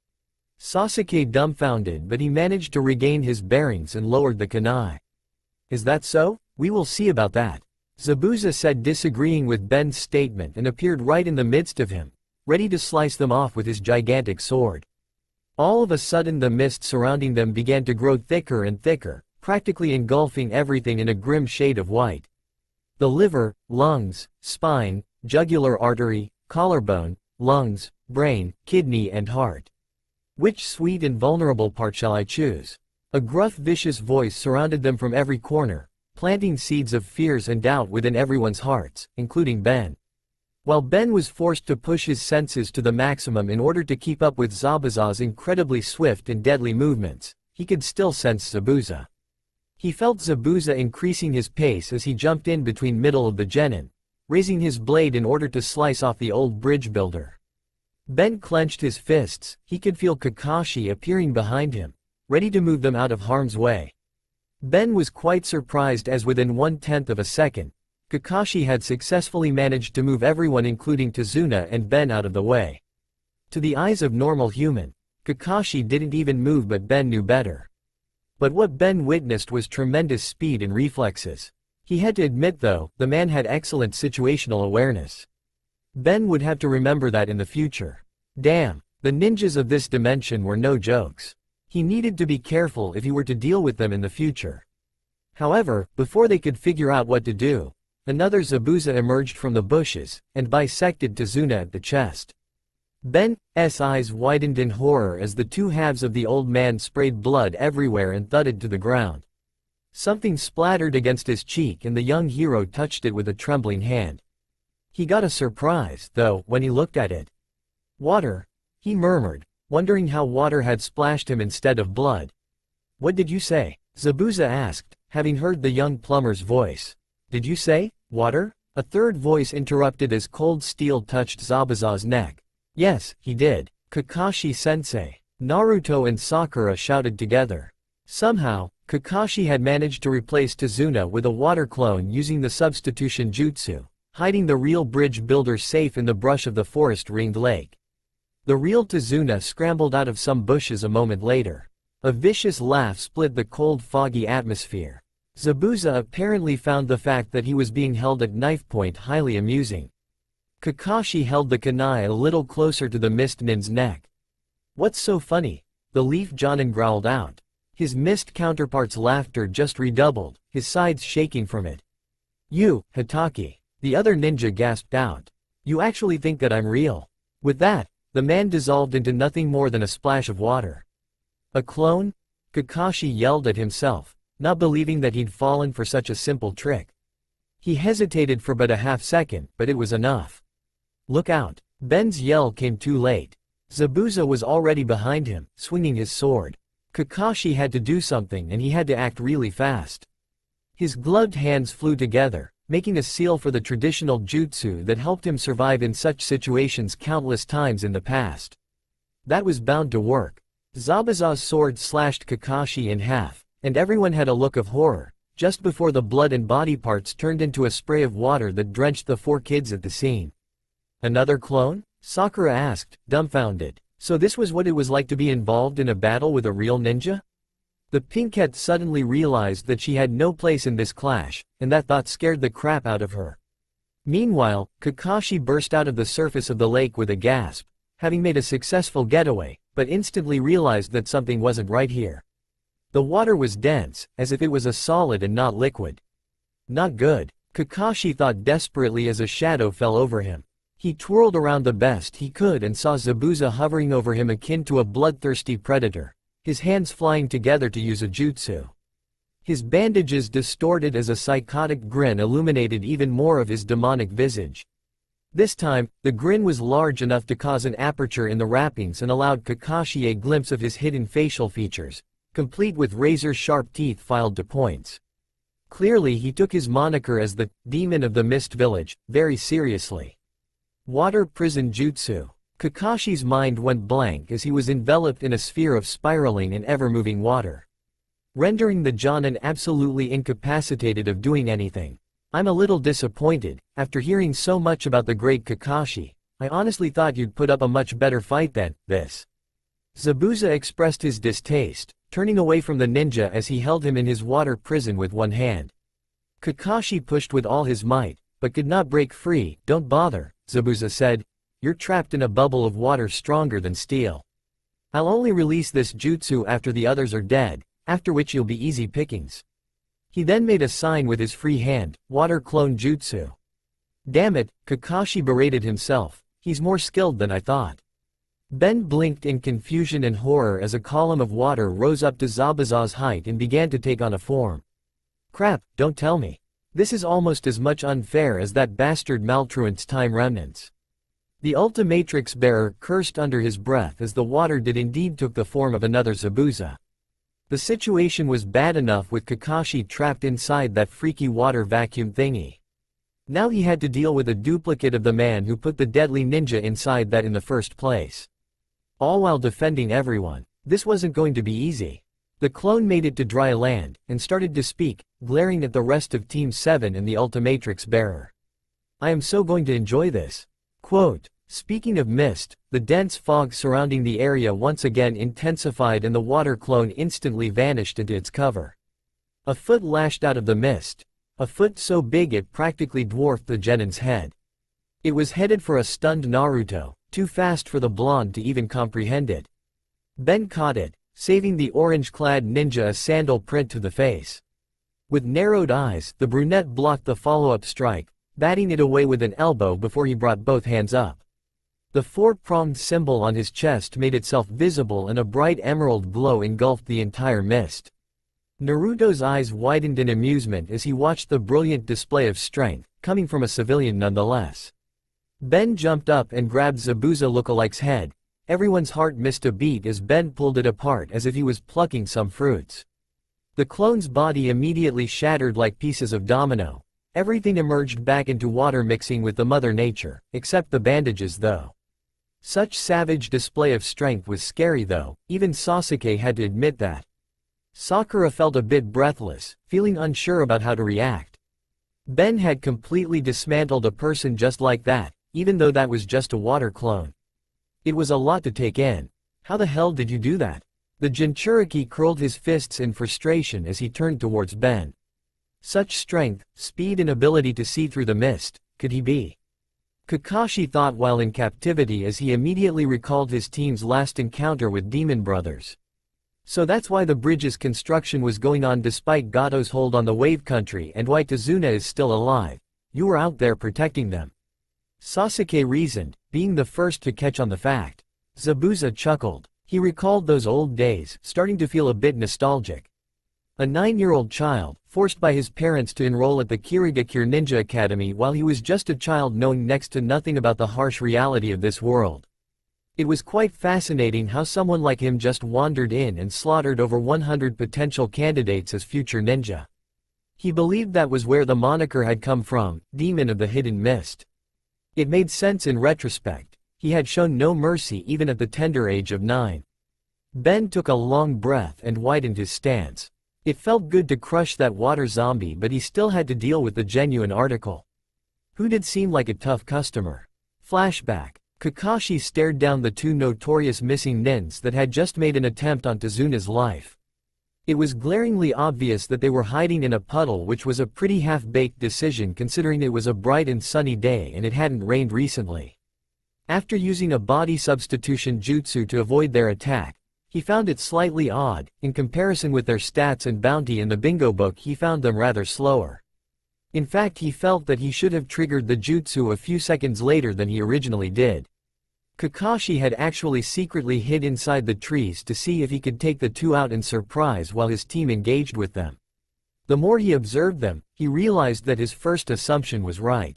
Sasuke dumbfounded, but he managed to regain his bearings and lowered the kunai. Is that so? We will see about that. Zabuza said, disagreeing with Ben's statement, and appeared right in the midst of him, ready to slice them off with his gigantic sword. All of a sudden the mist surrounding them began to grow thicker and thicker, practically engulfing everything in a grim shade of white. The liver, lungs, spine, jugular artery, collarbone, lungs, brain, kidney and heart. Which sweet and vulnerable part shall I choose? A gruff, vicious voice surrounded them from every corner, planting seeds of fears and doubt within everyone's hearts, including Ben. While Ben was forced to push his senses to the maximum in order to keep up with Zabuza's incredibly swift and deadly movements, he could still sense Zabuza. He felt Zabuza increasing his pace as he jumped in between middle of the genin, raising his blade in order to slice off the old bridge builder. Ben clenched his fists. He could feel Kakashi appearing behind him, ready to move them out of harm's way. Ben was quite surprised as within 1/10 of a second, Kakashi had successfully managed to move everyone including Tazuna and Ben out of the way. To the eyes of normal human, Kakashi didn't even move, but Ben knew better. But what Ben witnessed was tremendous speed and reflexes. He had to admit though, the man had excellent situational awareness. Ben would have to remember that in the future. Damn, the ninjas of this dimension were no jokes. He needed to be careful if he were to deal with them in the future. However, before they could figure out what to do, another Zabuza emerged from the bushes, and bisected Tazuna at the chest. Ben's eyes widened in horror as the two halves of the old man sprayed blood everywhere and thudded to the ground. Something splattered against his cheek and the young hero touched it with a trembling hand. He got a surprise, though, when he looked at it. "Water," he murmured, wondering how water had splashed him instead of blood. "What did you say?" Zabuza asked, having heard the young plumber's voice. "Did you say, water?" A third voice interrupted as cold steel touched Zabuza's neck. "Yes, he did. Kakashi-sensei." Naruto and Sakura shouted together. Somehow, Kakashi had managed to replace Tazuna with a water clone using the substitution jutsu, hiding the real bridge builder safe in the brush of the forest-ringed lake. The real Tazuna scrambled out of some bushes a moment later. A vicious laugh split the cold foggy atmosphere. Zabuza apparently found the fact that he was being held at knife point highly amusing. Kakashi held the kunai a little closer to the mist nin's neck. "What's so funny?" the leaf Jonin growled out. His mist counterpart's laughter just redoubled, his sides shaking from it. "You, Hitaki," the other ninja gasped out. "You actually think that I'm real?" With that, the man dissolved into nothing more than a splash of water. "A clone?" Kakashi yelled at himself, not believing that he'd fallen for such a simple trick. He hesitated for but a half-second, but it was enough. "Look out!" Ben's yell came too late. Zabuza was already behind him, swinging his sword. Kakashi had to do something and he had to act really fast. His gloved hands flew together, making a seal for the traditional jutsu that helped him survive in such situations countless times in the past. That was bound to work. Zabuza's sword slashed Kakashi in half, and everyone had a look of horror, just before the blood and body parts turned into a spray of water that drenched the four kids at the scene. "Another clone?" Sakura asked, dumbfounded. So this was what it was like to be involved in a battle with a real ninja? The pinkette suddenly realized that she had no place in this clash, and that thought scared the crap out of her. Meanwhile, Kakashi burst out of the surface of the lake with a gasp, having made a successful getaway, but instantly realized that something wasn't right here. The water was dense, as if it was a solid and not liquid. Not good, Kakashi thought desperately as a shadow fell over him. He twirled around the best he could and saw Zabuza hovering over him akin to a bloodthirsty predator, his hands flying together to use a jutsu. His bandages distorted as a psychotic grin illuminated even more of his demonic visage. This time, the grin was large enough to cause an aperture in the wrappings and allowed Kakashi a glimpse of his hidden facial features, complete with razor-sharp teeth filed to points. Clearly he took his moniker as the Demon of the Mist Village very seriously. Water prison jutsu. Kakashi's mind went blank as he was enveloped in a sphere of spiraling and ever-moving water, rendering the Jonin absolutely incapacitated of doing anything. "I'm a little disappointed. After hearing so much about the great Kakashi, I honestly thought you'd put up a much better fight than this." Zabuza expressed his distaste, turning away from the ninja as he held him in his water prison with one hand. Kakashi pushed with all his might, but could not break free. "Don't bother," Zabuza said. "You're trapped in a bubble of water stronger than steel. I'll only release this jutsu after the others are dead, after which you'll be easy pickings." He then made a sign with his free hand, water clone jutsu. "Damn it," Kakashi berated himself, "he's more skilled than I thought." Ben blinked in confusion and horror as a column of water rose up to Zabuza's height and began to take on a form. "Crap, don't tell me. This is almost as much unfair as that bastard Maltruant's time remnants." The Ultimatrix bearer cursed under his breath as the water did indeed took the form of another Zabuza. The situation was bad enough with Kakashi trapped inside that freaky water vacuum thingy. Now he had to deal with a duplicate of the man who put the deadly ninja inside that in the first place. All while defending everyone. This wasn't going to be easy. The clone made it to dry land, and started to speak, glaring at the rest of Team 7 and the Ultimatrix bearer. "I am so going to enjoy this." Quote, Speaking of mist, the dense fog surrounding the area once again intensified and the water clone instantly vanished into its cover. A foot lashed out of the mist. A foot so big it practically dwarfed the genin's head. It was headed for a stunned Naruto, too fast for the blonde to even comprehend it. Ben caught it, saving the orange-clad ninja a sandal print to the face. With narrowed eyes, the brunette blocked the follow-up strike, batting it away with an elbow before he brought both hands up. The four-pronged symbol on his chest made itself visible and a bright emerald glow engulfed the entire mist. Naruto's eyes widened in amusement as he watched the brilliant display of strength, coming from a civilian nonetheless. Ben jumped up and grabbed Zabuza lookalike's head. Everyone's heart missed a beat as Ben pulled it apart as if he was plucking some fruits. The clone's body immediately shattered like pieces of domino. Everything emerged back into water mixing with the Mother Nature, except the bandages though. Such savage display of strength was scary though, even Sasuke had to admit that. Sakura felt a bit breathless, feeling unsure about how to react. Ben had completely dismantled a person just like that, even though that was just a water clone. It was a lot to take in. How the hell did you do that? The Jinchuriki curled his fists in frustration as he turned towards Ben. Such strength, speed and ability to see through the mist, could he be? Kakashi thought while in captivity as he immediately recalled his team's last encounter with Demon Brothers. So that's why the bridge's construction was going on despite Gato's hold on the Wave Country and why Tazuna is still alive. You were out there protecting them. Sasuke reasoned, being the first to catch on the fact. Zabuza chuckled. He recalled those old days, starting to feel a bit nostalgic. A 9-year-old child, forced by his parents to enroll at the Kirigakure Ninja Academy while he was just a child knowing next to nothing about the harsh reality of this world. It was quite fascinating how someone like him just wandered in and slaughtered over 100 potential candidates as future ninja. He believed that was where the moniker had come from, Demon of the Hidden Mist. It made sense in retrospect. He had shown no mercy even at the tender age of 9. Ben took a long breath and widened his stance. It felt good to crush that water zombie, but he still had to deal with the genuine article. Who did seem like a tough customer? Flashback. Kakashi stared down the two notorious missing nins that had just made an attempt on Tazuna's life. It was glaringly obvious that they were hiding in a puddle, which was a pretty half-baked decision considering it was a bright and sunny day and it hadn't rained recently. After using a body substitution jutsu to avoid their attack, he found it slightly odd. In comparison with their stats and bounty in the bingo book, he found them rather slower. In fact, he felt that he should have triggered the jutsu a few seconds later than he originally did. Kakashi had actually secretly hid inside the trees to see if he could take the two out in surprise while his team engaged with them. The more he observed them, he realized that his first assumption was right.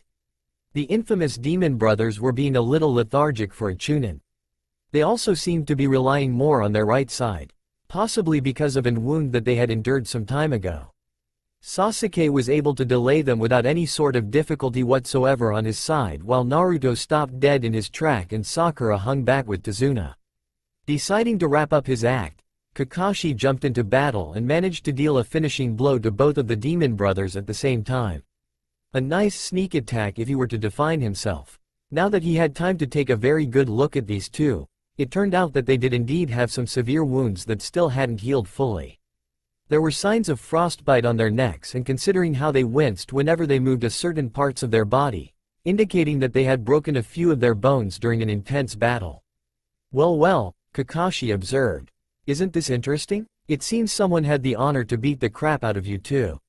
The infamous Demon Brothers were being a little lethargic for a chunin. They also seemed to be relying more on their right side, possibly because of an wound that they had endured some time ago. Sasuke was able to delay them without any sort of difficulty whatsoever on his side while Naruto stopped dead in his track and Sakura hung back with Tazuna. Deciding to wrap up his act, Kakashi jumped into battle and managed to deal a finishing blow to both of the Demon Brothers at the same time. A nice sneak attack if he were to define himself. Now that he had time to take a very good look at these two, it turned out that they did indeed have some severe wounds that still hadn't healed fully. There were signs of frostbite on their necks, and considering how they winced whenever they moved a certain parts of their body, indicating that they had broken a few of their bones during an intense battle. Well, Kakashi observed. Isn't this interesting? It seems someone had the honor to beat the crap out of you too.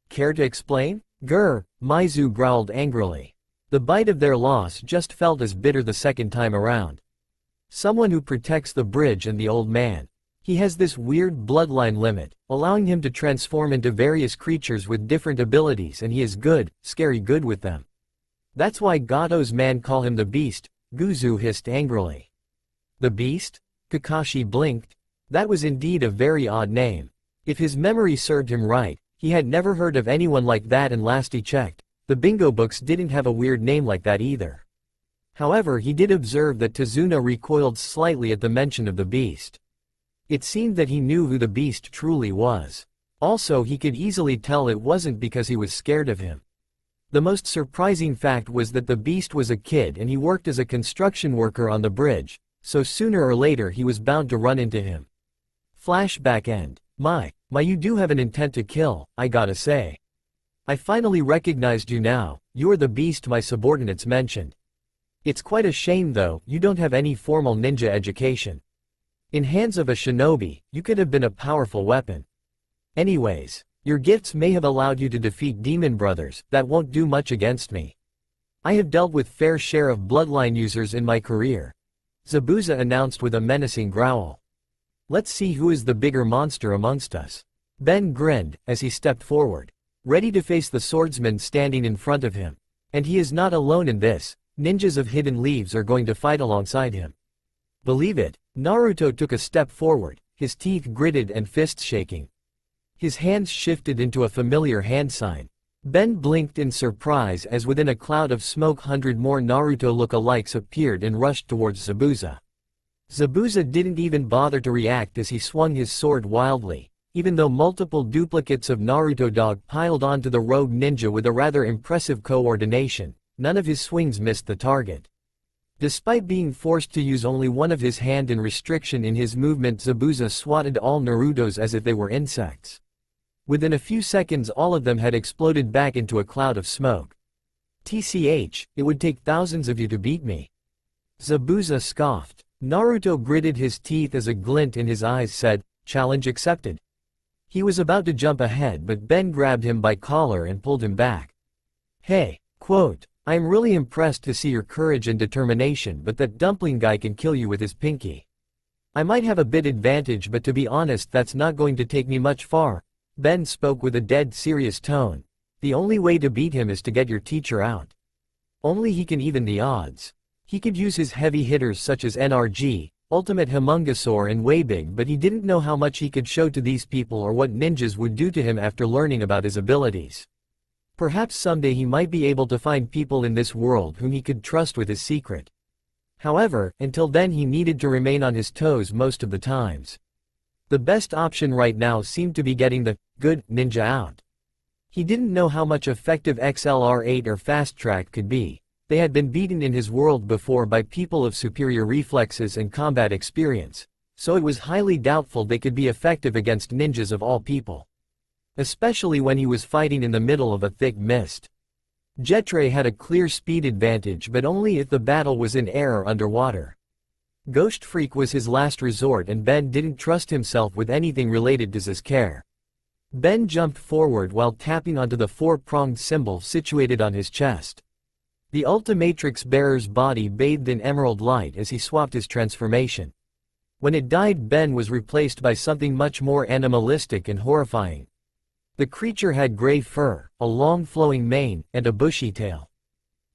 Care to explain? Grr, Maizu growled angrily. The bite of their loss just felt as bitter the second time around. Someone who protects the bridge and the old man. He has this weird bloodline limit, allowing him to transform into various creatures with different abilities, and he is good, scary good with them. That's why Gato's men call him the Beast, Guzu hissed angrily. The Beast? Kakashi blinked. That was indeed a very odd name. If his memory served him right, he had never heard of anyone like that, and last he checked, the bingo books didn't have a weird name like that either. However, he did observe that Tazuna recoiled slightly at the mention of the Beast. It seemed that he knew who the Beast truly was. Also, he could easily tell it wasn't because he was scared of him. The most surprising fact was that the beast was a kid and he worked as a construction worker on the bridge, so sooner or later he was bound to run into him. Flashback end. My, you do have an intent to kill, I gotta say. I finally recognized you now, you're the beast my subordinates mentioned. It's quite a shame though, you don't have any formal ninja education. In hands of a shinobi, you could have been a powerful weapon. Anyways, your gifts may have allowed you to defeat demon brothers, that won't do much against me. I have dealt with fair share of bloodline users in my career. Zabuza announced with a menacing growl. Let's see who is the bigger monster amongst us. Ben grinned, as he stepped forward, ready to face the swordsman standing in front of him. And he is not alone in this, ninjas of hidden leaves are going to fight alongside him. Believe it, Naruto took a step forward, his teeth gritted and fists shaking. His hands shifted into a familiar hand sign. Ben blinked in surprise as within a cloud of smoke 100 more Naruto look-alikes appeared and rushed towards Zabuza. Zabuza didn't even bother to react as he swung his sword wildly, even though multiple duplicates of Naruto dog piled onto the rogue ninja with a rather impressive coordination. None of his swings missed the target. Despite being forced to use only one of his hand and restriction in his movement, Zabuza swatted all Narutos as if they were insects. Within a few seconds all of them had exploded back into a cloud of smoke. TCH, it would take thousands of you to beat me. Zabuza scoffed. Naruto gritted his teeth as a glint in his eyes said, challenge accepted. He was about to jump ahead but Ben grabbed him by collar and pulled him back. Hey, quote, I'm really impressed to see your courage and determination, but that dumpling guy can kill you with his pinky. I might have a bit advantage but to be honest that's not going to take me much far. Ben spoke with a dead serious tone. The only way to beat him is to get your teacher out. Only he can even the odds. He could use his heavy hitters such as NRG, Ultimate Humungosaur and Weibig, but he didn't know how much he could show to these people or what ninjas would do to him after learning about his abilities. Perhaps someday he might be able to find people in this world whom he could trust with his secret. However, until then he needed to remain on his toes most of the times. The best option right now seemed to be getting the good ninja out. He didn't know how much effective XLR8 or Fast Track could be. They had been beaten in his world before by people of superior reflexes and combat experience, so it was highly doubtful they could be effective against ninjas of all people. Especially when he was fighting in the middle of a thick mist. Jetray had a clear speed advantage but only if the battle was in air or underwater. Ghost Freak was his last resort and Ben didn't trust himself with anything related to Zizcare. Ben jumped forward while tapping onto the four-pronged symbol situated on his chest. The Ultimatrix bearer's body bathed in emerald light as he swapped his transformation. When it died, Ben was replaced by something much more animalistic and horrifying. The creature had gray fur, a long flowing mane, and a bushy tail.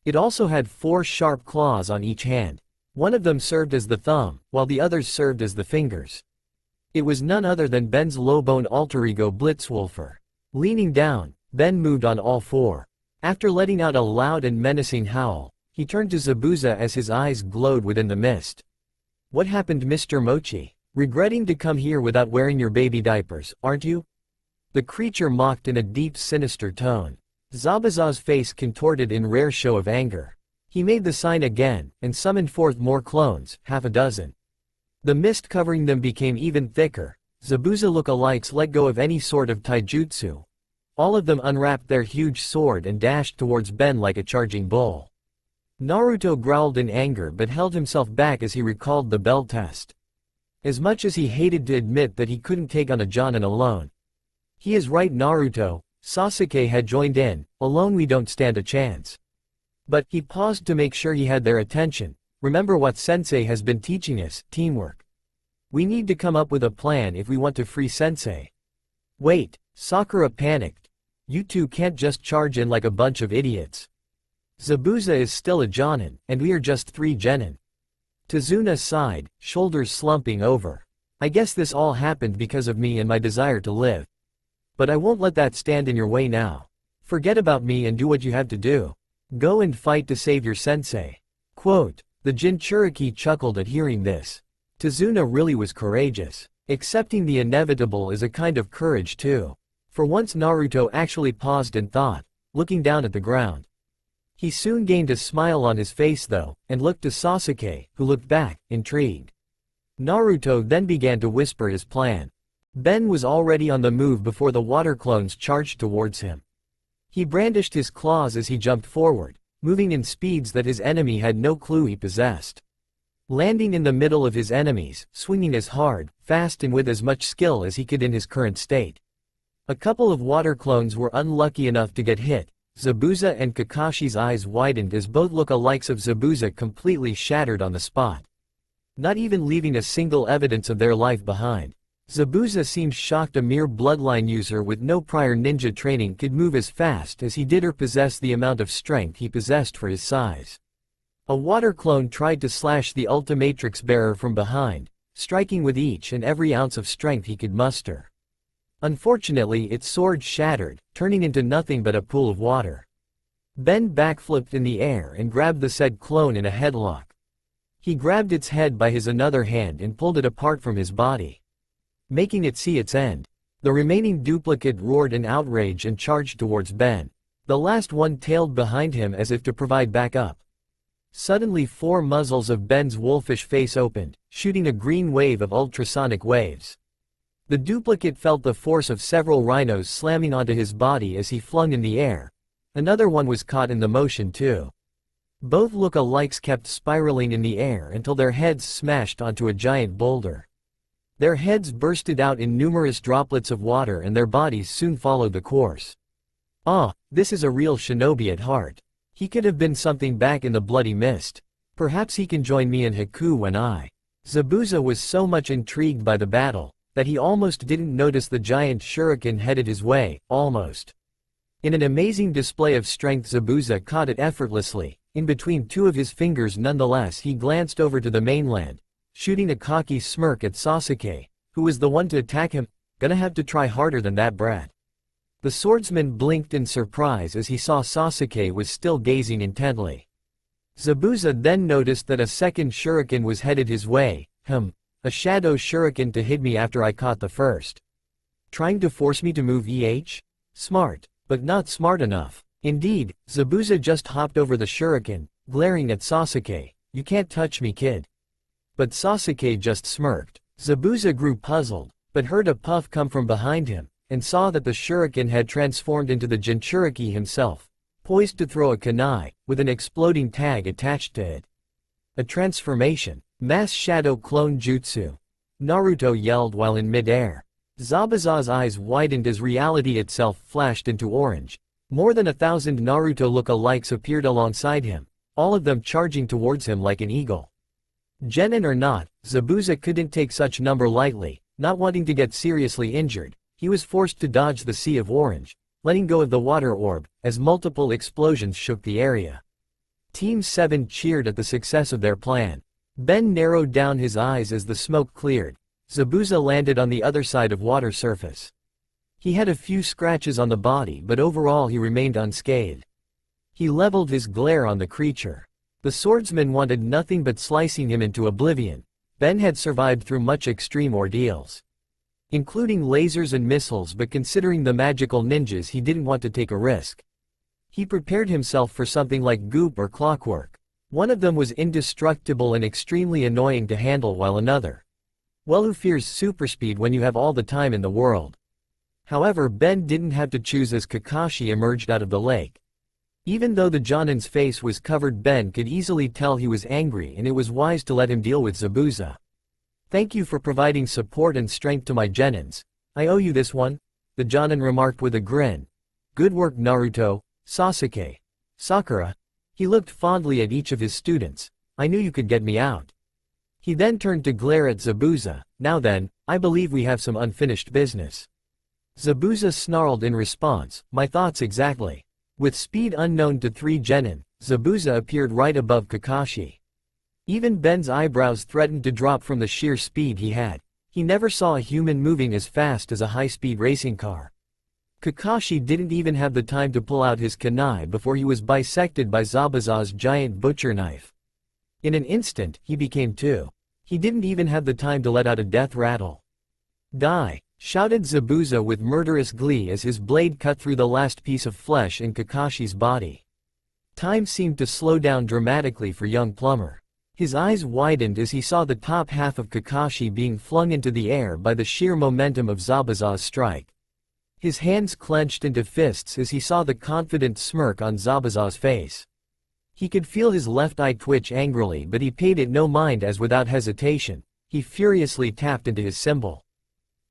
It also had 4 sharp claws on each hand. One of them served as the thumb, while the others served as the fingers. It was none other than Ben's low-bone alter ego Blitzwolfer. Leaning down, Ben moved on all 4. After letting out a loud and menacing howl, he turned to Zabuza as his eyes glowed within the mist. What happened, Mr. Mochi? Regretting to come here without wearing your baby diapers, aren't you? The creature mocked in a deep, sinister tone. Zabuza's face contorted in rare show of anger. He made the sign again, and summoned forth more clones, half a dozen. The mist covering them became even thicker. Zabuza look-alikes let go of any sort of taijutsu. All of them unwrapped their huge sword and dashed towards Ben like a charging bull. Naruto growled in anger but held himself back as he recalled the bell test. As much as he hated to admit that he couldn't take on a Jonin alone. He is right, Naruto, Sasuke had joined in, alone we don't stand a chance. But, he paused to make sure he had their attention, remember what Sensei has been teaching us, teamwork. We need to come up with a plan if we want to free Sensei. Wait, Sakura panicked. You two can't just charge in like a bunch of idiots. Zabuza is still a Jonin, and we are just 3 genin. Tazuna sighed, shoulders slumping over. I guess this all happened because of me and my desire to live. But I won't let that stand in your way now. Forget about me and do what you have to do. Go and fight to save your sensei. Quote, the Jinchuriki chuckled at hearing this. Tazuna really was courageous. Accepting the inevitable is a kind of courage too. For once Naruto actually paused and thought, looking down at the ground. He soon gained a smile on his face though, and looked to Sasuke, who looked back, intrigued. Naruto then began to whisper his plan. Ben was already on the move before the water clones charged towards him. He brandished his claws as he jumped forward, moving in speeds that his enemy had no clue he possessed. Landing in the middle of his enemies, swinging as hard, fast and with as much skill as he could in his current state. A couple of water clones were unlucky enough to get hit. Zabuza and Kakashi's eyes widened as both look-alikes of Zabuza completely shattered on the spot, not even leaving a single evidence of their life behind. Zabuza seemed shocked a mere bloodline user with no prior ninja training could move as fast as he did or possess the amount of strength he possessed for his size. A water clone tried to slash the Ultimatrix bearer from behind, striking with each and every ounce of strength he could muster. Unfortunately, its sword shattered, turning into nothing but a pool of water. Ben backflipped in the air and grabbed the said clone in a headlock. He grabbed its head by his other hand and pulled it apart from his body, making it see its end. The remaining duplicate roared in outrage and charged towards Ben. The last one tailed behind him as if to provide backup. Suddenly 4 muzzles of Ben's wolfish face opened, shooting a green wave of ultrasonic waves. The duplicate felt the force of several rhinos slamming onto his body as he flung in the air. Another one was caught in the motion too. Both look-alikes kept spiraling in the air until their heads smashed onto a giant boulder. Their heads bursted out in numerous droplets of water and their bodies soon followed the course. Ah, this is a real shinobi at heart. He could have been something back in the bloody mist. Perhaps he can join me in Haku when I. Zabuza was so much intrigued by the battle, that he almost didn't notice the giant shuriken headed his way, almost. In an amazing display of strength Zabuza caught it effortlessly, in between 2 of his fingers nonetheless he glanced over to the mainland, shooting a cocky smirk at Sasuke, who was the one to attack him. Gonna have to try harder than that brat. The swordsman blinked in surprise as he saw Sasuke was still gazing intently. Zabuza then noticed that a second shuriken was headed his way. A shadow shuriken to hit me after I caught the first. Trying to force me to move Smart, but not smart enough. Indeed, Zabuza just hopped over the shuriken, glaring at Sasuke. You can't touch me, kid. But Sasuke just smirked. Zabuza grew puzzled, but heard a puff come from behind him, and saw that the shuriken had transformed into the Jinchuriki himself, poised to throw a kunai, with an exploding tag attached to it. A transformation. Mass Shadow Clone Jutsu. Naruto yelled while in mid-air. Zabuza's eyes widened as reality itself flashed into orange. More than 1,000 Naruto look-alikes appeared alongside him, all of them charging towards him like an eagle. Genin or not, Zabuza couldn't take such number lightly. Not wanting to get seriously injured, he was forced to dodge the sea of orange, letting go of the water orb, as multiple explosions shook the area. Team 7 cheered at the success of their plan. Ben narrowed down his eyes as the smoke cleared. Zabuza landed on the other side of water surface. He had a few scratches on the body but overall he remained unscathed. He leveled his glare on the creature. The swordsman wanted nothing but slicing him into oblivion. Ben had survived through much extreme ordeals, including lasers and missiles, but considering the magical ninjas he didn't want to take a risk. He prepared himself for something like goop or clockwork. One of them was indestructible and extremely annoying to handle while another, well, who fears superspeed when you have all the time in the world? However, Ben didn't have to choose as Kakashi emerged out of the lake. Even though the Jonin's face was covered, Ben could easily tell he was angry and it was wise to let him deal with Zabuza. Thank you for providing support and strength to my Genins. I owe you this one, the Jonin remarked with a grin. Good work, Naruto, Sasuke, Sakura. He looked fondly at each of his students. I knew you could get me out. He then turned to glare at Zabuza. Now then, I believe we have some unfinished business. Zabuza snarled in response, my thoughts exactly. With speed unknown to 3 Genin, Zabuza appeared right above Kakashi. Even Ben's eyebrows threatened to drop from the sheer speed he had. He never saw a human moving as fast as a high-speed racing car. Kakashi didn't even have the time to pull out his kunai before he was bisected by Zabuza's giant butcher knife. In an instant, he became 2. He didn't even have the time to let out a death rattle. Die. shouted Zabuza with murderous glee as his blade cut through the last piece of flesh in Kakashi's body. Time seemed to slow down dramatically for young Plumber. His eyes widened as he saw the top half of Kakashi being flung into the air by the sheer momentum of Zabuza's strike. His hands clenched into fists as he saw the confident smirk on Zabuza's face. He could feel his left eye twitch angrily, but he paid it no mind as without hesitation, he furiously tapped into his symbol.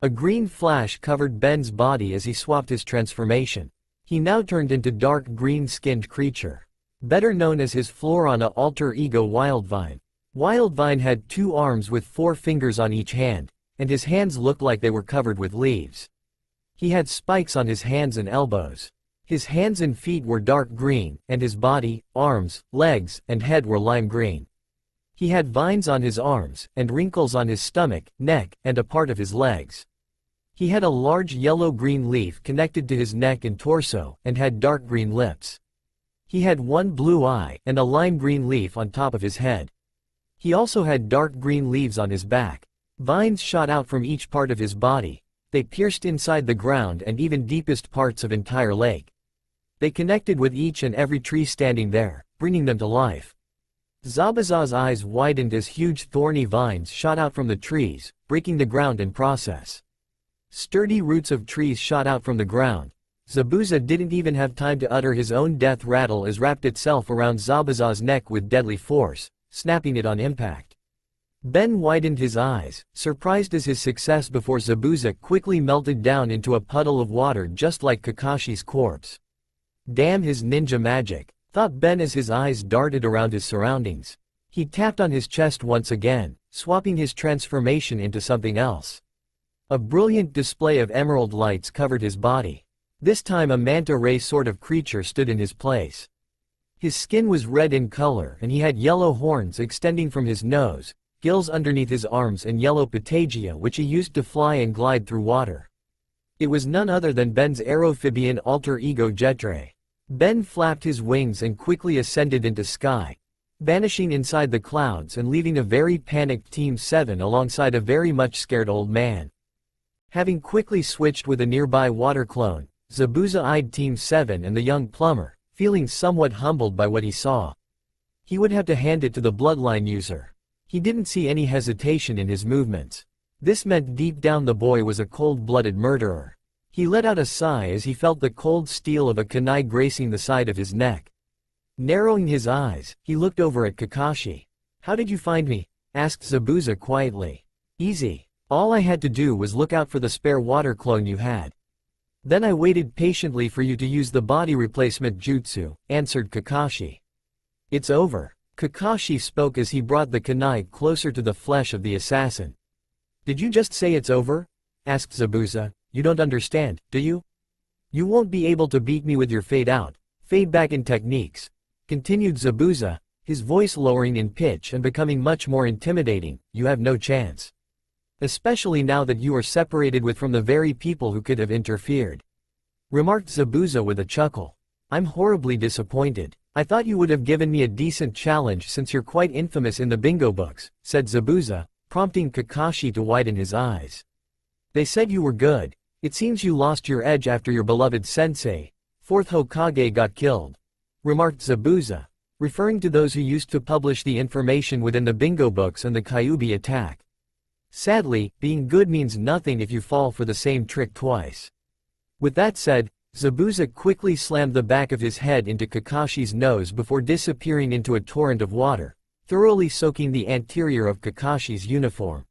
A green flash covered Ben's body as he swapped his transformation. He now turned into dark green-skinned creature, better known as his Florana alter ego Wildvine. Wildvine had 2 arms with 4 fingers on each hand, and his hands looked like they were covered with leaves. He had spikes on his hands and elbows. His hands and feet were dark green, and his body, arms, legs, and head were lime green. He had vines on his arms, and wrinkles on his stomach, neck, and a part of his legs. He had a large yellow-green leaf connected to his neck and torso, and had dark green lips. He had 1 blue eye, and a lime green leaf on top of his head. He also had dark green leaves on his back. Vines shot out from each part of his body. They pierced inside the ground and even deepest parts of entire lake. They connected with each and every tree standing there, bringing them to life. Zabuza's eyes widened as huge thorny vines shot out from the trees, breaking the ground in process. Sturdy roots of trees shot out from the ground. Zabuza didn't even have time to utter his own death rattle as wrapped itself around Zabuza's neck with deadly force, snapping it on impact. Ben widened his eyes, surprised at his success before Zabuza quickly melted down into a puddle of water just like Kakashi's corpse. Damn his ninja magic, thought Ben as his eyes darted around his surroundings. He tapped on his chest once again, swapping his transformation into something else. A brilliant display of emerald lights covered his body. This time a manta ray sort of creature stood in his place. His skin was red in color and he had yellow horns extending from his nose, gills underneath his arms and yellow patagia which he used to fly and glide through water. It was none other than Ben's aerophibian alter ego Jetre. Ben flapped his wings and quickly ascended into sky, vanishing inside the clouds and leaving a very panicked Team 7 alongside a very much scared old man. Having quickly switched with a nearby water clone, Zabuza eyed Team 7 and the young plumber, feeling somewhat humbled by what he saw. He would have to hand it to the bloodline user. He didn't see any hesitation in his movements. This meant deep down the boy was a cold-blooded murderer. He let out a sigh as he felt the cold steel of a kunai gracing the side of his neck. Narrowing his eyes, he looked over at Kakashi. "How did you find me?" asked Zabuza quietly. "Easy. All I had to do was look out for the spare water clone you had. Then I waited patiently for you to use the body replacement jutsu," answered Kakashi. "It's over." Kakashi spoke as he brought the kunai closer to the flesh of the assassin. "Did you just say it's over?" asked Zabuza. "You don't understand, do you? You won't be able to beat me with your fade out, fade back in techniques," continued Zabuza, his voice lowering in pitch and becoming much more intimidating. "You have no chance. Especially now that you are separated from the very people who could have interfered," remarked Zabuza with a chuckle. "I'm horribly disappointed. I thought you would have given me a decent challenge since you're quite infamous in the bingo books," said Zabuza, prompting Kakashi to widen his eyes. "They said you were good. It seems you lost your edge after your beloved sensei, 4th Hokage, got killed," remarked Zabuza, referring to those who used to publish the information within the bingo books and the Kyuubi attack. "Sadly, being good means nothing if you fall for the same trick twice." With that said, Zabuza quickly slammed the back of his head into Kakashi's nose before disappearing into a torrent of water, thoroughly soaking the anterior of Kakashi's uniform.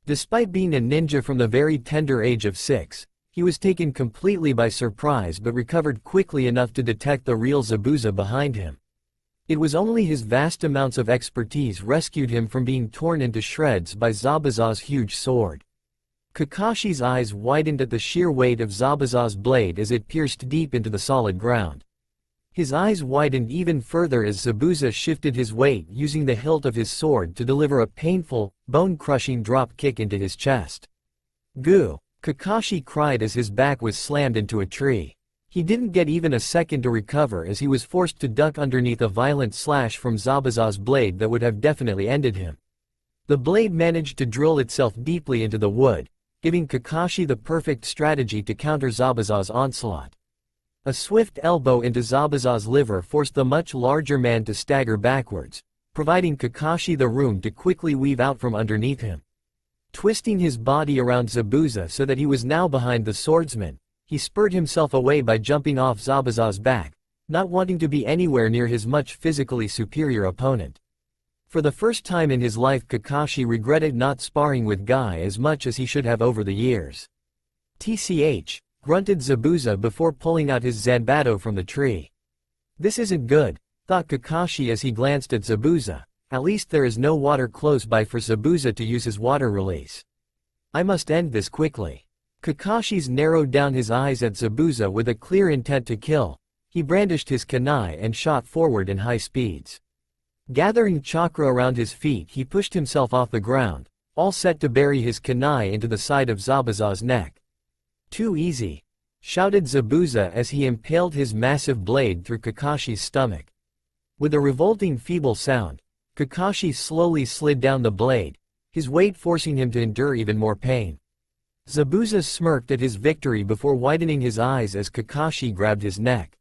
Despite being a ninja from the very tender age of 6, he was taken completely by surprise but recovered quickly enough to detect the real Zabuza behind him. It was only his vast amounts of expertise rescued him from being torn into shreds by Zabuza's huge sword. Kakashi's eyes widened at the sheer weight of Zabuza's blade as it pierced deep into the solid ground. His eyes widened even further as Zabuza shifted his weight using the hilt of his sword to deliver a painful, bone-crushing drop kick into his chest. "Goo!" Kakashi cried as his back was slammed into a tree. He didn't get even a second to recover as he was forced to duck underneath a violent slash from Zabuza's blade that would have definitely ended him. The blade managed to drill itself deeply into the wood, giving Kakashi the perfect strategy to counter Zabuza's onslaught. A swift elbow into Zabuza's liver forced the much larger man to stagger backwards, providing Kakashi the room to quickly weave out from underneath him. Twisting his body around Zabuza so that he was now behind the swordsman, he spurred himself away by jumping off Zabuza's back, not wanting to be anywhere near his much physically superior opponent. For the first time in his life, Kakashi regretted not sparring with Guy as much as he should have over the years. "TCH," grunted Zabuza before pulling out his Zanbato from the tree. "This isn't good," thought Kakashi as he glanced at Zabuza. At least there is no water close by for Zabuza to use his water release. "I must end this quickly." Kakashi's narrowed down his eyes at Zabuza with a clear intent to kill. He brandished his kunai and shot forward in high speeds. Gathering chakra around his feet, he pushed himself off the ground, all set to bury his kunai into the side of Zabuza's neck. "Too easy," shouted Zabuza as he impaled his massive blade through Kakashi's stomach. With a revolting feeble sound, Kakashi slowly slid down the blade, his weight forcing him to endure even more pain. Zabuza smirked at his victory before widening his eyes as Kakashi grabbed his neck.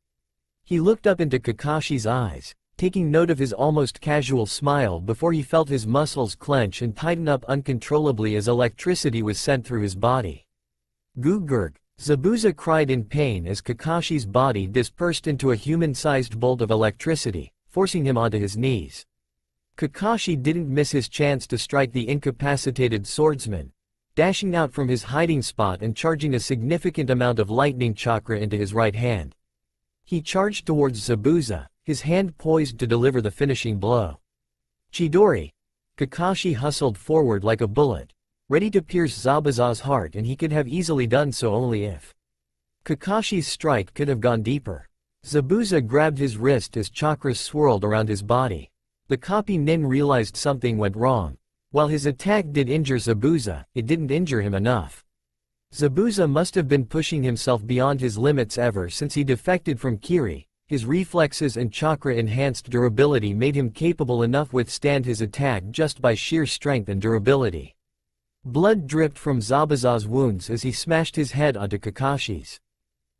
He looked up into Kakashi's eyes, taking note of his almost casual smile before he felt his muscles clench and tighten up uncontrollably as electricity was sent through his body. "Gugurk," Zabuza cried in pain as Kakashi's body dispersed into a human-sized bolt of electricity, forcing him onto his knees. Kakashi didn't miss his chance to strike the incapacitated swordsman, dashing out from his hiding spot and charging a significant amount of lightning chakra into his right hand. He charged towards Zabuza, his hand poised to deliver the finishing blow. "Chidori!" Kakashi hustled forward like a bullet, ready to pierce Zabuza's heart, and he could have easily done so only if Kakashi's strike could have gone deeper. Zabuza grabbed his wrist as chakras swirled around his body. The copy nin realized something went wrong. While his attack did injure Zabuza, it didn't injure him enough. Zabuza must have been pushing himself beyond his limits ever since he defected from Kiri. His reflexes and chakra-enhanced durability made him capable enough withstand his attack just by sheer strength and durability. Blood dripped from Zabuza's wounds as he smashed his head onto Kakashi's.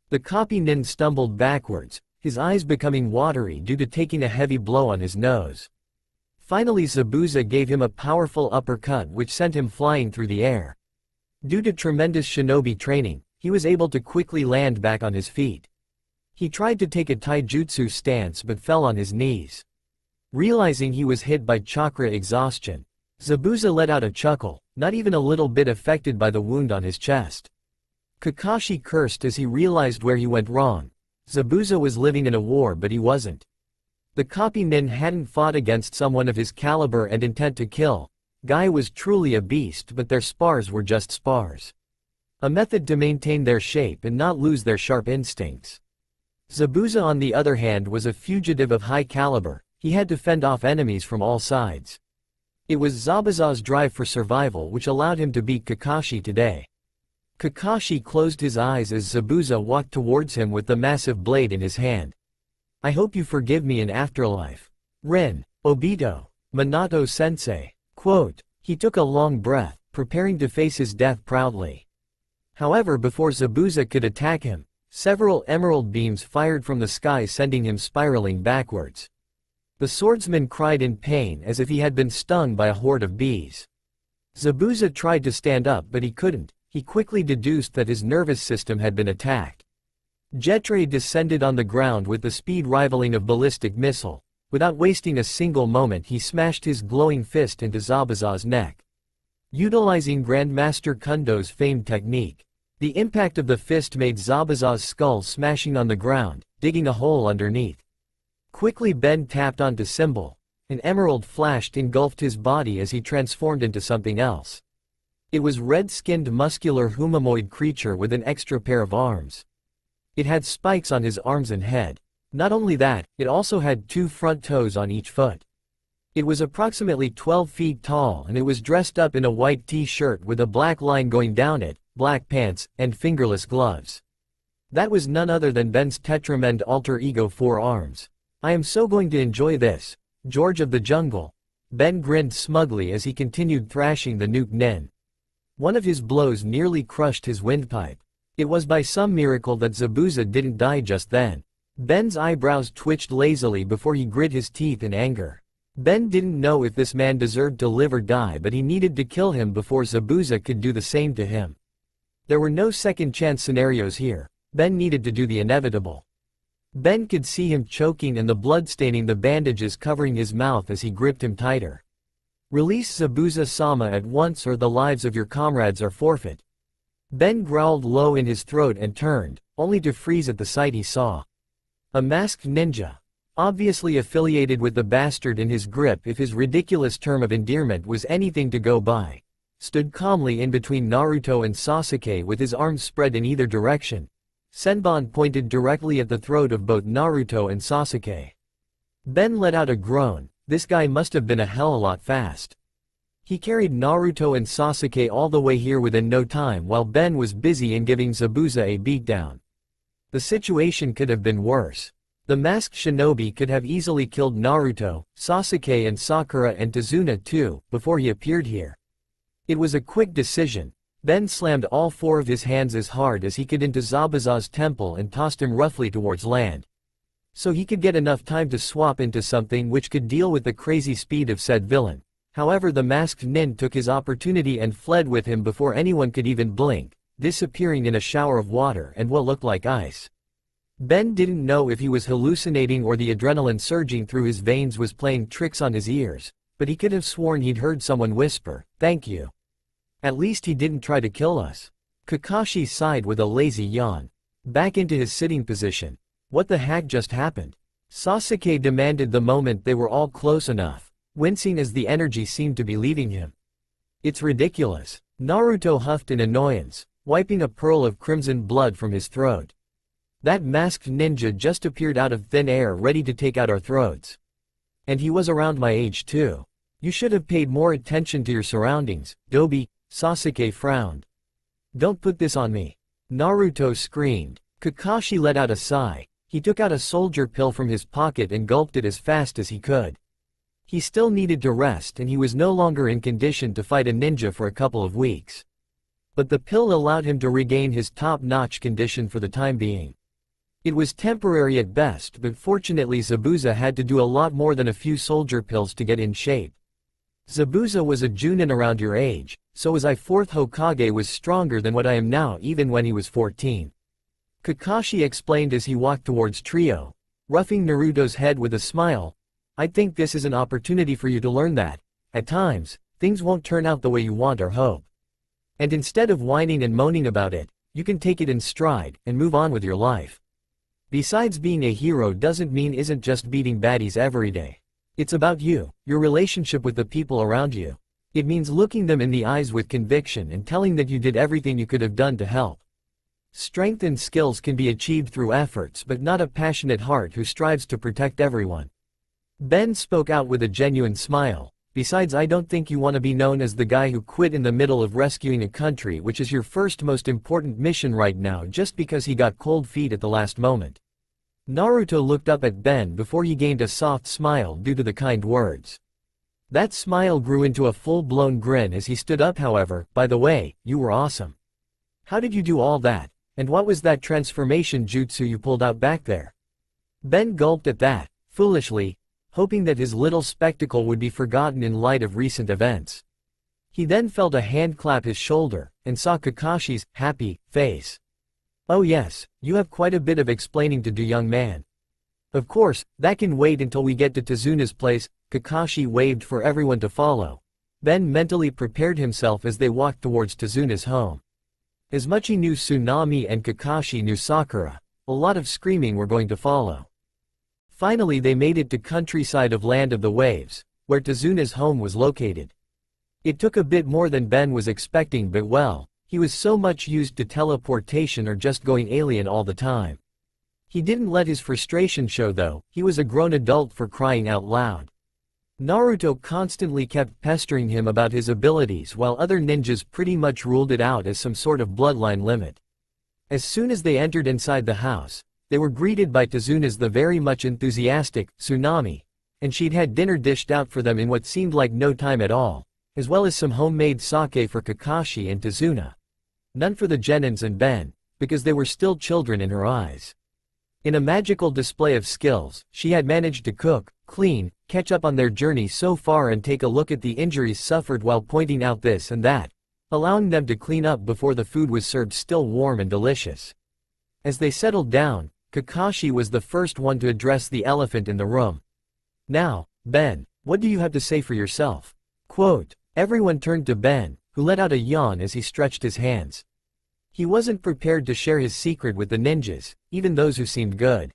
The copy nin stumbled backwards, his eyes becoming watery due to taking a heavy blow on his nose. Finally, Zabuza gave him a powerful uppercut which sent him flying through the air. Due to tremendous shinobi training, he was able to quickly land back on his feet. He tried to take a taijutsu stance but fell on his knees. Realizing he was hit by chakra exhaustion, Zabuza let out a chuckle, not even a little bit affected by the wound on his chest. Kakashi cursed as he realized where he went wrong. Zabuza was living in a war, but he wasn't. The copy nin hadn't fought against someone of his caliber and intent to kill. Guy was truly a beast, but their spars were just spars. A method to maintain their shape and not lose their sharp instincts. Zabuza, on the other hand, was a fugitive of high caliber. He had to fend off enemies from all sides. It was Zabuza's drive for survival which allowed him to beat Kakashi today. Kakashi closed his eyes as Zabuza walked towards him with the massive blade in his hand. "I hope you forgive me in afterlife. Ren, Obito, Minato-sensei." Quote. He took a long breath, preparing to face his death proudly. However, before Zabuza could attack him, several emerald beams fired from the sky, sending him spiraling backwards. The swordsman cried in pain as if he had been stung by a horde of bees. Zabuza tried to stand up, but he couldn't. He quickly deduced that his nervous system had been attacked. Jetray descended on the ground with the speed rivaling of ballistic missile. Without wasting a single moment, he smashed his glowing fist into Zabuza's neck. Utilizing Grandmaster Kundo's famed technique, the impact of the fist made Zabuza's skull smashing on the ground, digging a hole underneath. Quickly Ben tapped onto symbol. An emerald flashed, engulfed his body as he transformed into something else. It was red-skinned muscular humanoid creature with an extra pair of arms. It had spikes on his arms and head. Not only that, it also had 2 front toes on each foot. It was approximately 12 feet tall, and it was dressed up in a white t-shirt with a black line going down it, black pants, and fingerless gloves. That was none other than Ben's Tetramend alter ego 4 arms. "I am so going to enjoy this, George of the Jungle." Ben grinned smugly as he continued thrashing the nuke nin. One of his blows nearly crushed his windpipe. It was by some miracle that Zabuza didn't die just then. Ben's eyebrows twitched lazily before he grit his teeth in anger. Ben didn't know if this man deserved to live or die, but he needed to kill him before Zabuza could do the same to him. There were no second-chance scenarios here. Ben needed to do the inevitable. Ben could see him choking and the blood staining the bandages covering his mouth as he gripped him tighter. Release Zabuza-sama at once or the lives of your comrades are forfeit. Ben growled low in his throat and turned, only to freeze at the sight he saw. A masked ninja, obviously affiliated with the bastard in his grip if his ridiculous term of endearment was anything to go by, stood calmly in between Naruto and Sasuke with his arms spread in either direction. Senbon pointed directly at the throat of both Naruto and Sasuke. Ben let out a groan. This guy must have been a hell of a lot fast. He carried Naruto and Sasuke all the way here within no time while Ben was busy in giving Zabuza a beatdown. The situation could have been worse. The masked shinobi could have easily killed Naruto, Sasuke and Sakura and Tazuna too, before he appeared here. It was a quick decision. Ben slammed all four of his hands as hard as he could into Zabuza's temple and tossed him roughly towards land. So he could get enough time to swap into something which could deal with the crazy speed of said villain. However, the masked nin took his opportunity and fled with him before anyone could even blink, disappearing in a shower of water and what looked like ice. Ben didn't know if he was hallucinating or the adrenaline surging through his veins was playing tricks on his ears, but he could have sworn he'd heard someone whisper, "Thank you." At least he didn't try to kill us. Kakashi sighed with a lazy yawn. Back into his sitting position. What the heck just happened? Sasuke demanded the moment they were all close enough, wincing as the energy seemed to be leaving him. It's ridiculous. Naruto huffed in annoyance, wiping a pearl of crimson blood from his throat. That masked ninja just appeared out of thin air ready to take out our throats. And he was around my age too. You should have paid more attention to your surroundings, Dobi. Sasuke frowned. Don't put this on me. Naruto screamed. Kakashi let out a sigh. He took out a soldier pill from his pocket and gulped it as fast as he could. He still needed to rest and he was no longer in condition to fight a ninja for a couple of weeks. But the pill allowed him to regain his top-notch condition for the time being. It was temporary at best, but fortunately Zabuza had to do a lot more than a few soldier pills to get in shape. Zabuza was a Junin around your age, so was I. Fourth Hokage was stronger than what I am now even when he was 14. Kakashi explained as he walked towards Trio, roughing Naruto's head with a smile. I think this is an opportunity for you to learn that, at times, things won't turn out the way you want or hope. And instead of whining and moaning about it, you can take it in stride and move on with your life. Besides, being a hero doesn't mean isn't just beating baddies every day. It's about you, your relationship with the people around you. It means looking them in the eyes with conviction and telling that you did everything you could have done to help. Strength and skills can be achieved through efforts but not a passionate heart who strives to protect everyone. Ben spoke out with a genuine smile. Besides, I don't think you want to be known as the guy who quit in the middle of rescuing a country, which is your first most important mission right now, just because he got cold feet at the last moment. Naruto looked up at Ben before he gained a soft smile due to the kind words. That smile grew into a full-blown grin as he stood up. However, by the way, you were awesome. How did you do all that? And what was that transformation jutsu you pulled out back there? Ben gulped at that, foolishly, hoping that his little spectacle would be forgotten in light of recent events. He then felt a hand clap his shoulder, and saw Kakashi's happy face. Oh yes, you have quite a bit of explaining to do, young man. Of course, that can wait until we get to Tazuna's place. Kakashi waved for everyone to follow. Ben mentally prepared himself as they walked towards Tazuna's home. As much he knew Tsunami and Kakashi knew Sakura, a lot of screaming were going to follow. Finally they made it to countryside of Land of the Waves, where Tazuna's home was located. It took a bit more than Ben was expecting, but well, he was so much used to teleportation or just going alien all the time. He didn't let his frustration show though, he was a grown adult for crying out loud. Naruto constantly kept pestering him about his abilities while other ninjas pretty much ruled it out as some sort of bloodline limit. As soon as they entered inside the house, they were greeted by Tazuna's the very much enthusiastic Tsunami, and she'd had dinner dished out for them in what seemed like no time at all. as well as some homemade sake for Kakashi and Tazuna. None for the Genins and Ben, because they were still children in her eyes. In a magical display of skills, she had managed to cook, clean, catch up on their journey so far and take a look at the injuries suffered while pointing out this and that, allowing them to clean up before the food was served still warm and delicious. As they settled down, Kakashi was the first one to address the elephant in the room. "Now, Ben, what do you have to say for yourself?" Quote. Everyone turned to Ben, who let out a yawn as he stretched his hands. He wasn't prepared to share his secret with the ninjas, even those who seemed good.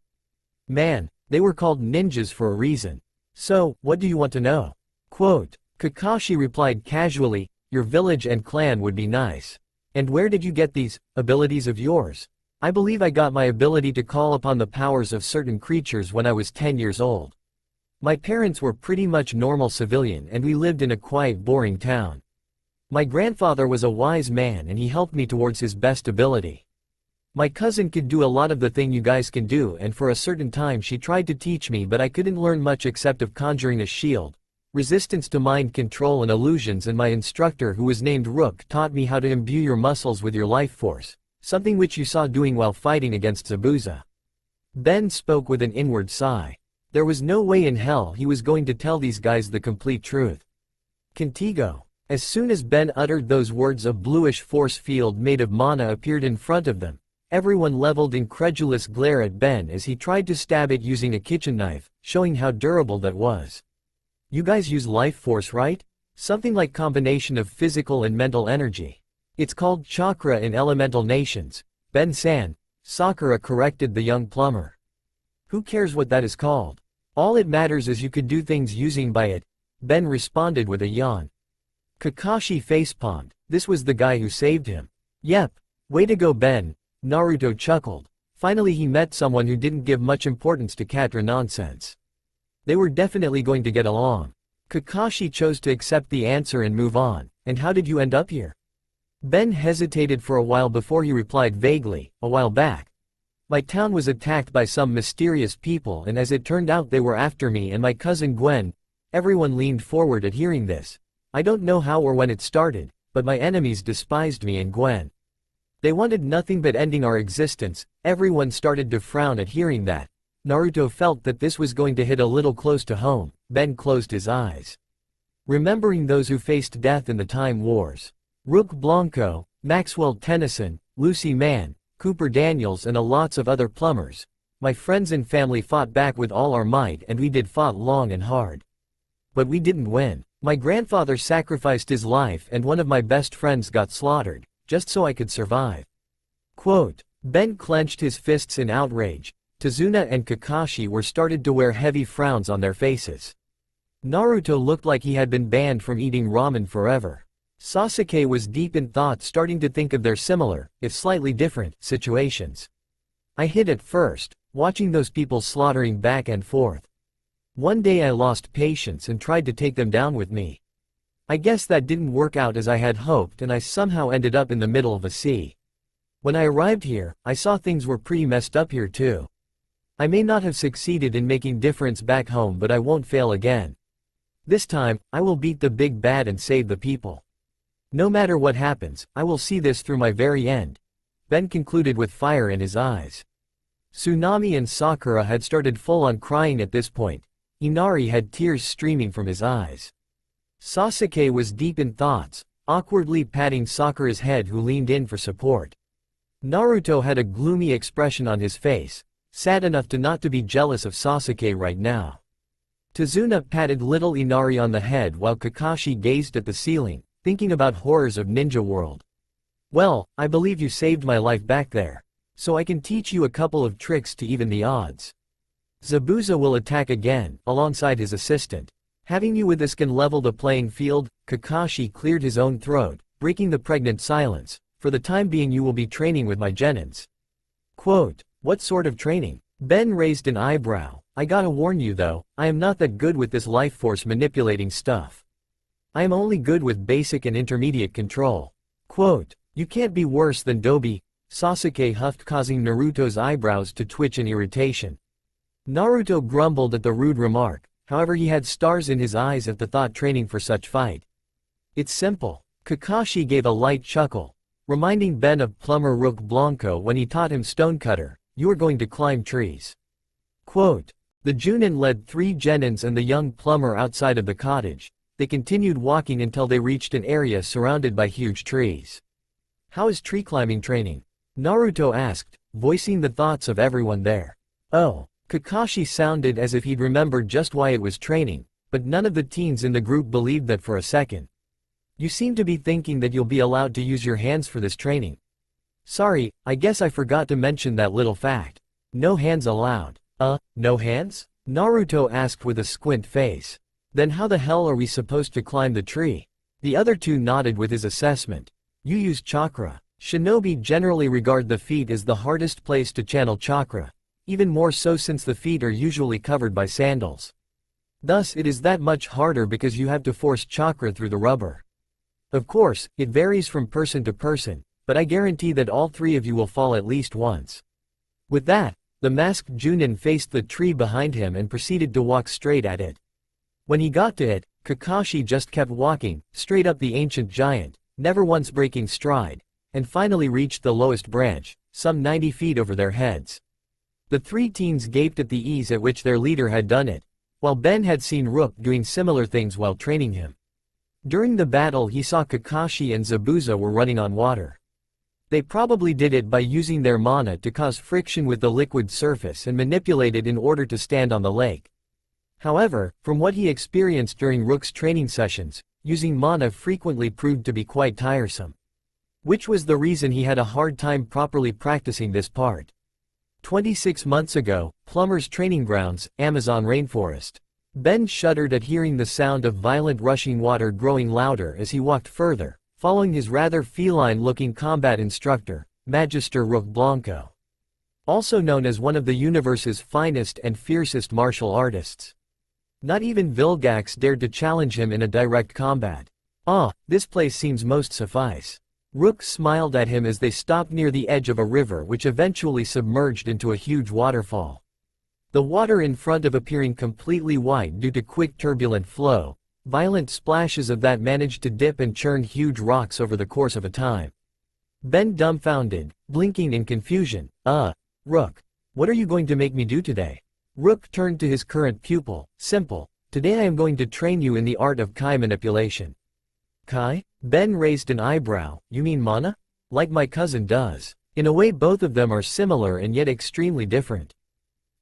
Man, they were called ninjas for a reason. "So, what do you want to know?" Quote. Kakashi replied casually, "Your village and clan would be nice. And where did you get these abilities of yours?" "I believe I got my ability to call upon the powers of certain creatures when I was 10 years old. My parents were pretty much normal civilian and we lived in a quiet, boring town. My grandfather was a wise man and he helped me towards his best ability. My cousin could do a lot of the thing you guys can do, and for a certain time she tried to teach me, but I couldn't learn much except of conjuring a shield, resistance to mind control and illusions, and my instructor, who was named Rook, taught me how to imbue your muscles with your life force, something which you saw doing while fighting against Zabuza." Ben spoke with an inward sigh. There was no way in hell he was going to tell these guys the complete truth. Contigo. As soon as Ben uttered those words, a bluish force field made of mana appeared in front of them. Everyone leveled incredulous glare at Ben as he tried to stab it using a kitchen knife, showing how durable that was. "You guys use life force, right? Something like combination of physical and mental energy. It's called chakra in elemental nations, Ben-san," Sakura corrected the young plumber. "Who cares what that is called? All it matters is you could do things using by it," Ben responded with a yawn. Kakashi facepalmed. This was the guy who saved him. "Yep. Way to go, Ben," Naruto chuckled. Finally he met someone who didn't give much importance to Katra nonsense. They were definitely going to get along. Kakashi chose to accept the answer and move on. "And how did you end up here?" Ben hesitated for a while before he replied vaguely, "A while back. My town was attacked by some mysterious people, and as it turned out they were after me and my cousin Gwen." Everyone leaned forward at hearing this. "I don't know how or when it started, but my enemies despised me and Gwen. They wanted nothing but ending our existence." Everyone started to frown at hearing that. Naruto felt that this was going to hit a little close to home. Ben closed his eyes. Remembering those who faced death in the Time Wars. Rook Blanco, Maxwell Tennyson, Lucy Mann, Cooper Daniels, and lots of other plumbers. My friends and family fought back with all our might, and we did fought long and hard. But we didn't win. My grandfather sacrificed his life and one of my best friends got slaughtered, just so I could survive." Quote. Ben clenched his fists in outrage. Tazuna and Kakashi were started to wear heavy frowns on their faces. Naruto looked like he had been banned from eating ramen forever. Sasuke was deep in thought, starting to think of their similar, if slightly different, situations. "I hid at first, watching those people slaughtering back and forth. One day I lost patience and tried to take them down with me. I guess that didn't work out as I had hoped and I somehow ended up in the middle of a sea. When I arrived here, I saw things were pretty messed up here too. I may not have succeeded in making difference back home, but I won't fail again. This time, I will beat the big bad and save the people. No matter what happens, I will see this through my very end." Ben concluded with fire in his eyes. Tsunami and Sakura had started full-on crying at this point. Inari had tears streaming from his eyes. Sasuke was deep in thoughts, awkwardly patting Sakura's head, who leaned in for support. Naruto had a gloomy expression on his face, sad enough to not to be jealous of Sasuke right now. Tazuna patted little Inari on the head while Kakashi gazed at the ceiling, thinking about horrors of ninja world. "Well, I believe you saved my life back there. So I can teach you a couple of tricks to even the odds. Zabuza will attack again, alongside his assistant. Having you with us can level the playing field." Kakashi cleared his own throat, breaking the pregnant silence. "For the time being you will be training with my genins." Quote. What sort of training? Ben raised an eyebrow. "I gotta warn you though, I am not that good with this life force manipulating stuff. I am only good with basic and intermediate control." Quote. "You can't be worse than Dobi," Sasuke huffed, causing Naruto's eyebrows to twitch in irritation. Naruto grumbled at the rude remark, however he had stars in his eyes at the thought training for such fight. It's simple. Kakashi gave a light chuckle, reminding Ben of plumber Rook Blanco when he taught him stonecutter, "You are going to climb trees." Quote. The Junin led 3 genins and the young plumber outside of the cottage. They continued walking until they reached an area surrounded by huge trees. "How is tree climbing training?" Naruto asked, voicing the thoughts of everyone there. Oh, Kakashi sounded as if he'd remembered just why it was training, but none of the teens in the group believed that for a second. "You seem to be thinking that you'll be allowed to use your hands for this training." "Sorry, I guess I forgot to mention that little fact. No hands allowed." No hands?" Naruto asked with a squint face. "Then how the hell are we supposed to climb the tree?" The other 2 nodded with his assessment. "You use chakra." Shinobi generally regard the feet as the hardest place to channel chakra, even more so since the feet are usually covered by sandals. Thus it is that much harder because you have to force chakra through the rubber. Of course, it varies from person to person, but I guarantee that all 3 of you will fall at least once. With that, the masked Junin faced the tree behind him and proceeded to walk straight at it. When he got to it, Kakashi just kept walking, straight up the ancient giant, never once breaking stride, and finally reached the lowest branch, some 90 feet over their heads. The 3 teens gaped at the ease at which their leader had done it, while Ben had seen Rook doing similar things while training him. During the battle he saw Kakashi and Zabuza were running on water. They probably did it by using their mana to cause friction with the liquid surface and manipulate it in order to stand on the lake. However, from what he experienced during Rook's training sessions, using mana frequently proved to be quite tiresome. Which was the reason he had a hard time properly practicing this part. 26 months ago, Plumber's training grounds, Amazon rainforest. Ben shuddered at hearing the sound of violent rushing water growing louder as he walked further, following his rather feline-looking combat instructor, Magister Rook Blanco. Also known as one of the universe's finest and fiercest martial artists. Not even Vilgax dared to challenge him in a direct combat. This place seems most suffice. Rook smiled at him as they stopped near the edge of a river which eventually submerged into a huge waterfall. The water in front of appearing completely white due to quick turbulent flow, violent splashes of that managed to dip and churn huge rocks over the course of a time. Ben dumbfounded, blinking in confusion. Rook, what are you going to make me do today?" Rook turned to his current pupil. "Simple. Today I am going to train you in the art of Kai manipulation." "Kai?" Ben raised an eyebrow. "You mean mana?" "Like my cousin does. In a way both of them are similar and yet extremely different.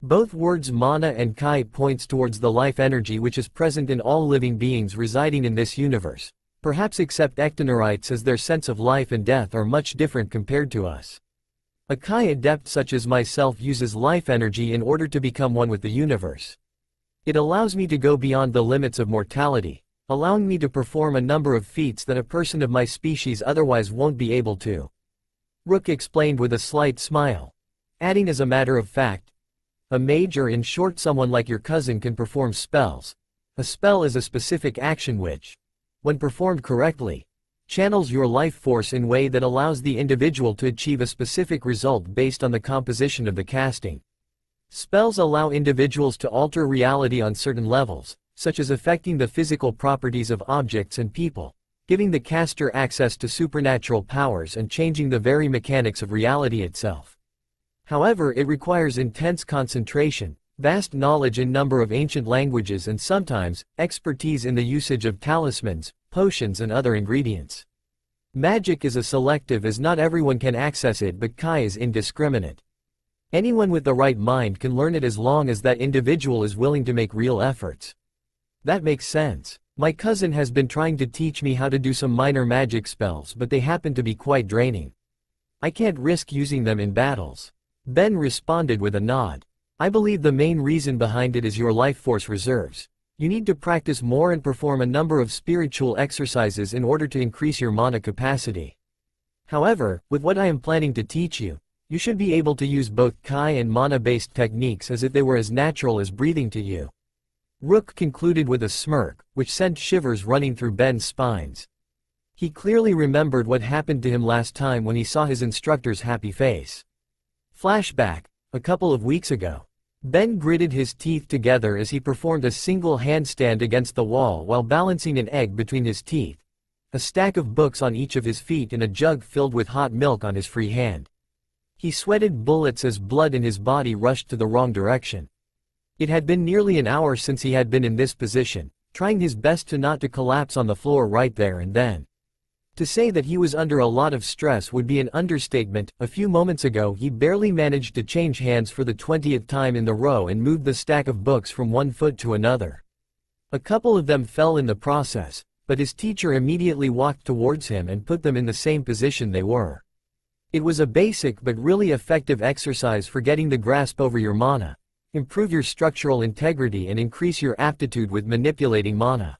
Both words mana and Kai points towards the life energy which is present in all living beings residing in this universe, perhaps except ectonerites as their sense of life and death are much different compared to us. A Kai adept such as myself uses life energy in order to become one with the universe. It allows me to go beyond the limits of mortality, allowing me to perform a number of feats that a person of my species otherwise won't be able to." Rook explained with a slight smile, adding as a matter of fact, "A mage, or in short someone like your cousin, can perform spells. A spell is a specific action which, when performed correctly, channels your life force in a way that allows the individual to achieve a specific result based on the composition of the casting. Spells allow individuals to alter reality on certain levels, such as affecting the physical properties of objects and people, giving the caster access to supernatural powers and changing the very mechanics of reality itself. However, it requires intense concentration, vast knowledge in number of ancient languages and sometimes, expertise in the usage of talismans, potions and other ingredients. Magic is a selective as not everyone can access it, but Kai is indiscriminate. Anyone with the right mind can learn it as long as that individual is willing to make real efforts." "That makes sense. My cousin has been trying to teach me how to do some minor magic spells, but they happen to be quite draining. I can't risk using them in battles." Ben responded with a nod. "I believe the main reason behind it is your life force reserves. You need to practice more and perform a number of spiritual exercises in order to increase your mana capacity. However, with what I am planning to teach you, you should be able to use both Kai and mana-based techniques as if they were as natural as breathing to you." Rook concluded with a smirk, which sent shivers running through Ben's spines. He clearly remembered what happened to him last time when he saw his instructor's happy face. Flashback, a couple of weeks ago. Ben gritted his teeth together as he performed a single handstand against the wall while balancing an egg between his teeth, a stack of books on each of his feet and a jug filled with hot milk on his free hand. He sweated bullets as blood in his body rushed to the wrong direction. It had been nearly an hour since he had been in this position, trying his best not to collapse on the floor right there and then. To say that he was under a lot of stress would be an understatement. A few moments ago he barely managed to change hands for the 20th time in the row and moved the stack of books from one foot to another. A couple of them fell in the process, but his teacher immediately walked towards him and put them in the same position they were. It was a basic but really effective exercise for getting the grasp over your mana, improve your structural integrity and increase your aptitude with manipulating mana.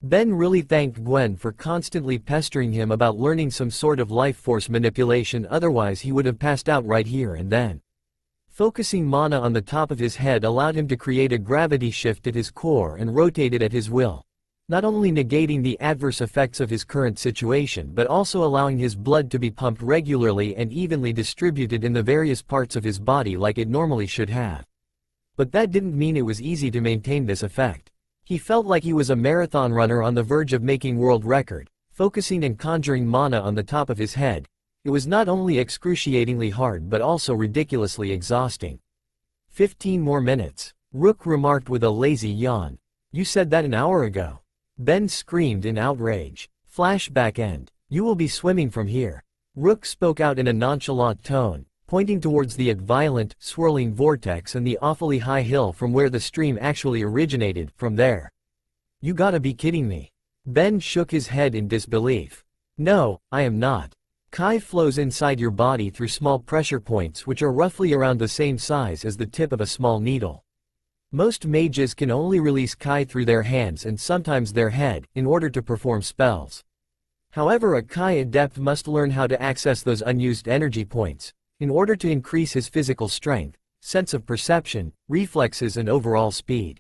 Ben really thanked Gwen for constantly pestering him about learning some sort of life force manipulation, otherwise he would have passed out right here and then. Focusing mana on the top of his head allowed him to create a gravity shift at his core and rotate it at his will, not only negating the adverse effects of his current situation but also allowing his blood to be pumped regularly and evenly distributed in the various parts of his body like it normally should have. But that didn't mean it was easy to maintain this effect. He felt like he was a marathon runner on the verge of making world record, focusing and conjuring mana on the top of his head. It was not only excruciatingly hard but also ridiculously exhausting. 15 more minutes, Rook remarked with a lazy yawn. You said that an hour ago. Ben screamed in outrage. Flashback end. You will be swimming from here. Rook spoke out in a nonchalant tone, pointing towards the violent, swirling vortex and the awfully high hill from where the stream actually originated. From there. You gotta be kidding me. Ben shook his head in disbelief. No, I am not. Kai flows inside your body through small pressure points which are roughly around the same size as the tip of a small needle. Most mages can only release Kai through their hands and sometimes their head, in order to perform spells. However, a Kai adept must learn how to access those unused energy points, in order to increase his physical strength, sense of perception, reflexes and overall speed.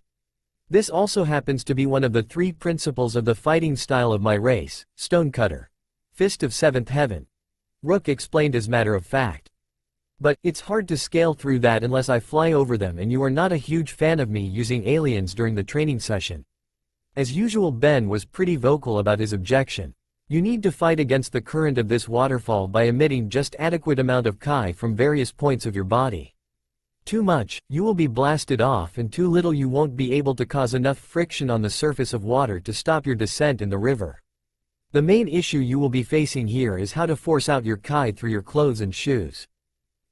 This also happens to be one of the 3 principles of the fighting style of my race, Stonecutter. Fist of 7th Heaven. Rook explained as matter of fact. But, it's hard to scale through that unless I fly over them, and you are not a huge fan of me using aliens during the training session. As usual, Ben was pretty vocal about his objection. You need to fight against the current of this waterfall by emitting just adequate amount of Kai from various points of your body. Too much, you will be blasted off, and too little, you won't be able to cause enough friction on the surface of water to stop your descent in the river. The main issue you will be facing here is how to force out your Kai through your clothes and shoes.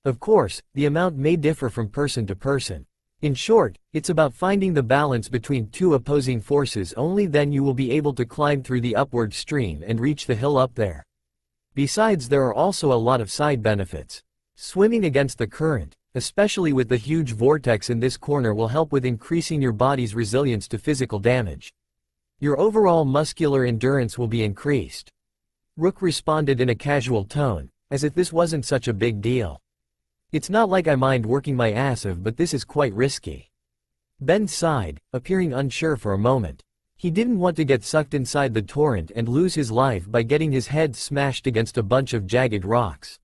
Of course, the amount may differ from person to person. In short, it's about finding the balance between 2 opposing forces. Only then you will be able to climb through the upward stream and reach the hill up there. Besides, there are also a lot of side benefits. Swimming against the current, especially with the huge vortex in this corner, will help with increasing your body's resilience to physical damage. Your overall muscular endurance will be increased. Rook responded in a casual tone, as if this wasn't such a big deal. It's not like I mind working my ass off, but this is quite risky. Ben sighed, appearing unsure for a moment. He didn't want to get sucked inside the torrent and lose his life by getting his head smashed against a bunch of jagged rocks.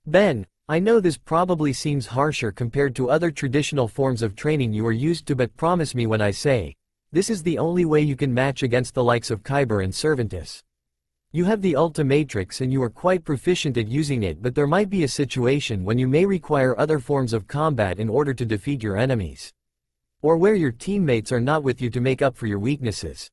Ben, I know this probably seems harsher compared to other traditional forms of training you are used to, but promise me when I say, this is the only way you can match against the likes of Kyber and Cervantes. You have the Ultimatrix and you are quite proficient at using it, but there might be a situation when you may require other forms of combat in order to defeat your enemies. Or where your teammates are not with you to make up for your weaknesses.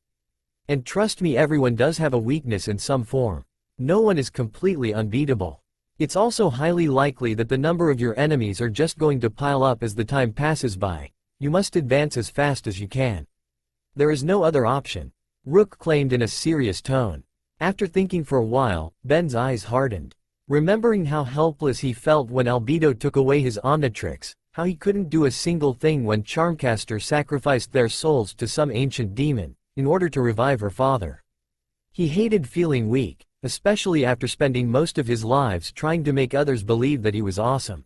And trust me, everyone does have a weakness in some form. No one is completely unbeatable. It's also highly likely that the number of your enemies are just going to pile up as the time passes by. You must advance as fast as you can. There is no other option, Rook claimed in a serious tone. After thinking for a while, Ben's eyes hardened. Remembering how helpless he felt when Albedo took away his Omnitrix, how he couldn't do a single thing when Charmcaster sacrificed their souls to some ancient demon, in order to revive her father. He hated feeling weak, especially after spending most of his lives trying to make others believe that he was awesome.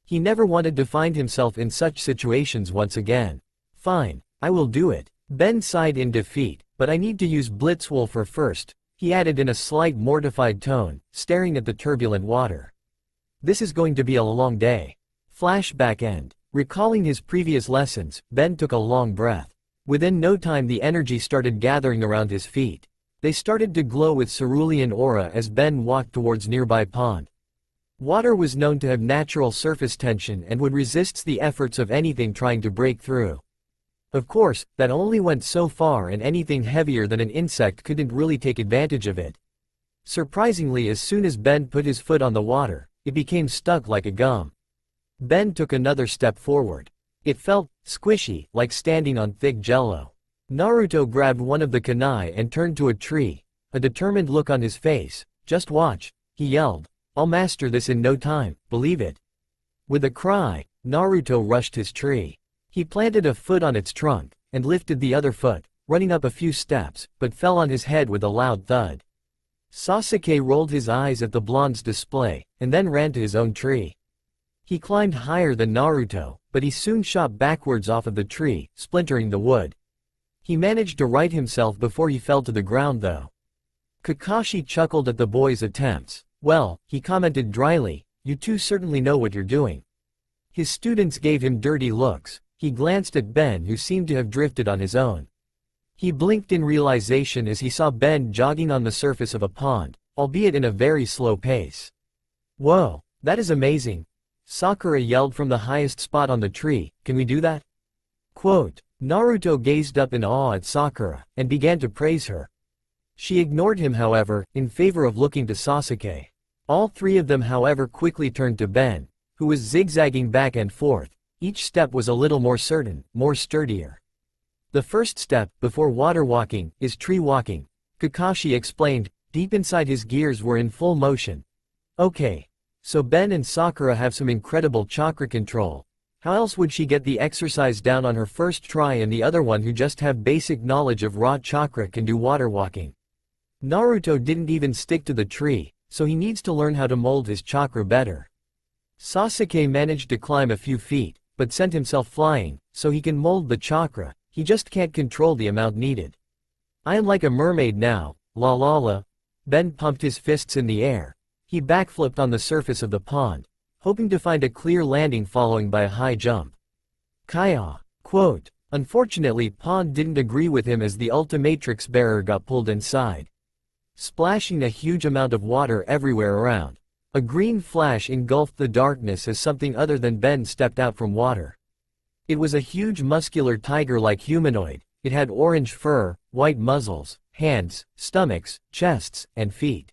He never wanted to find himself in such situations once again. Fine, I will do it. Ben sighed in defeat, but I need to use Blitzwolfer first, he added in a slight mortified tone, staring at the turbulent water. This is going to be a long day. Flashback end. Recalling his previous lessons, Ben took a long breath. Within no time the energy started gathering around his feet. They started to glow with cerulean aura as Ben walked towards nearby pond. Water was known to have natural surface tension and would resist the efforts of anything trying to break through. Of course, that only went so far, and anything heavier than an insect couldn't really take advantage of it. Surprisingly, as soon as Ben put his foot on the water, it became stuck like a gum. Ben took another step forward. It felt squishy, like standing on thick jello. Naruto grabbed one of the kunai and turned to a tree, a determined look on his face. "Just watch," he yelled. "I'll master this in no time, believe it." With a cry, Naruto rushed his tree. He planted a foot on its trunk, and lifted the other foot, running up a few steps, but fell on his head with a loud thud. Sasuke rolled his eyes at the blonde's display, and then ran to his own tree. He climbed higher than Naruto, but he soon shot backwards off of the tree, splintering the wood. He managed to right himself before he fell to the ground though. Kakashi chuckled at the boy's attempts. "Well," he commented dryly, "you two certainly know what you're doing." His students gave him dirty looks. He glanced at Ben, who seemed to have drifted on his own. He blinked in realization as he saw Ben jogging on the surface of a pond, albeit in a very slow pace. "Whoa, that is amazing!" Sakura yelled from the highest spot on the tree. "Can we do that?" Quote, Naruto gazed up in awe at Sakura, and began to praise her. She ignored him however, in favor of looking to Sasuke. All three of them however quickly turned to Ben, who was zigzagging back and forth. Each step was a little more certain, more sturdier. "The first step, before water walking, is tree walking," Kakashi explained. Deep inside his gears were in full motion. "Okay. So Ben and Sakura have some incredible chakra control. How else would she get the exercise down on her first try, and the other one who just have basic knowledge of raw chakra can do water walking? Naruto didn't even stick to the tree, so he needs to learn how to mold his chakra better. Sasuke managed to climb a few feet, but sent himself flying, so he can mold the chakra, he just can't control the amount needed. I am like a mermaid now, la la la. Ben pumped his fists in the air. He backflipped on the surface of the pond, hoping to find a clear landing following by a high jump. Kaya. Quote, unfortunately Pond didn't agree with him as the Ultimatrix bearer got pulled inside, splashing a huge amount of water everywhere around. A green flash engulfed the darkness as something other than Ben stepped out from water. It was a huge muscular tiger-like humanoid. It had orange fur, white muzzles, hands, stomachs, chests, and feet.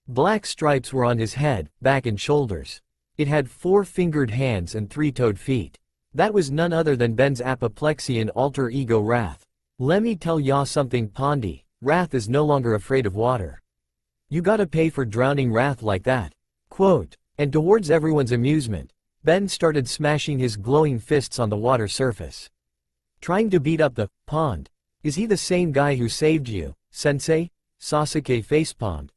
Black stripes were on his head, back and shoulders. It had 4-fingered hands and 3-toed feet. That was none other than Ben's apoplexy and alter ego Wrath. Lemme tell ya something Pondy, Wrath is no longer afraid of water. You gotta pay for drowning Wrath like that. Quote, and towards everyone's amusement, Ben started smashing his glowing fists on the water surface. Trying to beat up the Pond. Is he the same guy who saved you, sensei? Sasuke facepalmed.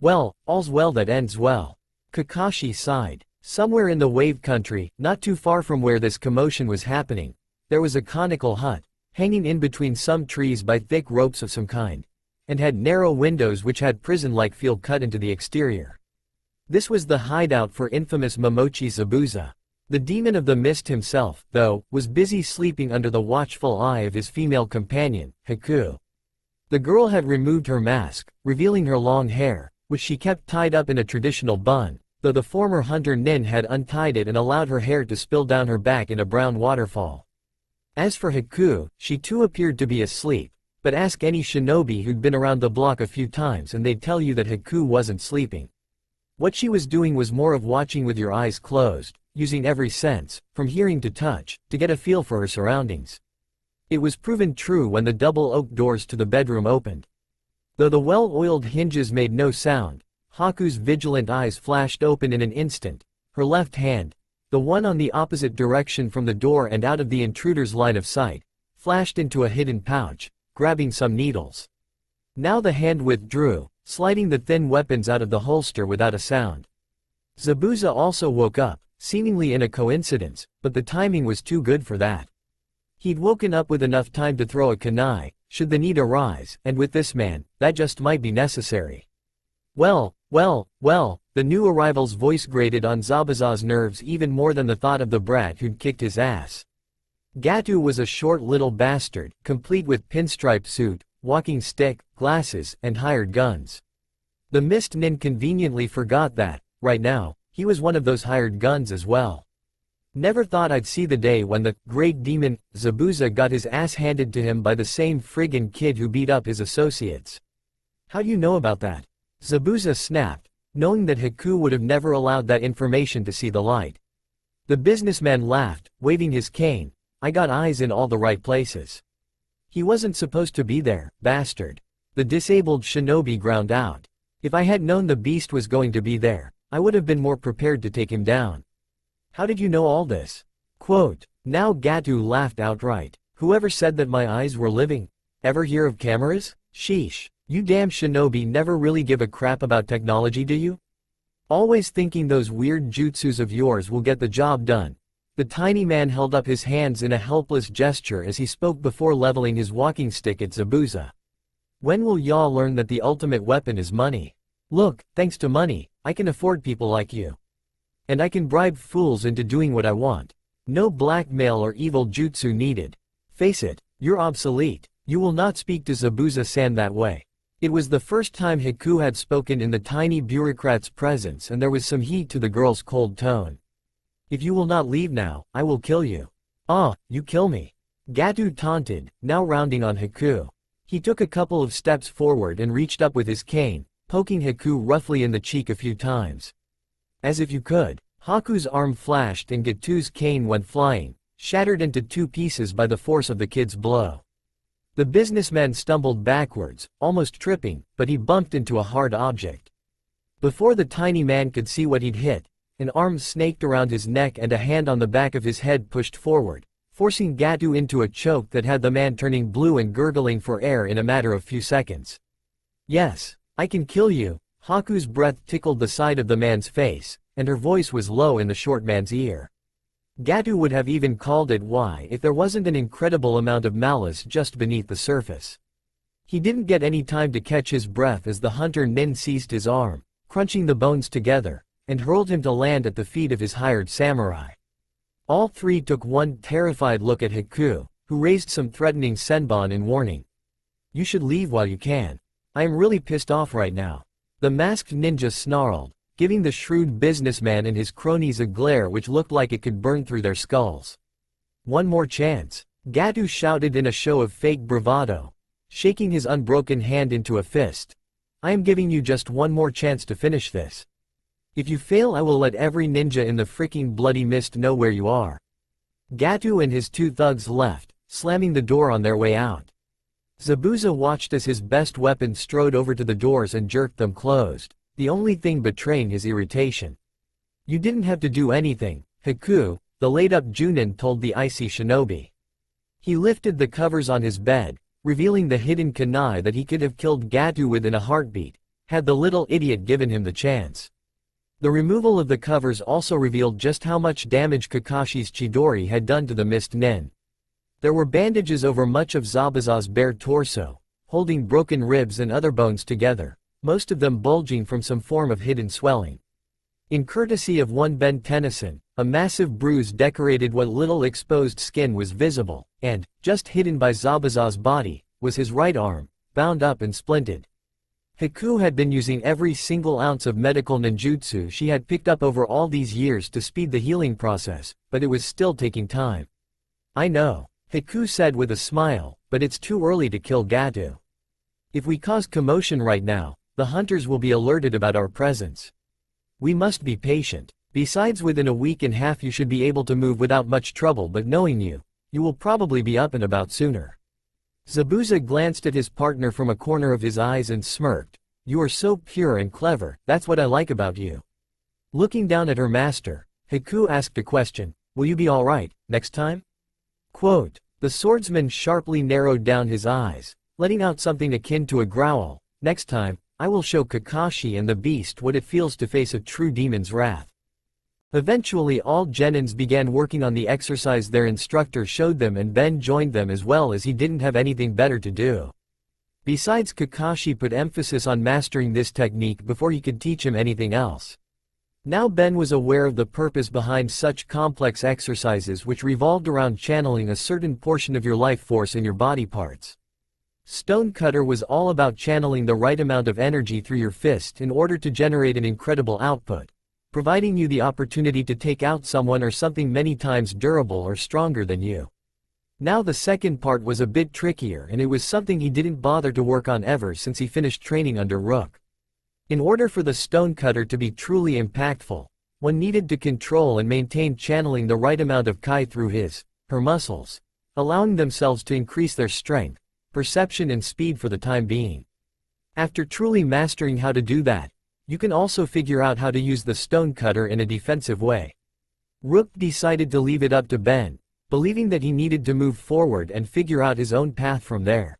Well, all's well that ends well. Kakashi sighed. Somewhere in the wave country, not too far from where this commotion was happening, there was a conical hut, hanging in between some trees by thick ropes of some kind, and had narrow windows which had prison-like feel cut into the exterior. This was the hideout for infamous Momochi Zabuza. The demon of the mist himself, though, was busy sleeping under the watchful eye of his female companion, Haku. The girl had removed her mask, revealing her long hair, which she kept tied up in a traditional bun, though the former hunter Nin had untied it and allowed her hair to spill down her back in a brown waterfall. As for Haku, she too appeared to be asleep, but ask any shinobi who'd been around the block a few times and they'd tell you that Haku wasn't sleeping. What she was doing was more of watching with your eyes closed, using every sense, from hearing to touch, to get a feel for her surroundings. It was proven true when the double oak doors to the bedroom opened. Though the well-oiled hinges made no sound, Haku's vigilant eyes flashed open in an instant. Her left hand, the one on the opposite direction from the door and out of the intruder's line of sight, flashed into a hidden pouch, grabbing some needles. Now the hand withdrew, sliding the thin weapons out of the holster without a sound. Zabuza also woke up, seemingly in a coincidence, but the timing was too good for that. He'd woken up with enough time to throw a kunai, should the need arise, and with this man, that just might be necessary. Well, the new arrival's voice grated on Zabuza's nerves even more than the thought of the brat who'd kicked his ass. Gatu was a short little bastard, complete with pinstripe suit, walking stick, glasses, and hired guns. The Mist Nin conveniently forgot that, right now, he was one of those hired guns as well. Never thought I'd see the day when the great demon, Zabuza, got his ass handed to him by the same friggin' kid who beat up his associates. How do you know about that? Zabuza snapped, knowing that Haku would have never allowed that information to see the light. The businessman laughed, waving his cane. I got eyes in all the right places. He wasn't supposed to be there, bastard. The disabled shinobi ground out. If I had known the beast was going to be there, I would have been more prepared to take him down. How did you know all this? Quote, now Gatu laughed outright. Whoever said that my eyes were living? Ever hear of cameras? Sheesh. You damn shinobi never really give a crap about technology, do you? Always thinking those weird jutsus of yours will get the job done. The tiny man held up his hands in a helpless gesture as he spoke before leveling his walking stick at Zabuza. When will y'all learn that the ultimate weapon is money? Look, thanks to money, I can afford people like you. And I can bribe fools into doing what I want. No blackmail or evil jutsu needed. Face it, you're obsolete. You will not speak to Zabuza-san that way. It was the first time Haku had spoken in the tiny bureaucrat's presence, and there was some heat to the girl's cold tone. If you will not leave now, I will kill you. Ah, you kill me. Gatu taunted, now rounding on Haku. He took a couple of steps forward and reached up with his cane, poking Haku roughly in the cheek a few times. As if you could. Haku's arm flashed and Gatu's cane went flying, shattered into two pieces by the force of the kid's blow. The businessman stumbled backwards, almost tripping, but he bumped into a hard object. Before the tiny man could see what he'd hit, an arm snaked around his neck and a hand on the back of his head pushed forward, forcing Gatu into a choke that had the man turning blue and gurgling for air in a matter of few seconds. Yes, I can kill you. Haku's breath tickled the side of the man's face, and her voice was low in the short man's ear. Gatu would have even called it why if there wasn't an incredible amount of malice just beneath the surface. He didn't get any time to catch his breath as the hunter nin seized his arm, crunching the bones together, and hurled him to land at the feet of his hired samurai. All three took one terrified look at Haku, who raised some threatening senbon in warning. You should leave while you can. I am really pissed off right now. The masked ninja snarled, giving the shrewd businessman and his cronies a glare which looked like it could burn through their skulls. One more chance, Gatu shouted in a show of fake bravado, shaking his unbroken hand into a fist. I am giving you just one more chance to finish this. If you fail, I will let every ninja in the freaking bloody mist know where you are. Gatu and his two thugs left, slamming the door on their way out. Zabuza watched as his best weapon strode over to the doors and jerked them closed, the only thing betraying his irritation. You didn't have to do anything, Haku, the laid-up Junin told the icy shinobi. He lifted the covers on his bed, revealing the hidden kunai that he could have killed Gatu with in a heartbeat, had the little idiot given him the chance. The removal of the covers also revealed just how much damage Kakashi's Chidori had done to the Mist Nin. There were bandages over much of Zabuza's bare torso, holding broken ribs and other bones together, most of them bulging from some form of hidden swelling. In courtesy of one Ben Tennyson, a massive bruise decorated what little exposed skin was visible, and, just hidden by Zabuza's body, was his right arm, bound up and splinted. Haku had been using every single ounce of medical ninjutsu she had picked up over all these years to speed the healing process, but it was still taking time. I know, Haku said with a smile, but it's too early to kill Gatu. If we cause commotion right now, the hunters will be alerted about our presence. We must be patient. Besides, within a week and a half you should be able to move without much trouble, but knowing you, you will probably be up and about sooner. Zabuza glanced at his partner from a corner of his eyes and smirked. You are so pure and clever, that's what I like about you. Looking down at her master, Haku asked a question, will you be alright, next time? Quote, the swordsman sharply narrowed down his eyes, letting out something akin to a growl. Next time, I will show Kakashi and the beast what it feels to face a true demon's wrath. Eventually all genins began working on the exercise their instructor showed them, and Ben joined them as well, as he didn't have anything better to do. Besides, Kakashi put emphasis on mastering this technique before he could teach him anything else. Now Ben was aware of the purpose behind such complex exercises, which revolved around channeling a certain portion of your life force in your body parts. Stonecutter was all about channeling the right amount of energy through your fist in order to generate an incredible output, providing you the opportunity to take out someone or something many times durable or stronger than you. Now the second part was a bit trickier, and it was something he didn't bother to work on ever since he finished training under Rook. In order for the Stonecutter to be truly impactful, one needed to control and maintain channeling the right amount of Kai through her muscles, allowing themselves to increase their strength, perception and speed for the time being. After truly mastering how to do that, you can also figure out how to use the Stonecutter in a defensive way. Rook decided to leave it up to Ben, believing that he needed to move forward and figure out his own path from there.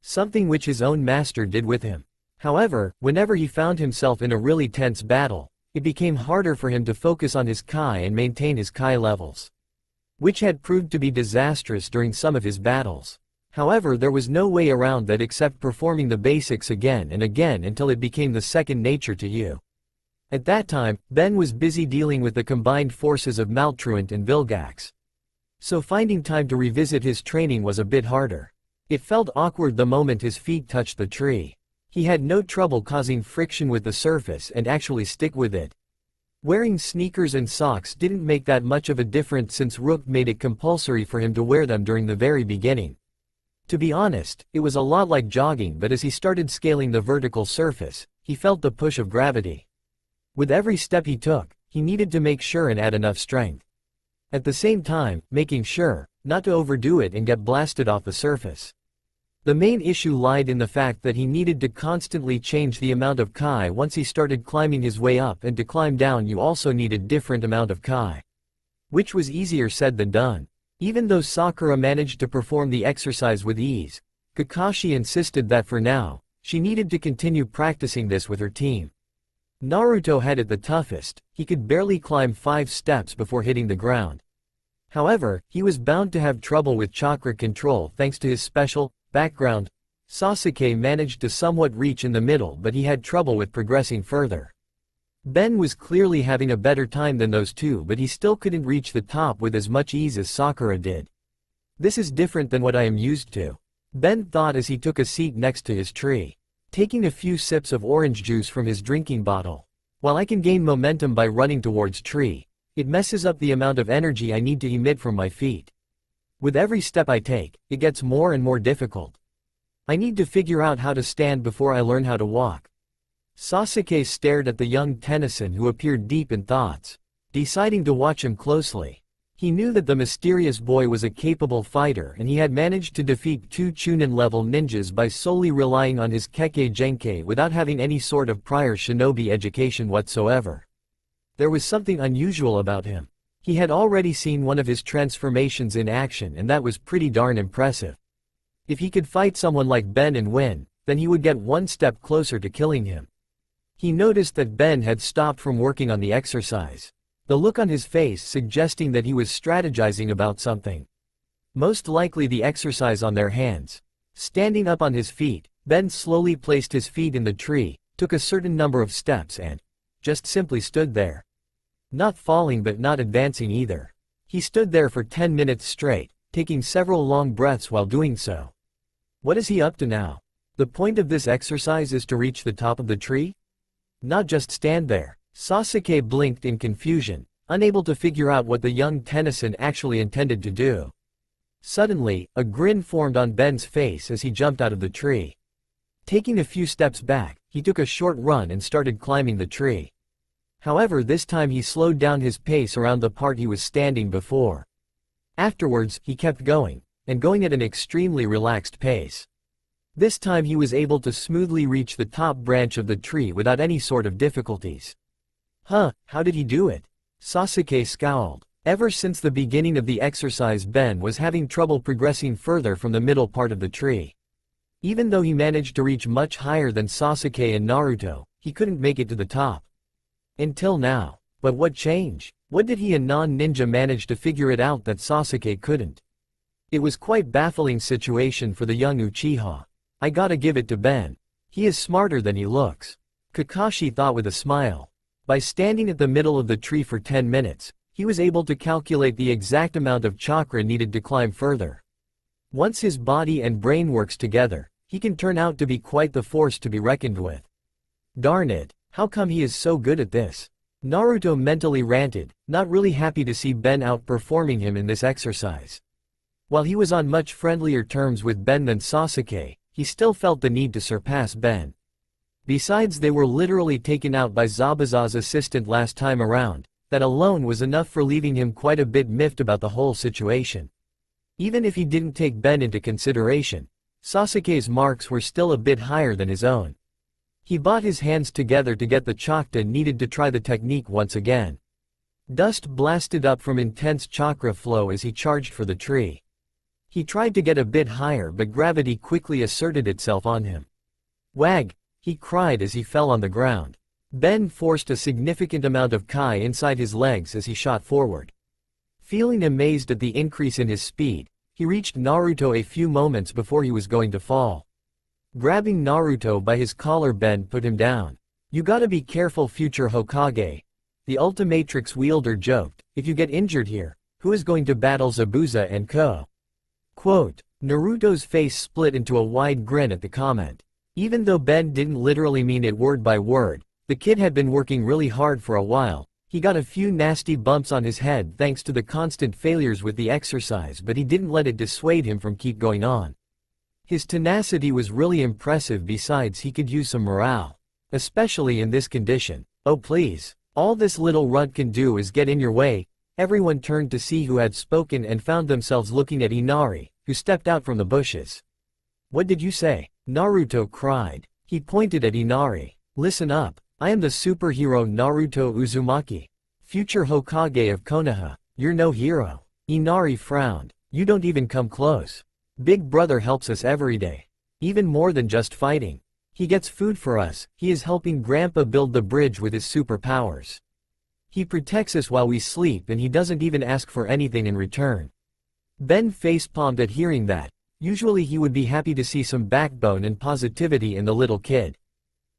Something which his own master did with him. However, whenever he found himself in a really tense battle, it became harder for him to focus on his Kai and maintain his Kai levels, which had proved to be disastrous during some of his battles. However, there was no way around that except performing the basics again and again until it became the second nature to you. At that time, Ben was busy dealing with the combined forces of Maltruant and Vilgax. So finding time to revisit his training was a bit harder. It felt awkward the moment his feet touched the tree. He had no trouble causing friction with the surface and actually stick with it. Wearing sneakers and socks didn't make that much of a difference since Rook made it compulsory for him to wear them during the very beginning. To be honest, it was a lot like jogging, but as he started scaling the vertical surface, he felt the push of gravity. With every step he took, he needed to make sure and add enough strength. At the same time, making sure not to overdo it and get blasted off the surface. The main issue lied in the fact that he needed to constantly change the amount of Kai once he started climbing his way up, and to climb down you also needed different amount of Kai. Which was easier said than done. Even though Sakura managed to perform the exercise with ease, Kakashi insisted that for now, she needed to continue practicing this with her team. Naruto had it the toughest. He could barely climb 5 steps before hitting the ground. However, he was bound to have trouble with chakra control thanks to his special background. Sasuke managed to somewhat reach in the middle, but he had trouble with progressing further. Ben was clearly having a better time than those two, but he still couldn't reach the top with as much ease as Sakura did. This is different than what I am used to, Ben thought as he took a seat next to his tree, taking a few sips of orange juice from his drinking bottle. While I can gain momentum by running towards tree, it messes up the amount of energy I need to emit from my feet. With every step I take, it gets more and more difficult. I need to figure out how to stand before I learn how to walk. Sasuke stared at the young Tennyson, who appeared deep in thoughts, deciding to watch him closely. He knew that the mysterious boy was a capable fighter, and he had managed to defeat 2 Chunin-level ninjas by solely relying on his Kekkei Genkai without having any sort of prior shinobi education whatsoever. There was something unusual about him. He had already seen one of his transformations in action, and that was pretty darn impressive. If he could fight someone like Ben and win, then he would get one step closer to killing him. He noticed that Ben had stopped from working on the exercise, the look on his face suggesting that he was strategizing about something. Most likely the exercise on their hands. Standing up on his feet, Ben slowly placed his feet in the tree, took a certain number of steps and just simply stood there. Not falling but not advancing either. He stood there for 10 minutes straight, taking several long breaths while doing so. What is he up to now? The point of this exercise is to reach the top of the tree? Not just stand there. Sasuke blinked in confusion, unable to figure out what the young Tennyson actually intended to do. Suddenly, a grin formed on Ben's face as he jumped out of the tree. Taking a few steps back, he took a short run and started climbing the tree. However, this time he slowed down his pace around the part he was standing before. Afterwards, he kept going, and going at an extremely relaxed pace. This time he was able to smoothly reach the top branch of the tree without any sort of difficulties. How did he do it? Sasuke scowled. Ever since the beginning of the exercise, Ben was having trouble progressing further from the middle part of the tree. Even though he managed to reach much higher than Sasuke and Naruto, he couldn't make it to the top. Until now. But what changed? What did he and non-ninja manage to figure it out that Sasuke couldn't? It was quite baffling situation for the young Uchiha. I gotta give it to Ben. He is smarter than he looks. Kakashi thought with a smile. By standing at the middle of the tree for 10 minutes, he was able to calculate the exact amount of chakra needed to climb further. Once his body and brain works together, He can turn out to be quite the force to be reckoned with. Darn it, how come he is so good at this? Naruto mentally ranted, not really happy to see Ben outperforming him in this exercise. While he was on much friendlier terms with Ben than Sasuke, he still felt the need to surpass Ben. Besides, they were literally taken out by Zabuza's assistant last time around. That alone was enough for leaving him quite a bit miffed about the whole situation. Even if he didn't take Ben into consideration, Sasuke's marks were still a bit higher than his own. He bought his hands together to get the chakra needed to try the technique once again. Dust blasted up from intense chakra flow as he charged for the tree. He tried to get a bit higher, but gravity quickly asserted itself on him. Wag! He cried as he fell on the ground. Ben forced a significant amount of Kai inside his legs as he shot forward. Feeling amazed at the increase in his speed, he reached Naruto a few moments before he was going to fall. Grabbing Naruto by his collar, Ben put him down. "You gotta be careful, future Hokage," the Ultimatrix wielder joked. "If you get injured here, who is going to battle Zabuza and Co?" Quote, Naruto's face split into a wide grin at the comment. Even though Ben didn't literally mean it word by word, the kid had been working really hard for a while. He got a few nasty bumps on his head thanks to the constant failures with the exercise, but he didn't let it dissuade him from keep going on. His tenacity was really impressive. Besides, he could use some morale. Especially in this condition. "Oh please, all this little runt can do is get in your way." Everyone turned to see who had spoken and found themselves looking at Inari, who stepped out from the bushes. "What did you say?" Naruto cried. He pointed at Inari. "Listen up. I am the superhero Naruto Uzumaki, future Hokage of Konoha. You're no hero." Inari frowned. "You don't even come close. Big brother helps us every day. Even more than just fighting. He gets food for us. He is helping Grandpa build the bridge with his superpowers. He protects us while we sleep, and he doesn't even ask for anything in return." Ben facepalmed at hearing that. Usually he would be happy to see some backbone and positivity in the little kid.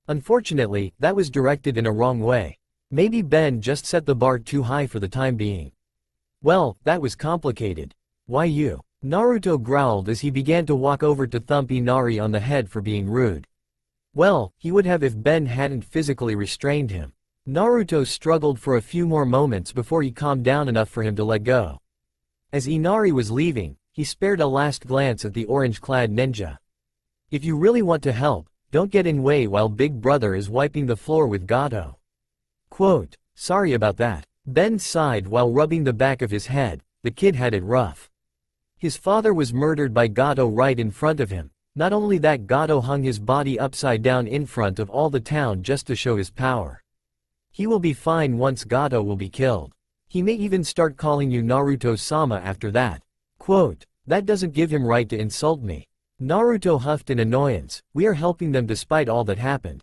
Unfortunately, that was directed in a wrong way. Maybe Ben just set the bar too high for the time being. "Well, that was complicated. Why you?" Naruto growled as he began to walk over to thump Inari on the head for being rude. Well, he would have if Ben hadn't physically restrained him. Naruto struggled for a few more moments before he calmed down enough for him to let go. As Inari was leaving, he spared a last glance at the orange-clad ninja. "If you really want to help, don't get in way while Big Brother is wiping the floor with Gato." Quote, "Sorry about that." Ben sighed while rubbing the back of his head. The kid had it rough. His father was murdered by Gato right in front of him. Not only that, Gato hung his body upside down in front of all the town just to show his power. He will be fine once Gato will be killed. He may even start calling you Naruto-sama after that. Quote, "That doesn't give him right to insult me." Naruto huffed in annoyance. "We are helping them despite all that happened."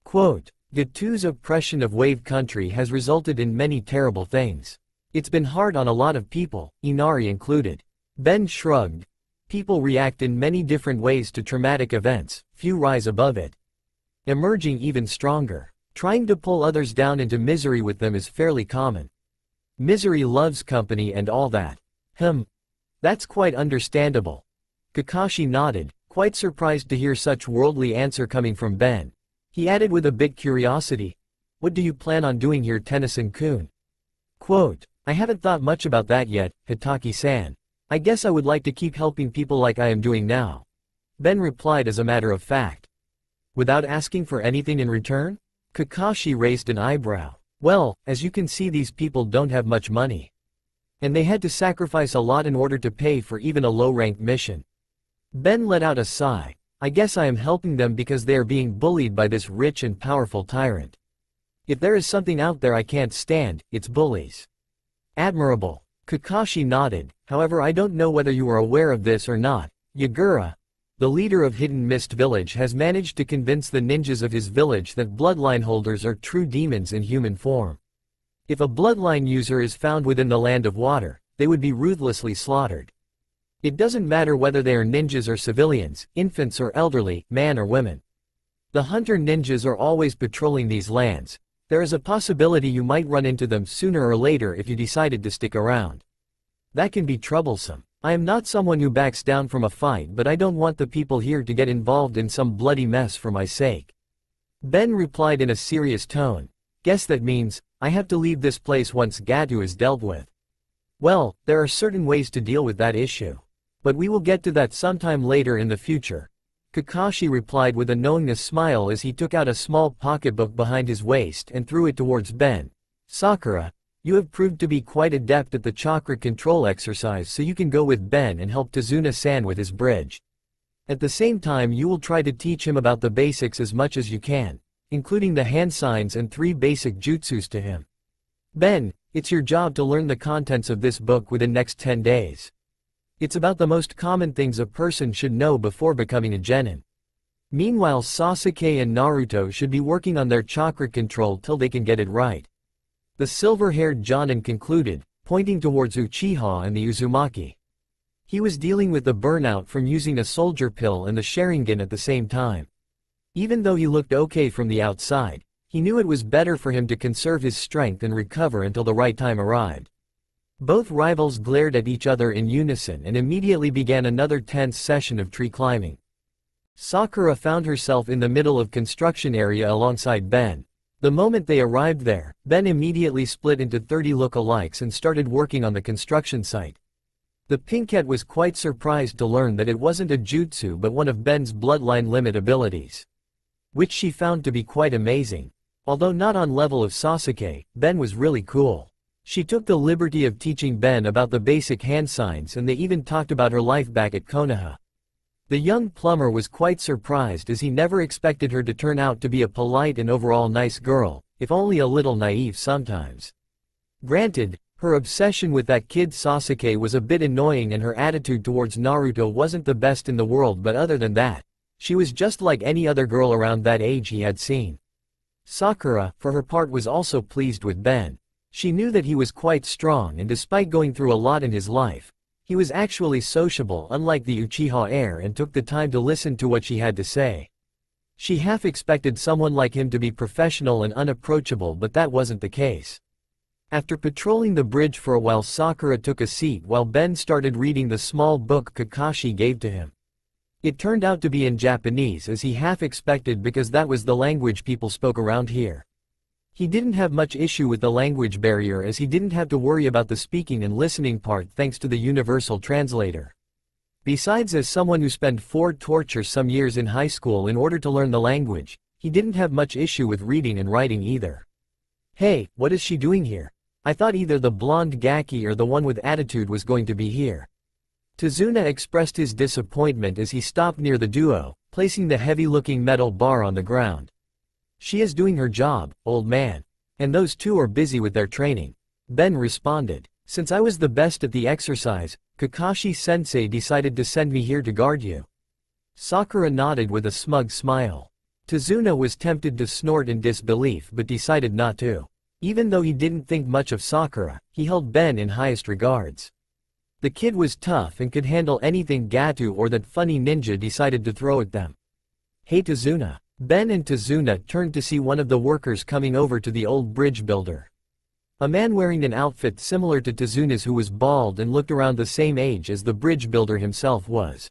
Quote, "Gatu's oppression of Wave Country has resulted in many terrible things. It's been hard on a lot of people, Inari included." Ben shrugged. People react in many different ways to traumatic events, few rise above it, emerging even stronger. Trying to pull others down into misery with them is fairly common. Misery loves company and all that. That's quite understandable. Kakashi nodded, quite surprised to hear such worldly answer coming from Ben. He added with a bit curiosity, "What do you plan on doing here, Tennyson-kun?" Quote, "I haven't thought much about that yet, Hitaki-san. I guess I would like to keep helping people like I am doing now." Ben replied as a matter of fact. "Without asking for anything in return?" Kakashi raised an eyebrow. "Well, as you can see, these people don't have much money. And they had to sacrifice a lot in order to pay for even a low-ranked mission." Ben let out a sigh. "I guess I am helping them because they are being bullied by this rich and powerful tyrant. If there is something out there I can't stand, it's bullies." "Admirable." Kakashi nodded. "However, I don't know whether you are aware of this or not. Yagura, the leader of Hidden Mist Village, has managed to convince the ninjas of his village that bloodline holders are true demons in human form. If a bloodline user is found within the land of water, they would be ruthlessly slaughtered. It doesn't matter whether they are ninjas or civilians, infants or elderly, man or women. The hunter ninjas are always patrolling these lands. There is a possibility you might run into them sooner or later if you decided to stick around. That can be troublesome." I am not someone who backs down from a fight, but I don't want the people here to get involved in some bloody mess for my sake. Ben replied in a serious tone. Guess that means, I have to leave this place once Gato is dealt with. Well, there are certain ways to deal with that issue. But we will get to that sometime later in the future. Kakashi replied with a knowing smile as he took out a small pocketbook behind his waist and threw it towards Ben. Sakura, you have proved to be quite adept at the chakra control exercise, so you can go with Ben and help Tazuna-san with his bridge. At the same time, you will try to teach him about the basics as much as you can, including the hand signs and 3 basic jutsus to him. Ben, it's your job to learn the contents of this book within next 10 days. It's about the most common things a person should know before becoming a genin. Meanwhile, Sasuke and Naruto should be working on their chakra control till they can get it right. The silver-haired Jonin concluded, pointing towards Uchiha and the Uzumaki. He was dealing with the burnout from using a soldier pill and the Sharingan at the same time. Even though he looked okay from the outside, he knew it was better for him to conserve his strength and recover until the right time arrived. Both rivals glared at each other in unison and immediately began another tense session of tree climbing. Sakura found herself in the middle of construction area alongside Ben. The moment they arrived there, Ben immediately split into 30 lookalikes and started working on the construction site. The Pinkette was quite surprised to learn that it wasn't a jutsu but one of Ben's bloodline limit abilities, which she found to be quite amazing. Although not on level of Sasuke, Ben was really cool. She took the liberty of teaching Ben about the basic hand signs, and they even talked about her life back at Konoha. The young plumber was quite surprised as he never expected her to turn out to be a polite and overall nice girl, if only a little naive sometimes. Granted, her obsession with that kid Sasuke was a bit annoying and her attitude towards Naruto wasn't the best in the world, but other than that, she was just like any other girl around that age he had seen. Sakura, for her part, was also pleased with Ben. She knew that he was quite strong, and despite going through a lot in his life, he was actually sociable unlike the Uchiha heir and took the time to listen to what she had to say. She half expected someone like him to be professional and unapproachable, but that wasn't the case. After patrolling the bridge for a while, Sakura took a seat while Ben started reading the small book Kakashi gave to him. It turned out to be in Japanese, as he half expected, because that was the language people spoke around here. He didn't have much issue with the language barrier, as he didn't have to worry about the speaking and listening part thanks to the universal translator. Besides, as someone who spent 4 torture some years in high school in order to learn the language, he didn't have much issue with reading and writing either. Hey, what is she doing here? I thought either the blonde Gaki or the one with attitude was going to be here. Tazuna expressed his disappointment as he stopped near the duo, placing the heavy-looking metal bar on the ground. She is doing her job, old man. And those two are busy with their training. Ben responded. Since I was the best at the exercise, Kakashi-sensei decided to send me here to guard you. Sakura nodded with a smug smile. Tazuna was tempted to snort in disbelief but decided not to. Even though he didn't think much of Sakura, he held Ben in highest regards. The kid was tough and could handle anything Gato or that funny ninja decided to throw at them. Hey Tazuna. Ben and Tazuna turned to see one of the workers coming over to the old bridge builder. A man wearing an outfit similar to Tazuna's, who was bald and looked around the same age as the bridge builder himself was.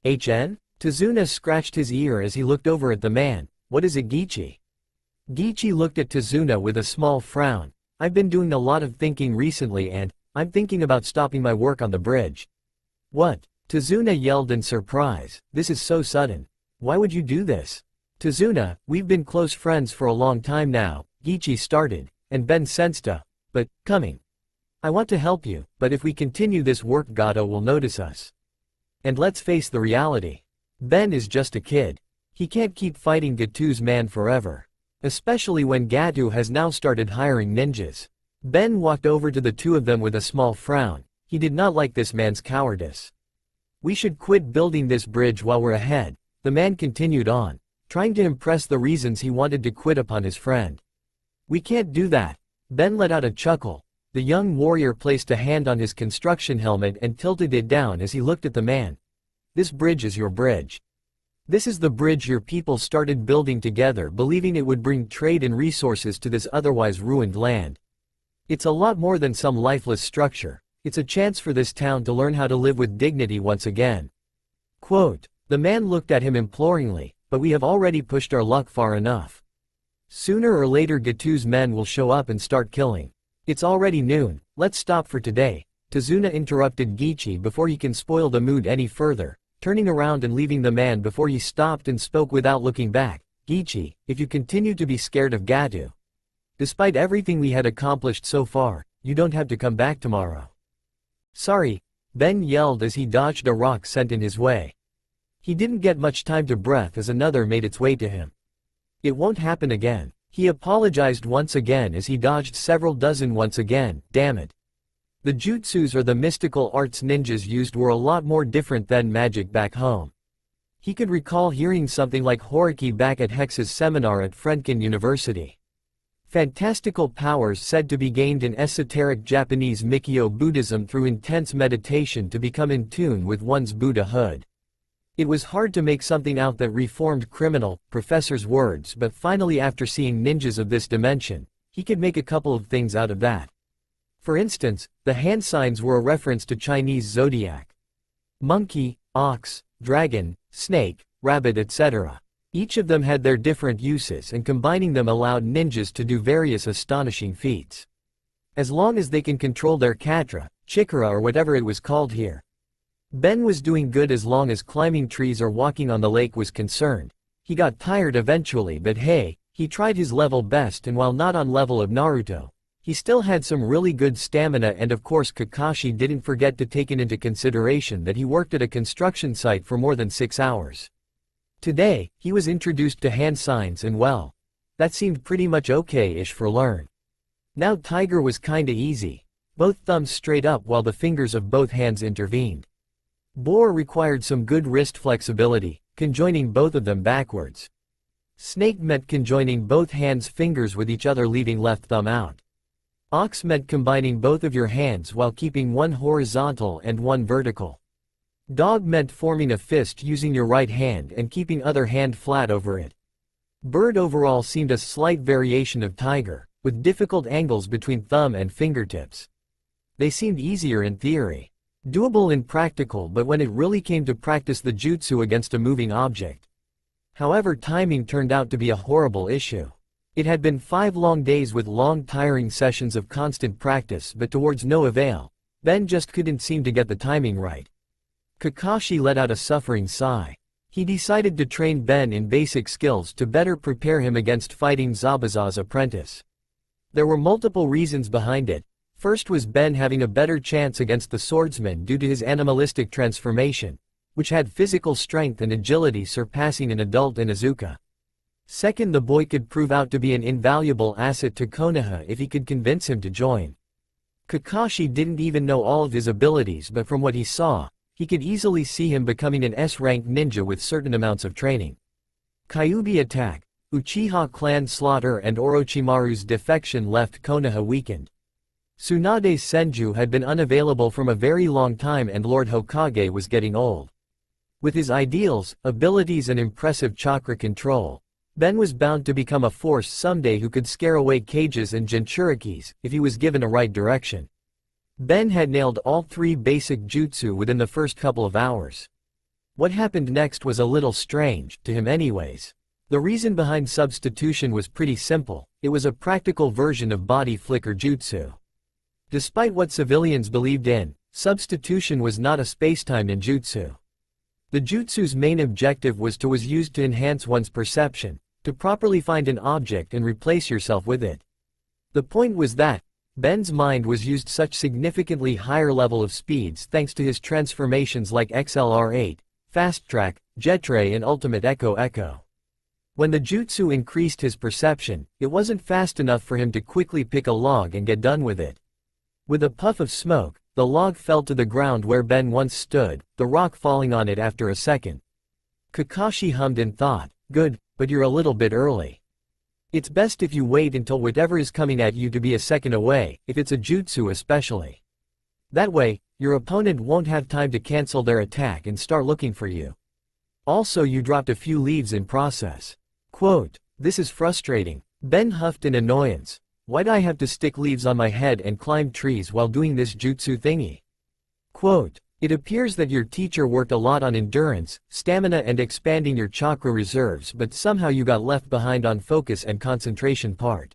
HN? Tazuna scratched his ear as he looked over at the man. What is it, Gichi? Gichi looked at Tazuna with a small frown. I've been doing a lot of thinking recently and I'm thinking about stopping my work on the bridge. What? Tazuna yelled in surprise. This is so sudden. Why would you do this? Tazuna, we've been close friends for a long time now, Gichi started, and Ben sensed but, coming. I want to help you, but if we continue this work, Gato will notice us. And let's face the reality. Ben is just a kid. He can't keep fighting Gato's man forever. Especially when Gato has now started hiring ninjas. Ben walked over to the two of them with a small frown. He did not like this man's cowardice. We should quit building this bridge while we're ahead, the man continued on, trying to impress the reasons he wanted to quit upon his friend. We can't do that. Ben let out a chuckle. The young warrior placed a hand on his construction helmet and tilted it down as he looked at the man. This bridge is your bridge. This is the bridge your people started building together, believing it would bring trade and resources to this otherwise ruined land. It's a lot more than some lifeless structure. It's a chance for this town to learn how to live with dignity once again. Quote, the man looked at him imploringly, but we have already pushed our luck far enough. Sooner or later Gatu's men will show up and start killing. It's already noon, let's stop for today. Tazuna interrupted Gichi before he can spoil the mood any further, turning around and leaving the man before he stopped and spoke without looking back. Gichi, if you continue to be scared of Gatu, despite everything we had accomplished so far, you don't have to come back tomorrow. Sorry, Ben yelled as he dodged a rock sent in his way. He didn't get much time to breathe as another made its way to him. It won't happen again. He apologized once again as he dodged several dozen once again, damn it. The jutsus or the mystical arts ninjas used were a lot more different than magic back home. He could recall hearing something like Horiki back at Hex's seminar at Frenken University. Fantastical powers said to be gained in esoteric Japanese Mikyo Buddhism through intense meditation to become in tune with one's Buddhahood. It was hard to make something out that reformed criminal, professor's words, but finally after seeing ninjas of this dimension, he could make a couple of things out of that. For instance, the hand signs were a reference to Chinese zodiac. Monkey, ox, dragon, snake, rabbit, etc. Each of them had their different uses and combining them allowed ninjas to do various astonishing feats. As long as they can control their katra, chikara or whatever it was called here. Ben was doing good as long as climbing trees or walking on the lake was concerned. He got tired eventually but hey, he tried his level best and while not on level of Naruto, he still had some really good stamina and of course Kakashi didn't forget to take into consideration that he worked at a construction site for more than 6 hours. Today, he was introduced to hand signs and well, that seemed pretty much okay-ish for learn. Now Tiger was kinda easy. Both thumbs straight up while the fingers of both hands intervened. Boar required some good wrist flexibility, conjoining both of them backwards. Snake meant conjoining both hands' fingers with each other leaving left thumb out. Ox meant combining both of your hands while keeping one horizontal and one vertical. Dog meant forming a fist using your right hand and keeping other hand flat over it. Bird overall seemed a slight variation of tiger, with difficult angles between thumb and fingertips. They seemed easier in theory. Doable in practical but when it really came to practice the jutsu against a moving object. However timing turned out to be a horrible issue. It had been 5 long days with long tiring sessions of constant practice but towards no avail. Ben just couldn't seem to get the timing right. Kakashi let out a suffering sigh. He decided to train Ben in basic skills to better prepare him against fighting Zabuza's apprentice. There were multiple reasons behind it. First was Ben having a better chance against the swordsman due to his animalistic transformation, which had physical strength and agility surpassing an adult Inuzuka. Second, the boy could prove out to be an invaluable asset to Konoha if he could convince him to join. Kakashi didn't even know all of his abilities but from what he saw, he could easily see him becoming an S-rank ninja with certain amounts of training. Kyuubi attack, Uchiha clan slaughter and Orochimaru's defection left Konoha weakened. Tsunade's Senju had been unavailable from a very long time and Lord Hokage was getting old. With his ideals, abilities and impressive chakra control, Ben was bound to become a force someday who could scare away cages and jinchurikis if he was given a right direction. Ben had nailed all 3 basic jutsu within the first couple of hours. What happened next was a little strange, to him anyways. The reason behind substitution was pretty simple, it was a practical version of body flicker jutsu. Despite what civilians believed in, substitution was not a spacetime ninjutsu. The jutsu's main objective was used to enhance one's perception, to properly find an object and replace yourself with it. The point was that, Ben's mind was used such significantly higher level of speeds thanks to his transformations like XLR8, Fast Track, Jetray and Ultimate Echo. When the jutsu increased his perception, it wasn't fast enough for him to quickly pick a log and get done with it. With a puff of smoke, the log fell to the ground where Ben once stood, the rock falling on it after a second. Kakashi hummed and thought, good, but you're a little bit early. It's best if you wait until whatever is coming at you to be a second away, if it's a jutsu especially. That way, your opponent won't have time to cancel their attack and start looking for you. Also you dropped a few leaves in process. Quote, this is frustrating. Ben huffed in annoyance. Why'd I have to stick leaves on my head and climb trees while doing this jutsu thingy? Quote, it appears that your teacher worked a lot on endurance, stamina and expanding your chakra reserves, but somehow you got left behind on focus and concentration part.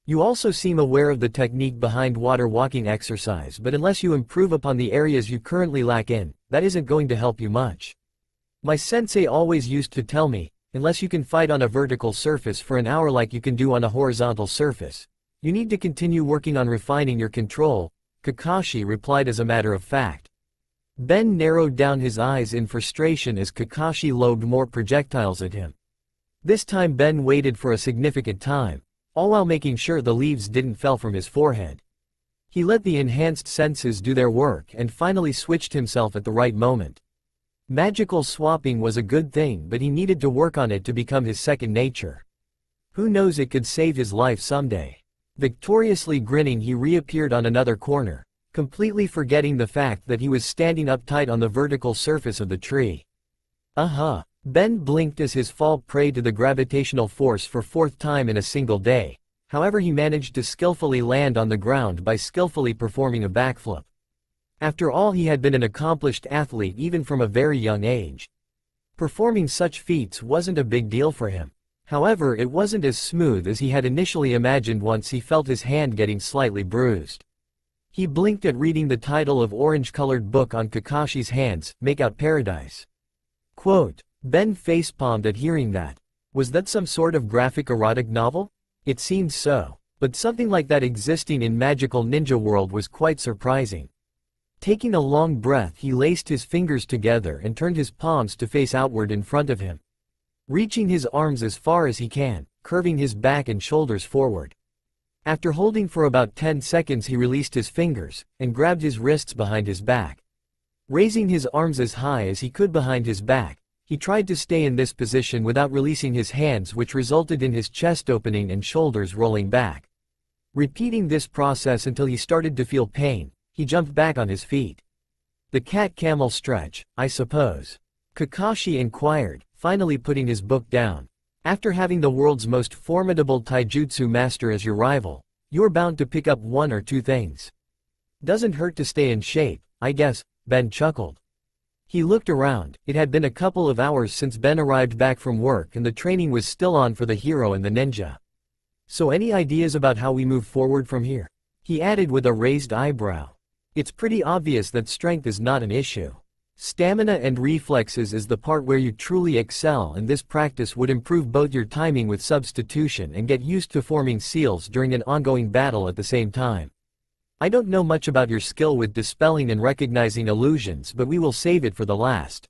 You also seem aware of the technique behind water walking exercise, but unless you improve upon the areas you currently lack in, that isn't going to help you much. My sensei always used to tell me, unless you can fight on a vertical surface for an hour like you can do on a horizontal surface, you need to continue working on refining your control, Kakashi replied as a matter of fact. Ben narrowed down his eyes in frustration as Kakashi lobbed more projectiles at him. This time Ben waited for a significant time, all while making sure the leaves didn't fell from his forehead. He let the enhanced senses do their work and finally switched himself at the right moment. Magical swapping was a good thing, but he needed to work on it to become his second nature. Who knows, it could save his life someday. Victoriously grinning, he reappeared on another corner, completely forgetting the fact that he was standing uptight on the vertical surface of the tree. Ben blinked as his fall prey to the gravitational force for fourth time in a single day. However, he managed to skillfully land on the ground by skillfully performing a backflip. After all, he had been an accomplished athlete even from a very young age. Performing such feats wasn't a big deal for him. However, it wasn't as smooth as he had initially imagined once he felt his hand getting slightly bruised. He blinked at reading the title of orange-colored book on Kakashi's hands, Make Out Paradise. Quote, Ben facepalmed at hearing that. Was that some sort of graphic erotic novel? It seemed so. But something like that existing in magical ninja world was quite surprising. Taking a long breath, he laced his fingers together and turned his palms to face outward in front of him, reaching his arms as far as he can, curving his back and shoulders forward. After holding for about 10 seconds, he released his fingers and grabbed his wrists behind his back. Raising his arms as high as he could behind his back, he tried to stay in this position without releasing his hands, which resulted in his chest opening and shoulders rolling back. Repeating this process until he started to feel pain, he jumped back on his feet. The cat-camel stretch, I suppose? Kakashi inquired, finally putting his book down. After having the world's most formidable taijutsu master as your rival, you're bound to pick up one or two things. Doesn't hurt to stay in shape, I guess, Ben chuckled. He looked around. It had been a couple of hours since Ben arrived back from work and the training was still on for the hero and the ninja. So any ideas about how we move forward from here? He added with a raised eyebrow. It's pretty obvious that strength is not an issue. Stamina and reflexes is the part where you truly excel, and this practice would improve both your timing with substitution and get used to forming seals during an ongoing battle at the same time. I don't know much about your skill with dispelling and recognizing illusions, but we will save it for the last.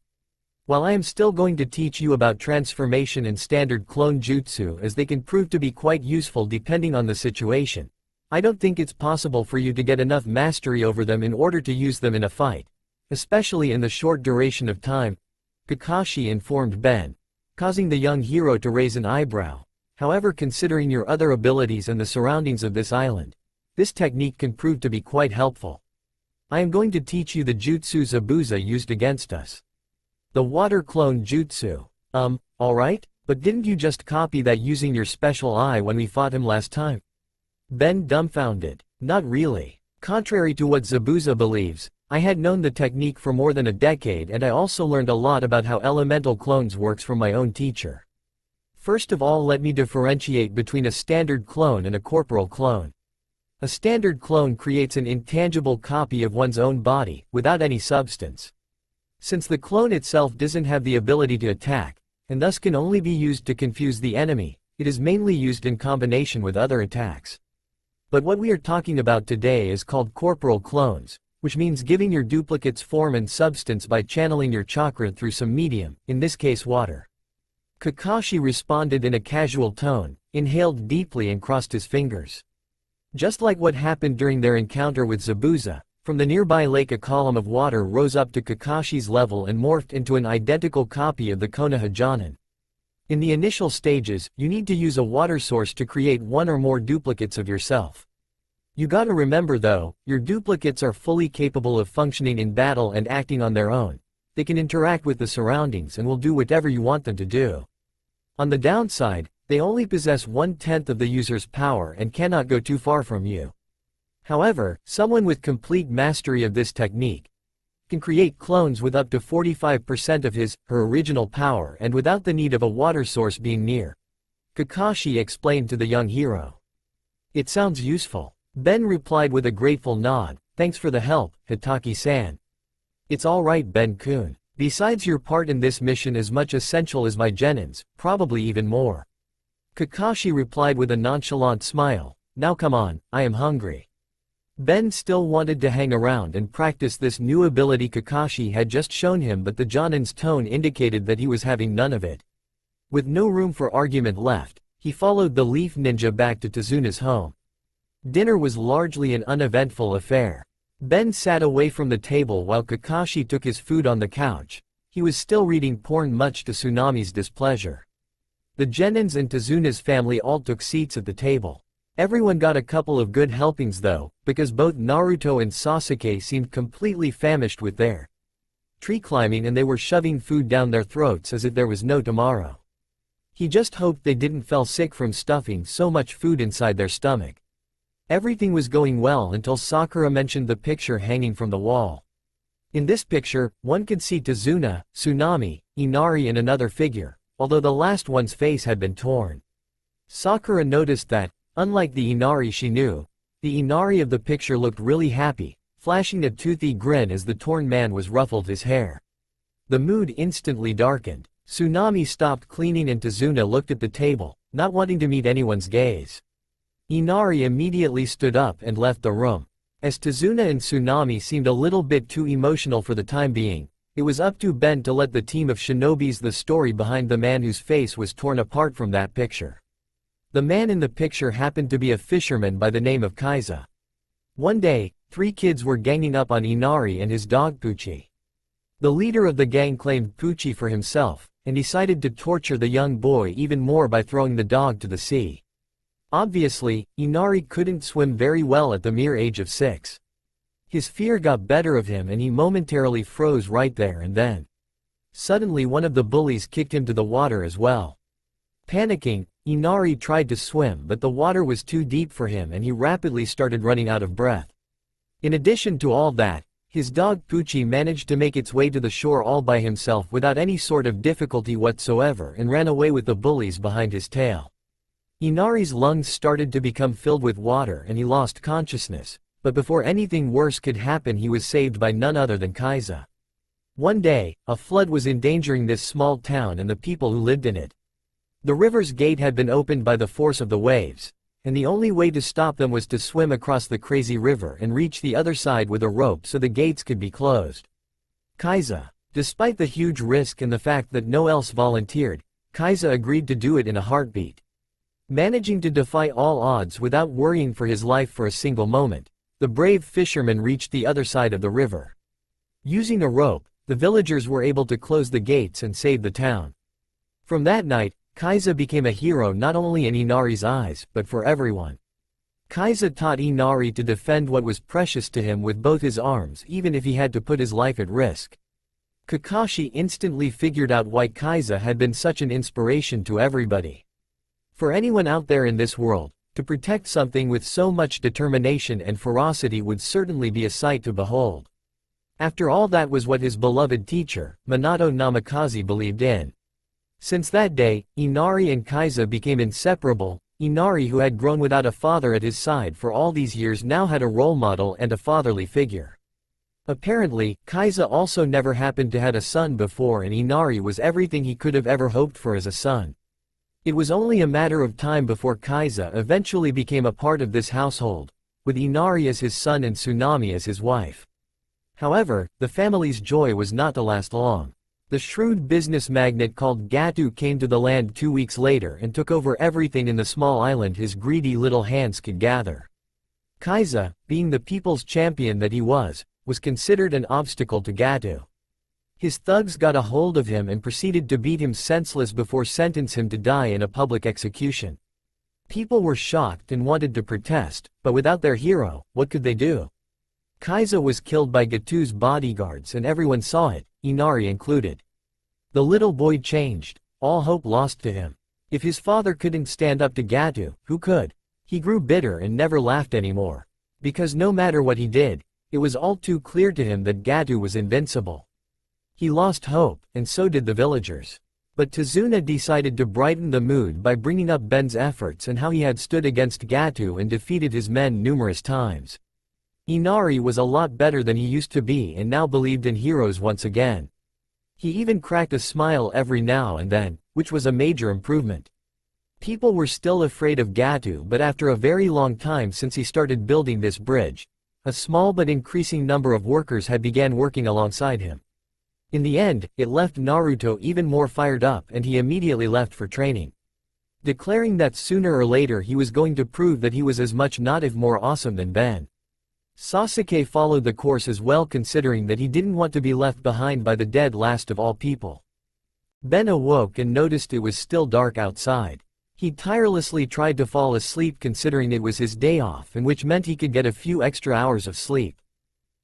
While I am still going to teach you about transformation and standard clone jutsu, as they can prove to be quite useful depending on the situation, I don't think it's possible for you to get enough mastery over them in order to use them in a fight, especially in the short duration of time, Kakashi informed Ben, causing the young hero to raise an eyebrow. However, considering your other abilities and the surroundings of this island, this technique can prove to be quite helpful. I am going to teach you the jutsu Zabuza used against us. The water clone jutsu. Alright, but didn't you just copy that using your special eye when we fought him last time? Ben dumbfounded. Not really. Contrary to what Zabuza believes, I had known the technique for more than a decade, and I also learned a lot about how elemental clones works from my own teacher. First of all, let me differentiate between a standard clone and a corporal clone. A standard clone creates an intangible copy of one's own body, without any substance. Since the clone itself doesn't have the ability to attack, and thus can only be used to confuse the enemy, it is mainly used in combination with other attacks. But what we are talking about today is called corporal clones, which means giving your duplicates form and substance by channeling your chakra through some medium, in this case water. Kakashi responded in a casual tone, inhaled deeply and crossed his fingers. Just like what happened during their encounter with Zabuza, from the nearby lake a column of water rose up to Kakashi's level and morphed into an identical copy of the Konoha Jonin. In the initial stages, you need to use a water source to create one or more duplicates of yourself. You gotta remember though, your duplicates are fully capable of functioning in battle and acting on their own. They can interact with the surroundings and will do whatever you want them to do. On the downside, They only possess 1/10 of the user's power and cannot go too far from you. However, someone with complete mastery of this technique can create clones with up to 45% of her original power and without the need of a water source being near. Kakashi explained to the young hero. It sounds useful. Ben replied with a grateful nod. Thanks for the help, Hitaki-san. It's alright, Ben-kun. Besides, your part in this mission is much essential as my genin's, probably even more. Kakashi replied with a nonchalant smile. Now come on, I am hungry. Ben still wanted to hang around and practice this new ability Kakashi had just shown him, but the Jonin's tone indicated that he was having none of it. With no room for argument left, he followed the Leaf Ninja back to Tezuna's home. Dinner was largely an uneventful affair. Ben sat away from the table while Kakashi took his food on the couch. He was still reading porn, much to Tsunami's displeasure. The Genins and Tezuna's family all took seats at the table. Everyone got a couple of good helpings though, because both Naruto and Sasuke seemed completely famished with their tree climbing, and they were shoving food down their throats as if there was no tomorrow. He just hoped they didn't fell sick from stuffing so much food inside their stomach. Everything was going well until Sakura mentioned the picture hanging from the wall. In this picture, one could see Tezuna, Tsunami, Inari and another figure, although the last one's face had been torn. Sakura noticed that, unlike the Inari she knew, the Inari of the picture looked really happy, flashing a toothy grin as the torn man was ruffled his hair. The mood instantly darkened. Tsunami stopped cleaning and Tezuna looked at the table, not wanting to meet anyone's gaze. Inari immediately stood up and left the room. As Tezuna and Tsunami seemed a little bit too emotional for the time being, it was up to Ben to let the team of shinobis the story behind the man whose face was torn apart from that picture. The man in the picture happened to be a fisherman by the name of Kaiza. One day, 3 kids were ganging up on Inari and his dog Pucci. The leader of the gang claimed Pucci for himself, and decided to torture the young boy even more by throwing the dog to the sea. Obviously, Inari couldn't swim very well at the mere age of 6. His fear got better of him and he momentarily froze right there and then. Suddenly one of the bullies kicked him to the water as well. Panicking, Inari tried to swim, but the water was too deep for him and he rapidly started running out of breath. In addition to all that, his dog Pucci managed to make its way to the shore all by himself without any sort of difficulty whatsoever and ran away with the bullies behind his tail. Inari's lungs started to become filled with water and he lost consciousness, but before anything worse could happen he was saved by none other than Kaiza. One day, a flood was endangering this small town and the people who lived in it. The river's gate had been opened by the force of the waves, and the only way to stop them was to swim across the crazy river and reach the other side with a rope so the gates could be closed. Kaiza, despite the huge risk and the fact that no one else volunteered, Kaiza agreed to do it in a heartbeat. Managing to defy all odds without worrying for his life for a single moment, the brave fisherman reached the other side of the river. Using a rope, the villagers were able to close the gates and save the town. From that night, Kaiza became a hero not only in Inari's eyes, but for everyone. Kaiza taught Inari to defend what was precious to him with both his arms, even if he had to put his life at risk. Kakashi instantly figured out why Kaiza had been such an inspiration to everybody. For anyone out there in this world, to protect something with so much determination and ferocity would certainly be a sight to behold. After all, that was what his beloved teacher, Minato Namikaze, believed in. Since that day, Inari and Kaiza became inseparable. Inari, who had grown without a father at his side for all these years, now had a role model and a fatherly figure. Apparently, Kaiza also never happened to have a son before, and Inari was everything he could have ever hoped for as a son. It was only a matter of time before Kaiza eventually became a part of this household, with Inari as his son and Tsunami as his wife. However, the family's joy was not to last long. The shrewd business magnate called Gatu came to the land 2 weeks later and took over everything in the small island his greedy little hands could gather. Kaiza, being the people's champion that he was considered an obstacle to Gatu. His thugs got a hold of him and proceeded to beat him senseless before sentencing him to die in a public execution. People were shocked and wanted to protest, but without their hero, what could they do? Kaiza was killed by Gatu's bodyguards and everyone saw it, Inari included. The little boy changed, all hope lost to him. If his father couldn't stand up to Gato, who could? He grew bitter and never laughed anymore. Because no matter what he did, it was all too clear to him that Gato was invincible. He lost hope, and so did the villagers. But Tazuna decided to brighten the mood by bringing up Ben's efforts and how he had stood against Gato and defeated his men numerous times. Inari was a lot better than he used to be and now believed in heroes once again. He even cracked a smile every now and then, which was a major improvement. People were still afraid of Gato, but after a very long time since he started building this bridge, a small but increasing number of workers had began working alongside him. In the end, it left Naruto even more fired up and he immediately left for training. Declaring that sooner or later he was going to prove that he was as much not if more awesome than Ben. Sasuke followed the course as well, considering that he didn't want to be left behind by the dead last of all people. Ben awoke and noticed it was still dark outside. He tirelessly tried to fall asleep considering it was his day off, and which meant he could get a few extra hours of sleep.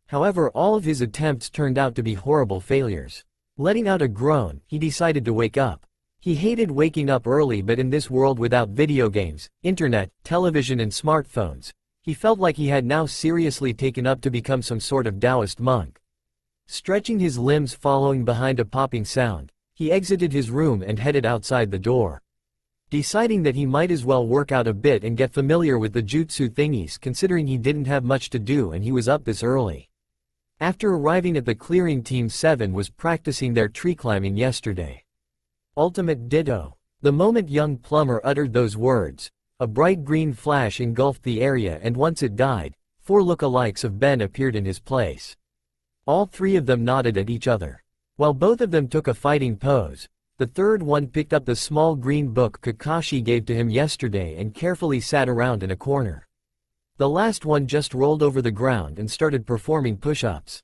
However, all of his attempts turned out to be horrible failures. Letting out a groan, he decided to wake up. He hated waking up early, but in this world without video games, internet, television and smartphones, he felt like he had now seriously taken up to become some sort of Taoist monk. Stretching his limbs following behind a popping sound, he exited his room and headed outside the door. Deciding that he might as well work out a bit and get familiar with the jutsu thingies, considering he didn't have much to do and he was up this early. After arriving at the clearing, Team 7 was practicing their tree climbing yesterday. Ultimate Ditto. The moment young Plumber uttered those words, a bright green flash engulfed the area, and once it died, 4 lookalikes of Ben appeared in his place. All 3 of them nodded at each other. While both of them took a fighting pose, the third one picked up the small green book Kakashi gave to him yesterday and carefully sat around in a corner. The last one just rolled over the ground and started performing push-ups.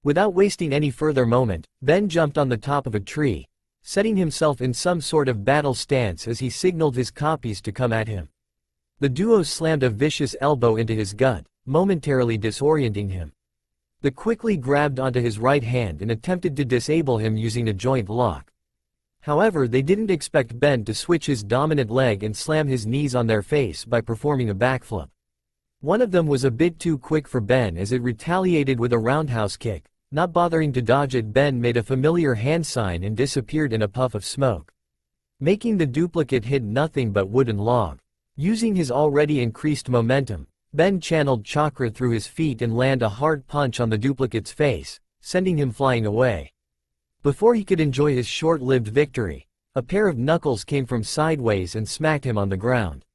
Without wasting any further moment, Ben jumped on the top of a tree, setting himself in some sort of battle stance as he signaled his copies to come at him. The duo slammed a vicious elbow into his gut, momentarily disorienting him. They quickly grabbed onto his right hand and attempted to disable him using a joint lock. However, they didn't expect Ben to switch his dominant leg and slam his knees on their face by performing a backflip. One of them was a bit too quick for Ben as it retaliated with a roundhouse kick. Not bothering to dodge it, Ben made a familiar hand sign and disappeared in a puff of smoke. Making the duplicate hit nothing but wooden log. Using his already increased momentum, Ben channeled chakra through his feet and landed a hard punch on the duplicate's face, sending him flying away. Before he could enjoy his short-lived victory, a pair of knuckles came from sideways and smacked him on the ground.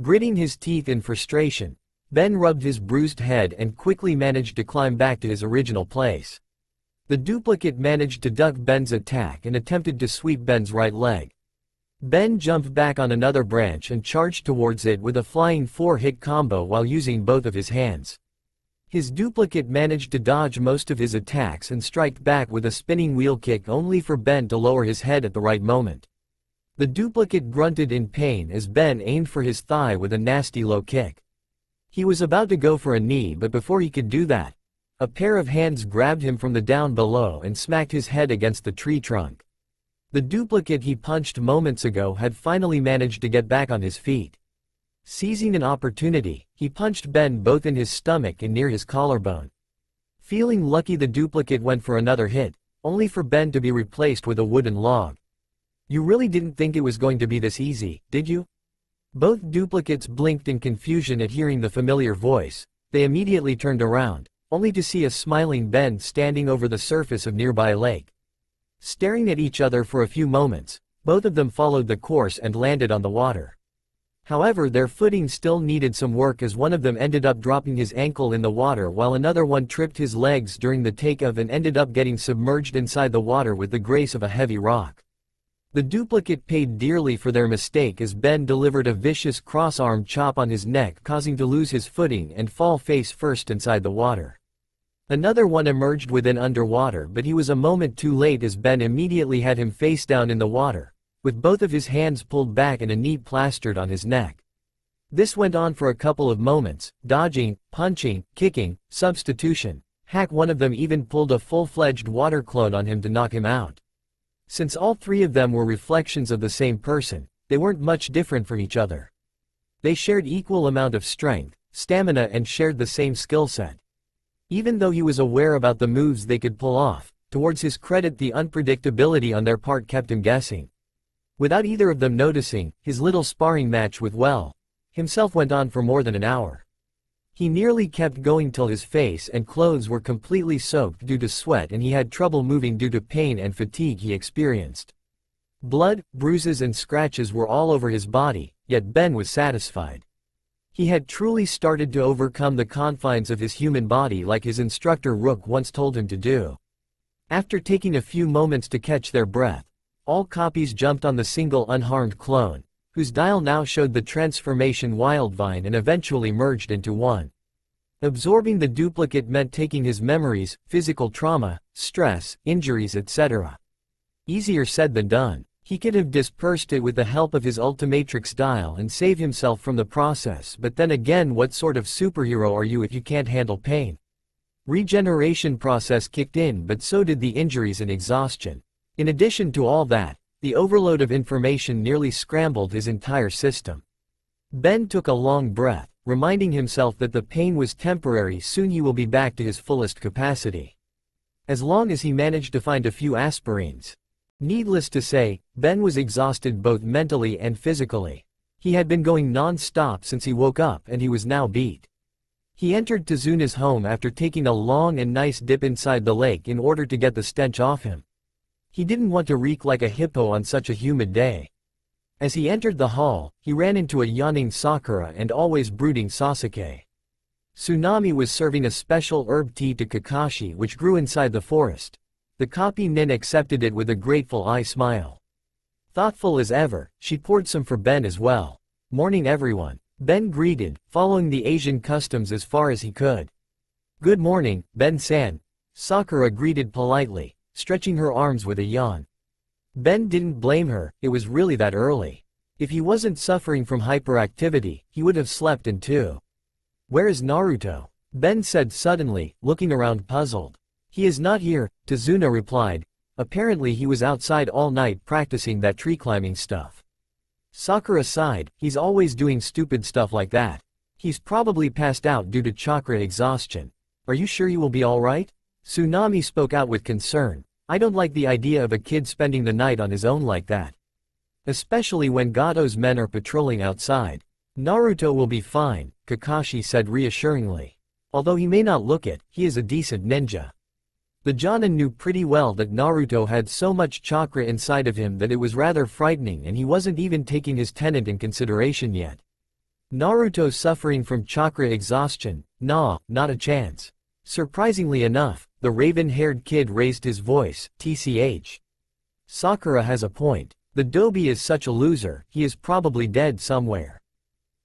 Gritting his teeth in frustration, Ben rubbed his bruised head and quickly managed to climb back to his original place. The duplicate managed to duck Ben's attack and attempted to sweep Ben's right leg. Ben jumped back on another branch and charged towards it with a flying 4-hit combo while using both of his hands. His duplicate managed to dodge most of his attacks and strike back with a spinning wheel kick, only for Ben to lower his head at the right moment. The duplicate grunted in pain as Ben aimed for his thigh with a nasty low kick. He was about to go for a knee, but before he could do that, a pair of hands grabbed him from the down below and smacked his head against the tree trunk. The duplicate he punched moments ago had finally managed to get back on his feet. Seizing an opportunity, he punched Ben both in his stomach and near his collarbone. Feeling lucky, the duplicate went for another hit, only for Ben to be replaced with a wooden log. "You really didn't think it was going to be this easy, did you?" Both duplicates blinked in confusion at hearing the familiar voice. They immediately turned around, only to see a smiling Ben standing over the surface of nearby lake. Staring at each other for a few moments, both of them followed the course and landed on the water. However, their footing still needed some work as one of them ended up dropping his ankle in the water while another one tripped his legs during the takeoff and ended up getting submerged inside the water with the grace of a heavy rock. The duplicate paid dearly for their mistake as Ben delivered a vicious cross-arm chop on his neck, causing to lose his footing and fall face first inside the water. Another one emerged within underwater, but he was a moment too late as Ben immediately had him face down in the water, with both of his hands pulled back and a knee plastered on his neck. This went on for a couple of moments, dodging, punching, kicking, substitution. Heck, one of them even pulled a full-fledged water clone on him to knock him out. Since all 3 of them were reflections of the same person, they weren't much different from each other. They shared equal amount of strength, stamina and shared the same skill set. Even though he was aware about the moves they could pull off, towards his credit the unpredictability on their part kept him guessing. Without either of them noticing, his little sparring match with himself went on for more than an hour. He nearly kept going till his face and clothes were completely soaked due to sweat and he had trouble moving due to pain and fatigue he experienced. Blood, bruises and scratches were all over his body, yet Ben was satisfied. He had truly started to overcome the confines of his human body like his instructor Rook once told him to do. After taking a few moments to catch their breath, all copies jumped on the single unharmed clone, whose dial now showed the transformation Wildvine and eventually merged into one. Absorbing the duplicate meant taking his memories, physical trauma, stress, injuries etc. Easier said than done. He could have dispersed it with the help of his Ultimatrix dial and save himself from the process, but then again, what sort of superhero are you if you can't handle pain? Regeneration process kicked in, but so did the injuries and exhaustion. In addition to all that, the overload of information nearly scrambled his entire system. Ben took a long breath, reminding himself that the pain was temporary, soon he will be back to his fullest capacity. As long as he managed to find a few aspirines. Needless to say, Ben was exhausted both mentally and physically. He had been going non-stop since he woke up and he was now beat. He entered Tezuna's home after taking a long and nice dip inside the lake in order to get the stench off him. He didn't want to reek like a hippo on such a humid day. As he entered the hall, he ran into a yawning Sakura and always brooding Sasuke. Tsunami was serving a special herb tea to Kakashi which grew inside the forest. The copy nin accepted it with a grateful eye smile. Thoughtful as ever, she poured some for Ben as well. Morning everyone. Ben greeted, following the Asian customs as far as he could. Good morning, Ben-san. Sakura greeted politely, stretching her arms with a yawn. Ben didn't blame her, it was really that early. If he wasn't suffering from hyperactivity, he would have slept in too. Where is Naruto? Ben said suddenly, looking around puzzled. He is not here, Tezuna replied. Apparently he was outside all night practicing that tree climbing stuff. Sakura sighed, he's always doing stupid stuff like that. He's probably passed out due to chakra exhaustion. Are you sure he will be alright? Tsunami spoke out with concern. I don't like the idea of a kid spending the night on his own like that. Especially when Gato's men are patrolling outside. Naruto will be fine, Kakashi said reassuringly. Although he may not look it, he is a decent ninja. The Jonin knew pretty well that Naruto had so much chakra inside of him that it was rather frightening and he wasn't even taking his tenant in consideration yet. Naruto suffering from chakra exhaustion? Nah, not a chance. Surprisingly enough, the raven-haired kid raised his voice, TCH. Sakura has a point. The Dobi is such a loser, he is probably dead somewhere.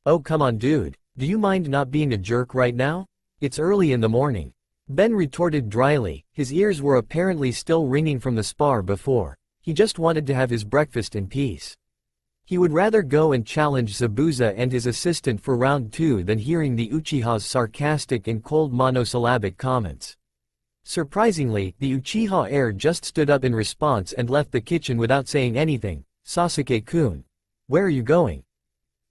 Oh come on dude, do you mind not being a jerk right now? It's early in the morning. Ben retorted dryly, his ears were apparently still ringing from the spar before. He just wanted to have his breakfast in peace. He would rather go and challenge Zabuza and his assistant for round 2 than hearing the Uchiha's sarcastic and cold monosyllabic comments. Surprisingly, the Uchiha heir just stood up in response and left the kitchen without saying anything. Sasuke-kun. Where are you going?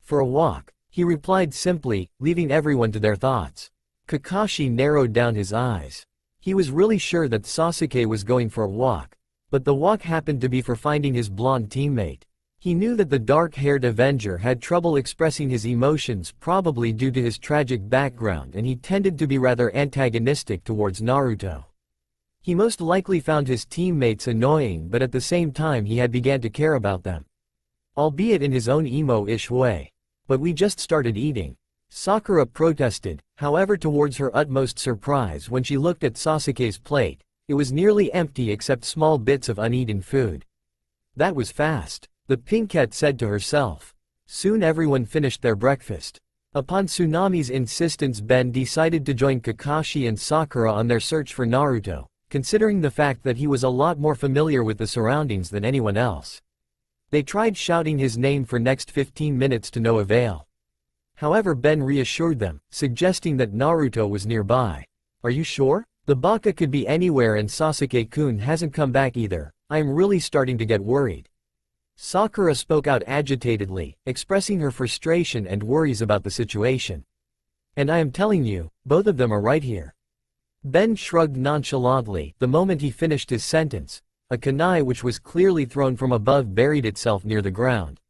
For a walk, he replied simply, leaving everyone to their thoughts. Kakashi narrowed down his eyes. He was really sure that Sasuke was going for a walk. But the walk happened to be for finding his blonde teammate. He knew that the dark-haired Avenger had trouble expressing his emotions probably due to his tragic background and he tended to be rather antagonistic towards Naruto. He most likely found his teammates annoying but at the same time he had began to care about them. Albeit in his own emo-ish way. But we just started eating. Sakura protested, however towards her utmost surprise when she looked at Sasuke's plate, it was nearly empty except small bits of uneaten food. That was fast, the pinkette said to herself. Soon everyone finished their breakfast. Upon Tsunami's insistence Ben decided to join Kakashi and Sakura on their search for Naruto, considering the fact that he was a lot more familiar with the surroundings than anyone else. They tried shouting his name for next 15 minutes to no avail. However Ben reassured them, suggesting that Naruto was nearby. Are you sure? The Baka could be anywhere and Sasuke-kun hasn't come back either, I am really starting to get worried. Sakura spoke out agitatedly, expressing her frustration and worries about the situation. And I am telling you, both of them are right here. Ben shrugged nonchalantly the moment he finished his sentence. A kunai which was clearly thrown from above buried itself near the ground.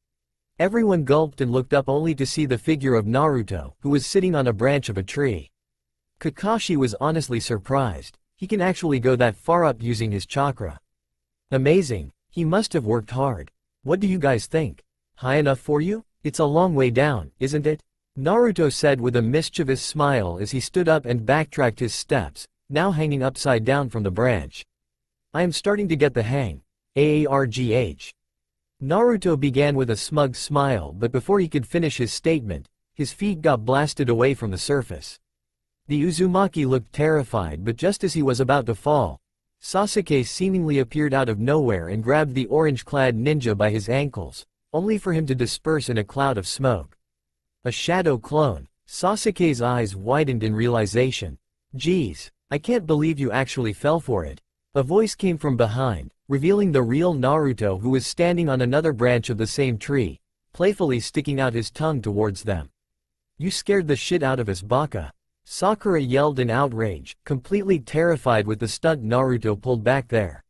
Everyone gulped and looked up only to see the figure of Naruto, who was sitting on a branch of a tree. Kakashi was honestly surprised. He can actually go that far up using his chakra. Amazing. He must have worked hard. What do you guys think? High enough for you? It's a long way down, isn't it? Naruto said with a mischievous smile as he stood up and backtracked his steps, now hanging upside down from the branch. I am starting to get the hang. Aargh. Naruto began with a smug smile, but before he could finish his statement, his feet got blasted away from the surface. The Uzumaki looked terrified, but just as he was about to fall, Sasuke seemingly appeared out of nowhere and grabbed the orange-clad ninja by his ankles, only for him to disperse in a cloud of smoke. A shadow clone. Sasuke's eyes widened in realization. Geez, I can't believe you actually fell for it. A voice came from behind, revealing the real Naruto, who was standing on another branch of the same tree, playfully sticking out his tongue towards them. You scared the shit out of us, Baka. Sakura yelled in outrage, completely terrified with the stunt Naruto pulled back there.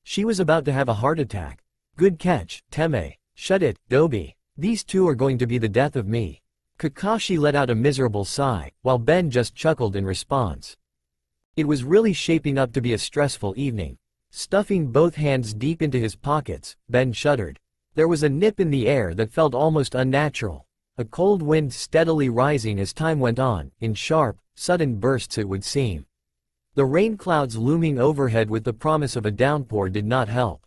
She was about to have a heart attack. Good catch, Teme. Shut it, Dobi. These two are going to be the death of me. Kakashi let out a miserable sigh, while Ben just chuckled in response. It was really shaping up to be a stressful evening. Stuffing both hands deep into his pockets, Ben shuddered. There was a nip in the air that felt almost unnatural. A cold wind steadily rising as time went on, in sharp, sudden bursts it would seem. The rain clouds looming overhead with the promise of a downpour did not help.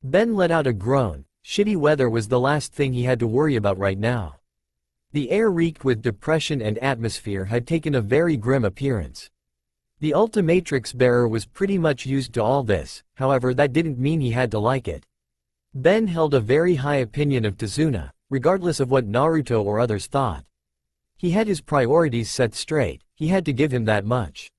Ben let out a groan. Shitty weather was the last thing he had to worry about right now. The air reeked with depression and atmosphere had taken a very grim appearance. The Ultimatrix bearer was pretty much used to all this, however that didn't mean he had to like it. Ben held a very high opinion of Tazuna, regardless of what Naruto or others thought. He had his priorities set straight, he had to give him that much.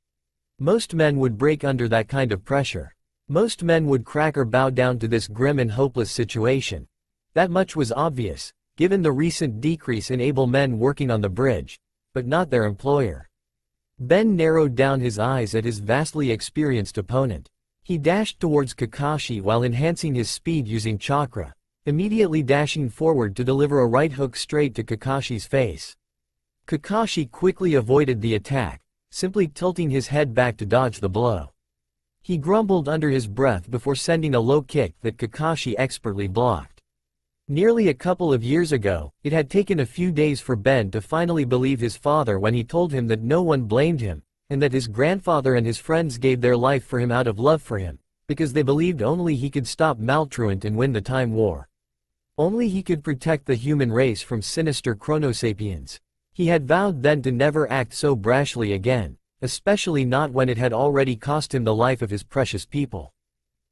Most men would break under that kind of pressure. Most men would crack or bow down to this grim and hopeless situation. That much was obvious, given the recent decrease in able men working on the bridge, but not their employer. Ben narrowed down his eyes at his vastly experienced opponent. He dashed towards Kakashi while enhancing his speed using chakra, immediately dashing forward to deliver a right hook straight to Kakashi's face. Kakashi quickly avoided the attack, simply tilting his head back to dodge the blow. He grumbled under his breath before sending a low kick that Kakashi expertly blocked. Nearly a couple of years ago, it had taken a few days for Ben to finally believe his father when he told him that no one blamed him, and that his grandfather and his friends gave their life for him out of love for him, because they believed only he could stop Maltruant and win the Time War. Only he could protect the human race from sinister chronosapiens. He had vowed then to never act so brashly again, especially not when it had already cost him the life of his precious people.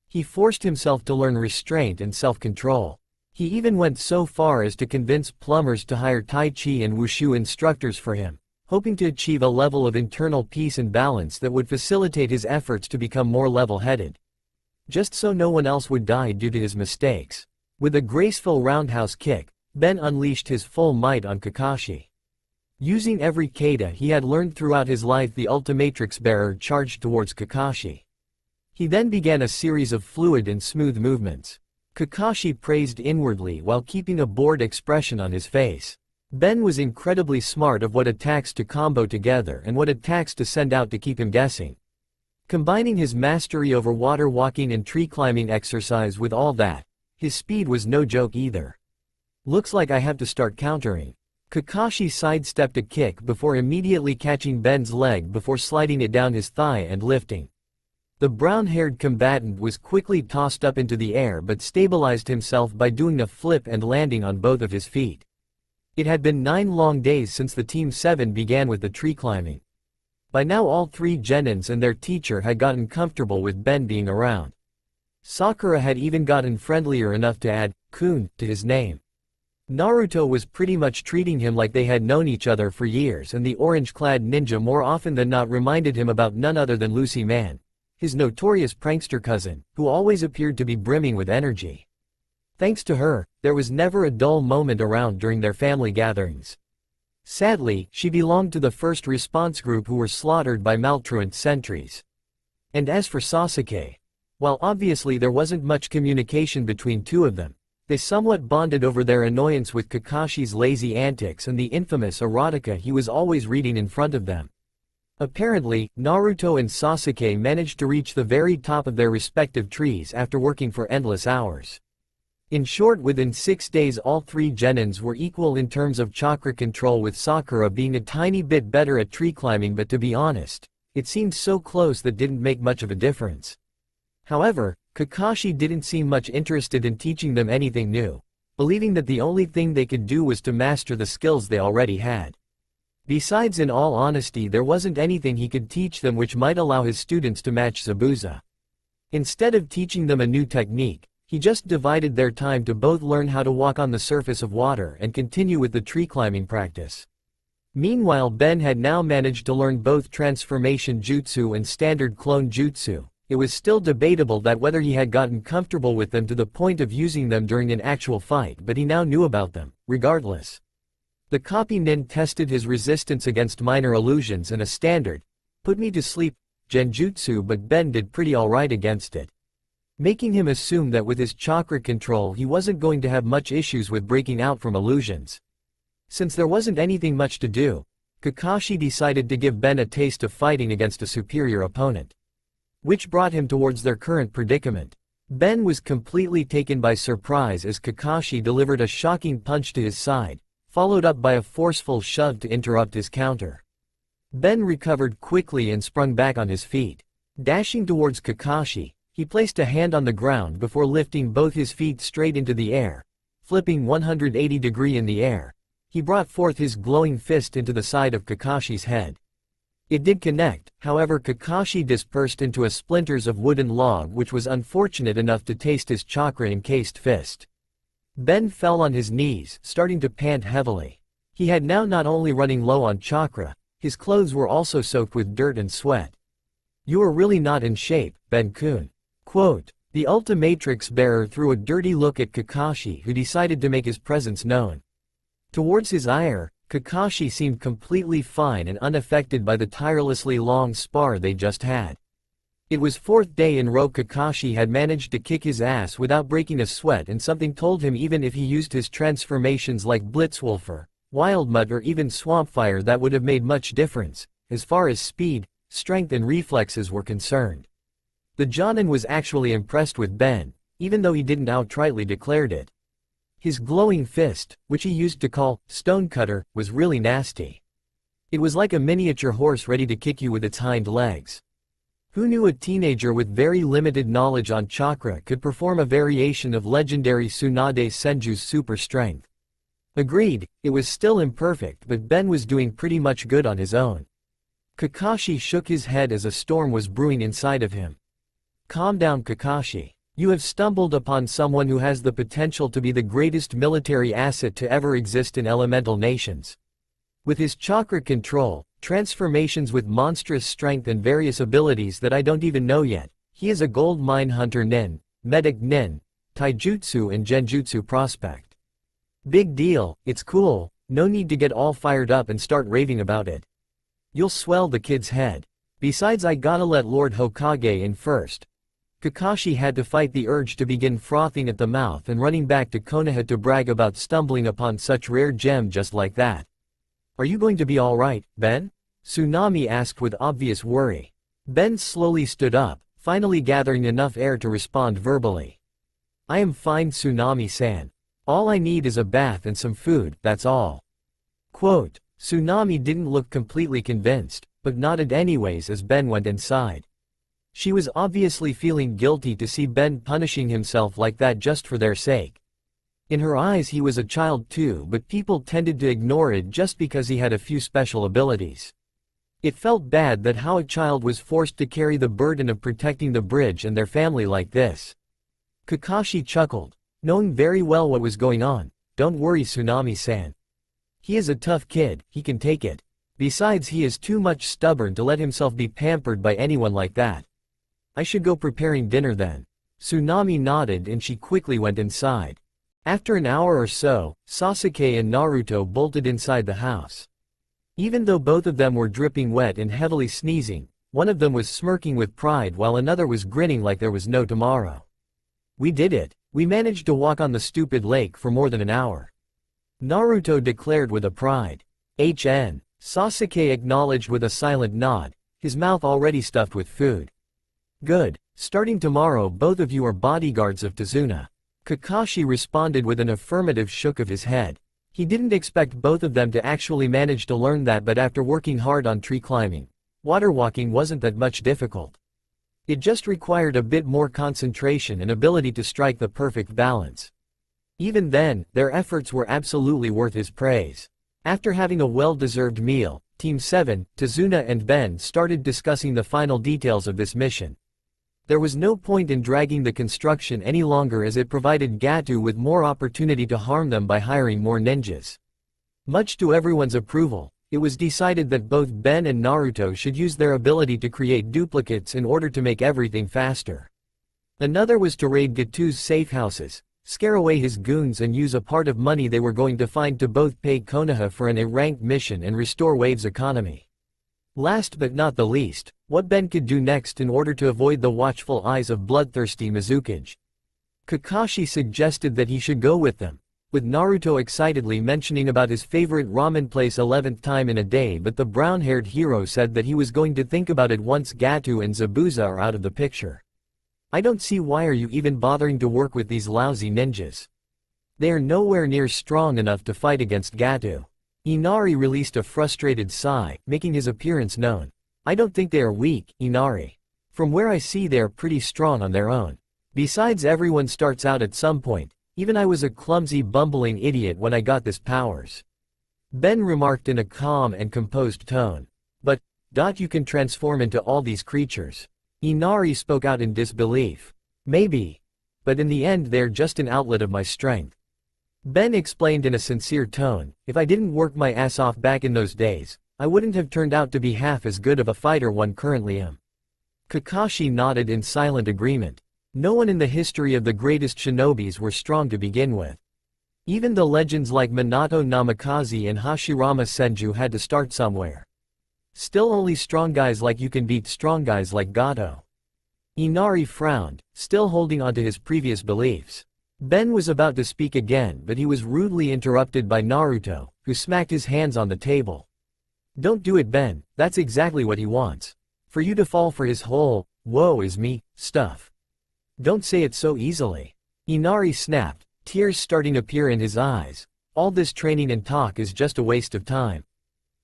He forced himself to learn restraint and self-control. He even went so far as to convince plumbers to hire Tai Chi and Wushu instructors for him, hoping to achieve a level of internal peace and balance that would facilitate his efforts to become more level-headed. Just so no one else would die due to his mistakes. With a graceful roundhouse kick, Ben unleashed his full might on Kakashi. Using every kata he had learned throughout his life, the Ultimatrix bearer charged towards Kakashi. He then began a series of fluid and smooth movements. Kakashi praised inwardly while keeping a bored expression on his face. Ben was incredibly smart of what attacks to combo together and what attacks to send out to keep him guessing. Combining his mastery over water walking and tree climbing exercise with all that, his speed was no joke either. Looks like I have to start countering. Kakashi sidestepped a kick before immediately catching Ben's leg before sliding it down his thigh and lifting. The brown-haired combatant was quickly tossed up into the air but stabilized himself by doing a flip and landing on both of his feet. It had been 9 long days since the Team 7 began with the tree climbing. By now all 3 genins and their teacher had gotten comfortable with Ben being around. Sakura had even gotten friendlier enough to add "kun" to his name. Naruto was pretty much treating him like they had known each other for years, and the orange-clad ninja more often than not reminded him about none other than Lucy Man, his notorious prankster cousin, who always appeared to be brimming with energy. Thanks to her, there was never a dull moment around during their family gatherings. Sadly, she belonged to the first response group who were slaughtered by maltruant sentries. And as for Sasuke, while obviously there wasn't much communication between two of them, they somewhat bonded over their annoyance with Kakashi's lazy antics and the infamous erotica he was always reading in front of them. Apparently, Naruto and Sasuke managed to reach the very top of their respective trees after working for endless hours. In short, within 6 days all three genins were equal in terms of chakra control, with Sakura being a tiny bit better at tree climbing, but to be honest, it seemed so close that didn't make much of a difference. However, Kakashi didn't seem much interested in teaching them anything new, believing that the only thing they could do was to master the skills they already had. Besides, in all honesty, there wasn't anything he could teach them which might allow his students to match Zabuza. Instead of teaching them a new technique, he just divided their time to both learn how to walk on the surface of water and continue with the tree climbing practice. Meanwhile, Ben had now managed to learn both transformation jutsu and standard clone jutsu. It was still debatable that whether he had gotten comfortable with them to the point of using them during an actual fight, but he now knew about them, regardless. The copy nin tested his resistance against minor illusions and a standard, put me to sleep, genjutsu, but Ben did pretty alright against it, making him assume that with his chakra control he wasn't going to have much issues with breaking out from illusions. Since there wasn't anything much to do, Kakashi decided to give Ben a taste of fighting against a superior opponent, which brought him towards their current predicament. Ben was completely taken by surprise as Kakashi delivered a shocking punch to his side, followed up by a forceful shove to interrupt his counter. Ben recovered quickly and sprung back on his feet. Dashing towards Kakashi, he placed a hand on the ground before lifting both his feet straight into the air. Flipping 180 degrees in the air, he brought forth his glowing fist into the side of Kakashi's head. It did connect, however Kakashi dispersed into a splinters of wooden log, which was unfortunate enough to taste his chakra-encased fist. Ben fell on his knees, starting to pant heavily. He had now not only running low on chakra, his clothes were also soaked with dirt and sweat. "You are really not in shape, Ben-kun." Quote. The Ultimatrix bearer threw a dirty look at Kakashi, who decided to make his presence known. Towards his ire, Kakashi seemed completely fine and unaffected by the tirelessly long spar they just had. It was 4th day in row Kakashi had managed to kick his ass without breaking a sweat, and something told him even if he used his transformations like Blitzwolfer, Wild Mud, or even Swampfire, that would have made much difference, as far as speed, strength and reflexes were concerned. The Jonin was actually impressed with Ben, even though he didn't outrightly declared it. His glowing fist, which he used to call Stonecutter, was really nasty. It was like a miniature horse ready to kick you with its hind legs. Who knew a teenager with very limited knowledge on chakra could perform a variation of legendary Tsunade Senju's super strength? Agreed, it was still imperfect, but Ben was doing pretty much good on his own. Kakashi shook his head as a storm was brewing inside of him. Calm down, Kakashi. You have stumbled upon someone who has the potential to be the greatest military asset to ever exist in elemental nations. With his chakra control, transformations with monstrous strength and various abilities that I don't even know yet, he is a gold mine hunter nin, medic nin, taijutsu and genjutsu prospect. Big deal, it's cool, no need to get all fired up and start raving about it. You'll swell the kid's head. Besides, I gotta let Lord Hokage in first. Kakashi had to fight the urge to begin frothing at the mouth and running back to Konoha to brag about stumbling upon such rare gem just like that. Are you going to be alright, Ben? Tsunami asked with obvious worry. Ben slowly stood up, finally gathering enough air to respond verbally. I am fine, Tsunami-san. All I need is a bath and some food, that's all. Quote. Tsunami didn't look completely convinced, but nodded anyways as Ben went inside. She was obviously feeling guilty to see Ben punishing himself like that just for their sake. In her eyes he was a child too, but people tended to ignore it just because he had a few special abilities. It felt bad that how a child was forced to carry the burden of protecting the bridge and their family like this. Kakashi chuckled, knowing very well what was going on. Don't worry, Tsunami-san. He is a tough kid, he can take it. Besides, he is too much stubborn to let himself be pampered by anyone like that. I should go preparing dinner then. Tsunami nodded and she quickly went inside. After an hour or so, Sasuke and Naruto bolted inside the house. Even though both of them were dripping wet and heavily sneezing, one of them was smirking with pride while another was grinning like there was no tomorrow. "We did it. We managed to walk on the stupid lake for more than an hour," Naruto declared with a pride. Sasuke acknowledged with a silent nod, his mouth already stuffed with food. "Good. Starting tomorrow both of you are bodyguards of Tazuna." Kakashi responded with an affirmative shook of his head. He didn't expect both of them to actually manage to learn that, but after working hard on tree climbing, water walking wasn't that much difficult. It just required a bit more concentration and ability to strike the perfect balance. Even then, their efforts were absolutely worth his praise. After having a well-deserved meal, Team 7, Tazuna and Ben started discussing the final details of this mission. There was no point in dragging the construction any longer as it provided Gato with more opportunity to harm them by hiring more ninjas. Much to everyone's approval, it was decided that both Ben and Naruto should use their ability to create duplicates in order to make everything faster. Another was to raid Gato's safe houses, scare away his goons and use a part of money they were going to find to both pay Konoha for an A-ranked mission and restore Wave's economy. Last but not the least, what Ben could do next in order to avoid the watchful eyes of bloodthirsty Mizukage. Kakashi suggested that he should go with them, with Naruto excitedly mentioning about his favorite ramen place 11th time in a day, but the brown-haired hero said that he was going to think about it once Gato and Zabuza are out of the picture. "I don't see why are you even bothering to work with these lousy ninjas. They are nowhere near strong enough to fight against Gato." Inari released a frustrated sigh, making his appearance known. "I don't think they are weak, Inari. From where I see they are pretty strong on their own. Besides, everyone starts out at some point. Even I was a clumsy bumbling idiot when I got this powers," Ben remarked in a calm and composed tone. "But, you can transform into all these creatures." Inari spoke out in disbelief. "Maybe. But in the end they're just an outlet of my strength." Ben explained in a sincere tone, "If I didn't work my ass off back in those days, I wouldn't have turned out to be half as good of a fighter one currently am." Kakashi nodded in silent agreement. No one in the history of the greatest shinobis were strong to begin with. Even the legends like Minato Namikaze and Hashirama Senju had to start somewhere. Still, only strong guys like you can beat strong guys like Gato. Inari frowned, still holding on to his previous beliefs. Ben was about to speak again, but he was rudely interrupted by Naruto, who smacked his hands on the table. "Don't do it, Ben, that's exactly what he wants. For you to fall for his whole, woe is me, stuff. Don't say it so easily." Inari snapped, tears starting to appear in his eyes. "All this training and talk is just a waste of time.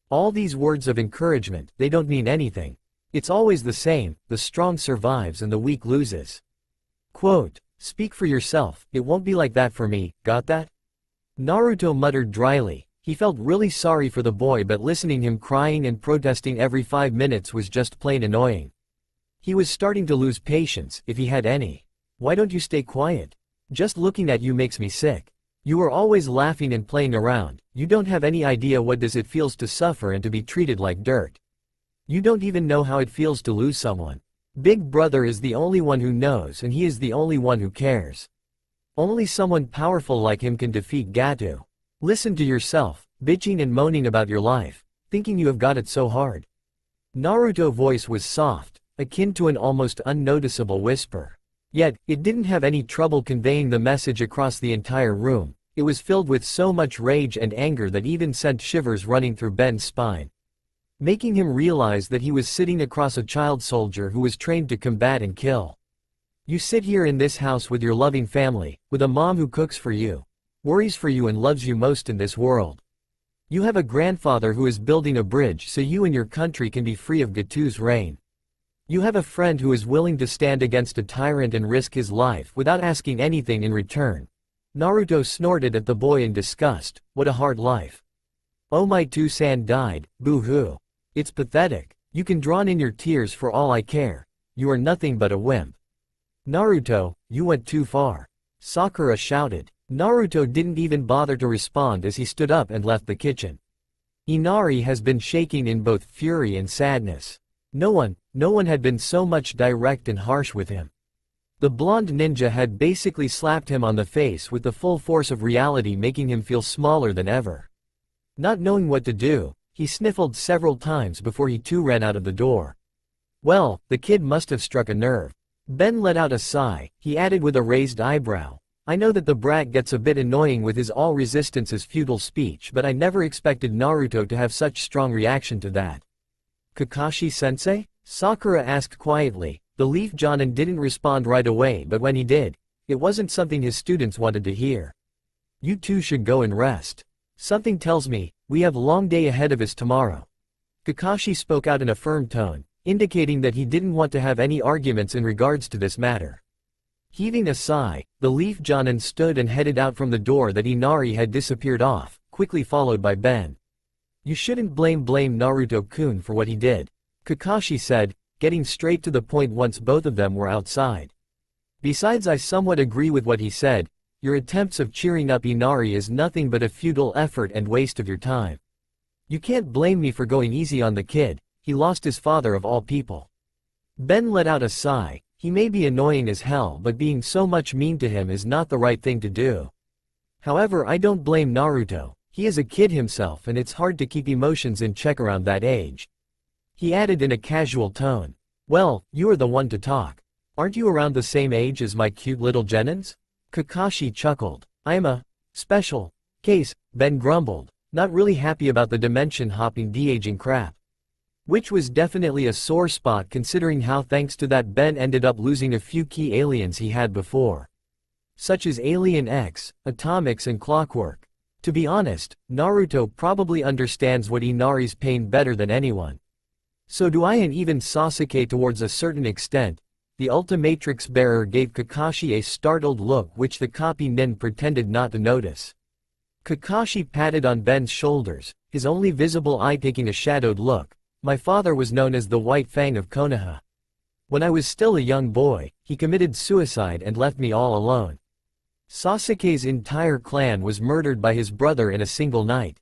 All these words of encouragement, they don't mean anything. It's always the same, the strong survives and the weak loses. Quote, speak for yourself, it won't be like that for me, got that?" Naruto muttered dryly. He felt really sorry for the boy, but listening him crying and protesting every 5 minutes was just plain annoying. He was starting to lose patience, if he had any. "Why don't you stay quiet? Just looking at you makes me sick. You are always laughing and playing around, you don't have any idea what does it feels to suffer and to be treated like dirt. You don't even know how it feels to lose someone. Big Brother is the only one who knows, and he is the only one who cares. Only someone powerful like him can defeat Gato. Listen to yourself, bitching and moaning about your life, thinking you have got it so hard." Naruto's voice was soft, akin to an almost unnoticeable whisper. Yet, it didn't have any trouble conveying the message across the entire room. It was filled with so much rage and anger that even sent shivers running through Ben's spine, making him realize that he was sitting across a child soldier who was trained to combat and kill. "You sit here in this house with your loving family, with a mom who cooks for you, worries for you and loves you most in this world. You have a grandfather who is building a bridge so you and your country can be free of Gato's reign. You have a friend who is willing to stand against a tyrant and risk his life without asking anything in return." Naruto snorted at the boy in disgust. "What a hard life. Oh, my two-san died, boo-hoo. It's pathetic. You can drown in your tears for all I care. You are nothing but a wimp." "Naruto, you went too far," Sakura shouted. Naruto didn't even bother to respond as he stood up and left the kitchen. Inari has been shaking in both fury and sadness. No one had been so much direct and harsh with him. The blonde ninja had basically slapped him on the face with the full force of reality, making him feel smaller than ever. Not knowing what to do, he sniffled several times before he too ran out of the door. Well, the kid must have struck a nerve. Ben let out a sigh. He added with a raised eyebrow, I know that the brat gets a bit annoying with his all resistance is futile speech, but I never expected Naruto to have such strong reaction to that. Kakashi-sensei? Sakura asked quietly. The Leaf Jonin didn't respond right away, but when he did, it wasn't something his students wanted to hear. You two should go and rest. Something tells me, we have a long day ahead of us tomorrow. Kakashi spoke out in a firm tone, indicating that he didn't want to have any arguments in regards to this matter. Heaving a sigh, the Leaf Jonin stood and headed out from the door that Inari had disappeared off, quickly followed by Ben. You shouldn't blame Naruto-kun for what he did, Kakashi said, getting straight to the point once both of them were outside. Besides, I somewhat agree with what he said. Your attempts of cheering up Inari is nothing but a futile effort and waste of your time. You can't blame me for going easy on the kid, he lost his father of all people. Ben let out a sigh. He may be annoying as hell, but being so much mean to him is not the right thing to do. However, I don't blame Naruto. He is a kid himself and it's hard to keep emotions in check around that age. He added in a casual tone. Well, you are the one to talk. Aren't you around the same age as my cute little Genins? Kakashi chuckled. I am a special case, Ben grumbled, not really happy about the dimension-hopping de-aging crap. Which was definitely a sore spot considering how thanks to that Ben ended up losing a few key aliens he had before. Such as Alien X, Atomics and Clockwork. To be honest, Naruto probably understands what Inari's pain better than anyone. So do I, and even Sasuke towards a certain extent. The Ultimatrix bearer gave Kakashi a startled look which the copy nin pretended not to notice. Kakashi patted on Ben's shoulders, his only visible eye taking a shadowed look. My father was known as the White Fang of Konoha. When I was still a young boy, he committed suicide and left me all alone. Sasuke's entire clan was murdered by his brother in a single night.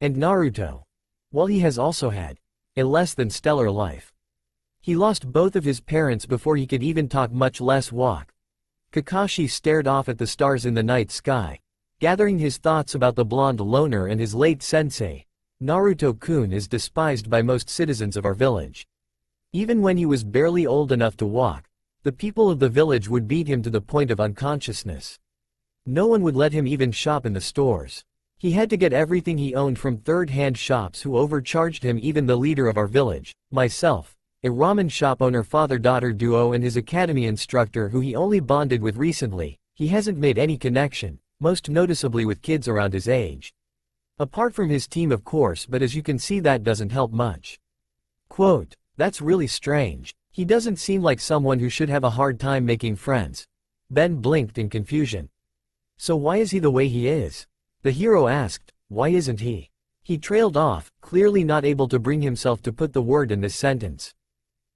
And Naruto, well, he has also had a less than stellar life. He lost both of his parents before he could even talk, much less walk. Kakashi stared off at the stars in the night sky, gathering his thoughts about the blonde loner and his late sensei. Naruto-kun is despised by most citizens of our village. Even when he was barely old enough to walk, the people of the village would beat him to the point of unconsciousness. No one would let him even shop in the stores. He had to get everything he owned from third-hand shops who overcharged him. Even the leader of our village, myself, a ramen shop owner, father-daughter duo, and his academy instructor who he only bonded with recently, he hasn't made any connection, most noticeably with kids around his age. Apart from his team, of course, but as you can see, that doesn't help much. Quote, that's really strange. He doesn't seem like someone who should have a hard time making friends. Ben blinked in confusion. So why is he the way he is? The hero asked, why isn't he? He trailed off, clearly not able to bring himself to put the word in this sentence.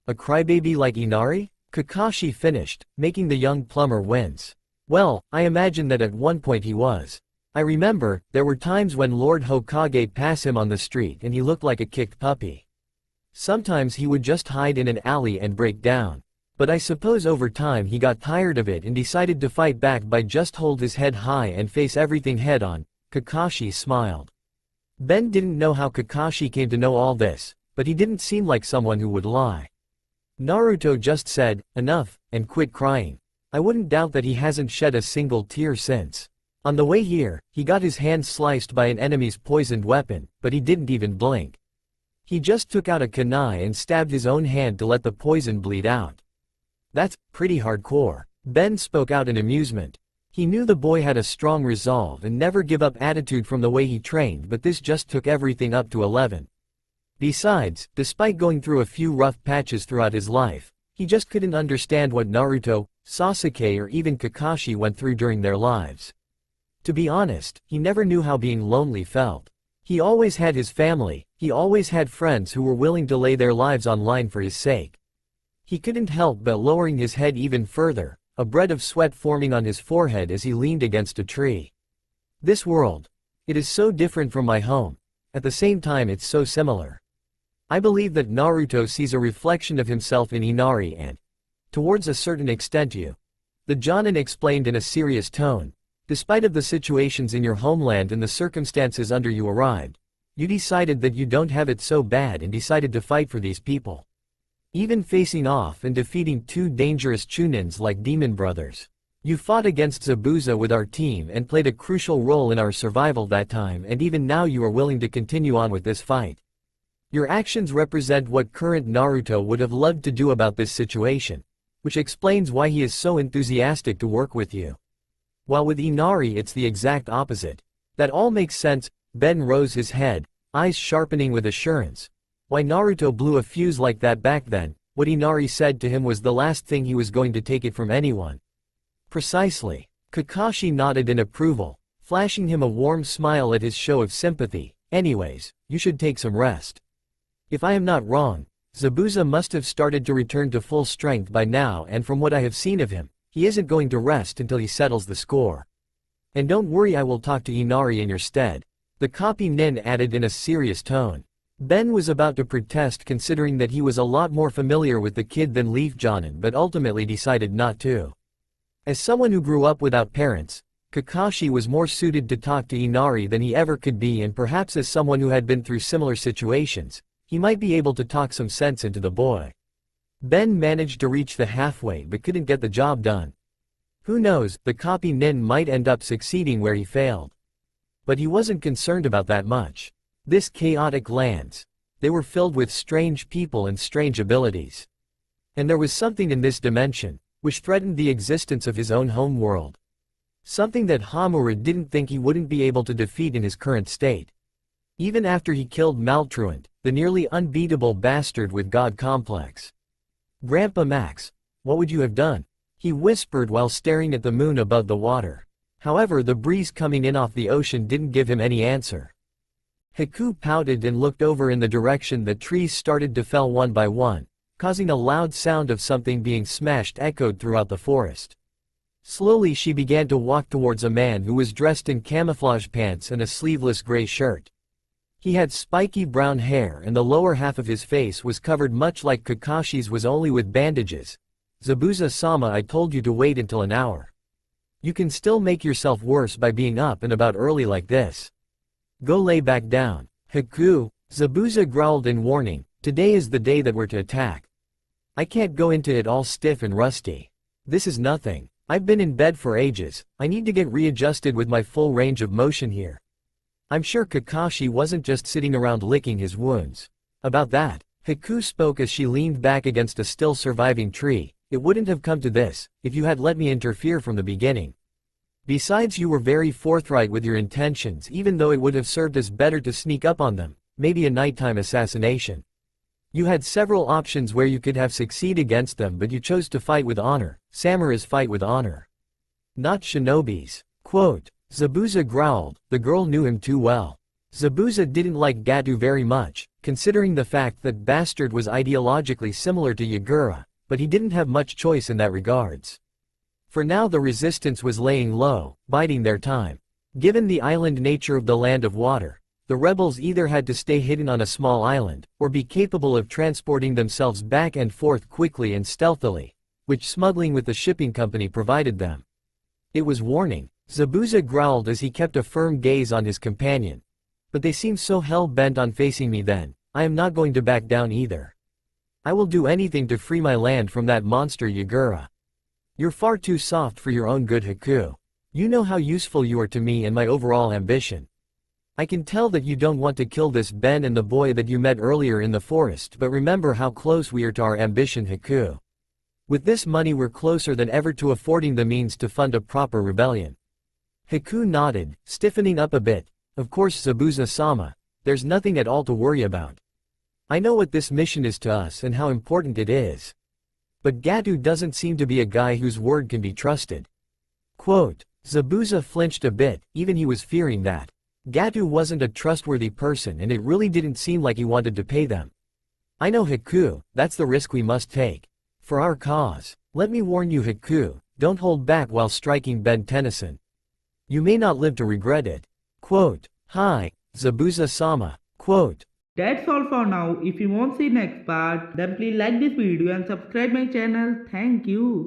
A crybaby like Inari? Kakashi finished, making the young plumber wince. Well, I imagine that at one point he was. I remember, there were times when Lord Hokage passed him on the street and he looked like a kicked puppy. Sometimes he would just hide in an alley and break down. But I suppose over time he got tired of it and decided to fight back by just hold his head high and face everything head on. Kakashi smiled. Ben didn't know how Kakashi came to know all this, but he didn't seem like someone who would lie. Naruto just said, enough, and quit crying. I wouldn't doubt that he hasn't shed a single tear since. On the way here, he got his hand sliced by an enemy's poisoned weapon, but he didn't even blink. He just took out a kunai and stabbed his own hand to let the poison bleed out. That's pretty hardcore. Ben spoke out in amusement. He knew the boy had a strong resolve and never give up attitude from the way he trained, but this just took everything up to 11. Besides, despite going through a few rough patches throughout his life, he just couldn't understand what Naruto, Sasuke or even Kakashi went through during their lives. To be honest, he never knew how being lonely felt. He always had his family, he always had friends who were willing to lay their lives on line for his sake. He couldn't help but lowering his head even further, a bead of sweat forming on his forehead as he leaned against a tree. This world. It is so different from my home. At the same time, it's so similar. I believe that Naruto sees a reflection of himself in Inari and, towards a certain extent, you. The Jonin explained in a serious tone. Despite of the situations in your homeland and the circumstances under you arrived, you decided that you don't have it so bad and decided to fight for these people. Even facing off and defeating two dangerous Chunins like Demon Brothers. You fought against Zabuza with our team and played a crucial role in our survival that time, and even now you are willing to continue on with this fight. Your actions represent what current Naruto would have loved to do about this situation, which explains why he is so enthusiastic to work with you. While with Inari it's the exact opposite. That all makes sense. Ben rose his head, eyes sharpening with assurance. Why Naruto blew a fuse like that back then, what Inari said to him was the last thing he was going to take it from anyone. Precisely. Kakashi nodded in approval, flashing him a warm smile at his show of sympathy. Anyways, you should take some rest. If I am not wrong, Zabuza must have started to return to full strength by now, and from what I have seen of him, he isn't going to rest until he settles the score. And don't worry, I will talk to Inari in your stead. The copy nin added in a serious tone. Ben was about to protest considering that he was a lot more familiar with the kid than Leaf Jonin, but ultimately decided not to. As someone who grew up without parents, Kakashi was more suited to talk to Inari than he ever could be, and perhaps as someone who had been through similar situations, he might be able to talk some sense into the boy. Ben managed to reach the halfway but couldn't get the job done. Who knows, the copy nin might end up succeeding where he failed. But he wasn't concerned about that much. This chaotic lands. They were filled with strange people and strange abilities. And there was something in this dimension, which threatened the existence of his own home world. Something that Hamura didn't think he wouldn't be able to defeat in his current state. Even after he killed Maltruant, the nearly unbeatable bastard with God complex. Grandpa Max, what would you have done? He whispered while staring at the moon above the water. However, the breeze coming in off the ocean didn't give him any answer. Haku pouted and looked over in the direction that trees started to fell one by one, causing a loud sound of something being smashed echoed throughout the forest. Slowly she began to walk towards a man who was dressed in camouflage pants and a sleeveless gray shirt. He had spiky brown hair and the lower half of his face was covered much like Kakashi's was, only with bandages. Zabuza-sama, I told you to wait until an hour. You can still make yourself worse by being up and about early like this. Go lay back down. Haku, Zabuza growled in warning, today is the day that we're to attack. I can't go into it all stiff and rusty. This is nothing. I've been in bed for ages, I need to get readjusted with my full range of motion here. I'm sure Kakashi wasn't just sitting around licking his wounds. About that, Haku spoke as she leaned back against a still surviving tree. It wouldn't have come to this, if you had let me interfere from the beginning. Besides, you were very forthright with your intentions, even though it would have served us better to sneak up on them, maybe a nighttime assassination. You had several options where you could have succeed against them, but you chose to fight with honor. Samurais fight with honor. Not shinobis. Quote, Zabuza growled, the girl knew him too well. Zabuza didn't like Gato very much, considering the fact that Bastard was ideologically similar to Yagura, but he didn't have much choice in that regards. For now the resistance was laying low, biding their time. Given the island nature of the land of water, the rebels either had to stay hidden on a small island, or be capable of transporting themselves back and forth quickly and stealthily, which smuggling with the shipping company provided them. It was warning. Zabuza growled as he kept a firm gaze on his companion. But they seem so hell-bent on facing me then, I am not going to back down either. I will do anything to free my land from that monster Yagura. You're far too soft for your own good, Haku. You know how useful you are to me and my overall ambition. I can tell that you don't want to kill this Ben and the boy that you met earlier in the forest, but remember how close we are to our ambition, Haku. With this money we're closer than ever to affording the means to fund a proper rebellion. Haku nodded, stiffening up a bit. Of course, Zabuza-sama, there's nothing at all to worry about. I know what this mission is to us and how important it is. But Gato doesn't seem to be a guy whose word can be trusted. Quote, Zabuza flinched a bit, even he was fearing that. Gato wasn't a trustworthy person and it really didn't seem like he wanted to pay them. I know, Haku, that's the risk we must take. For our cause. Let me warn you, Haku, don't hold back while striking Ben Tennyson. You may not live to regret it. Quote, Hi, Zabuza-sama. Quote, That's all for now. If you want to see next part, then please like this video and subscribe my channel. Thank you.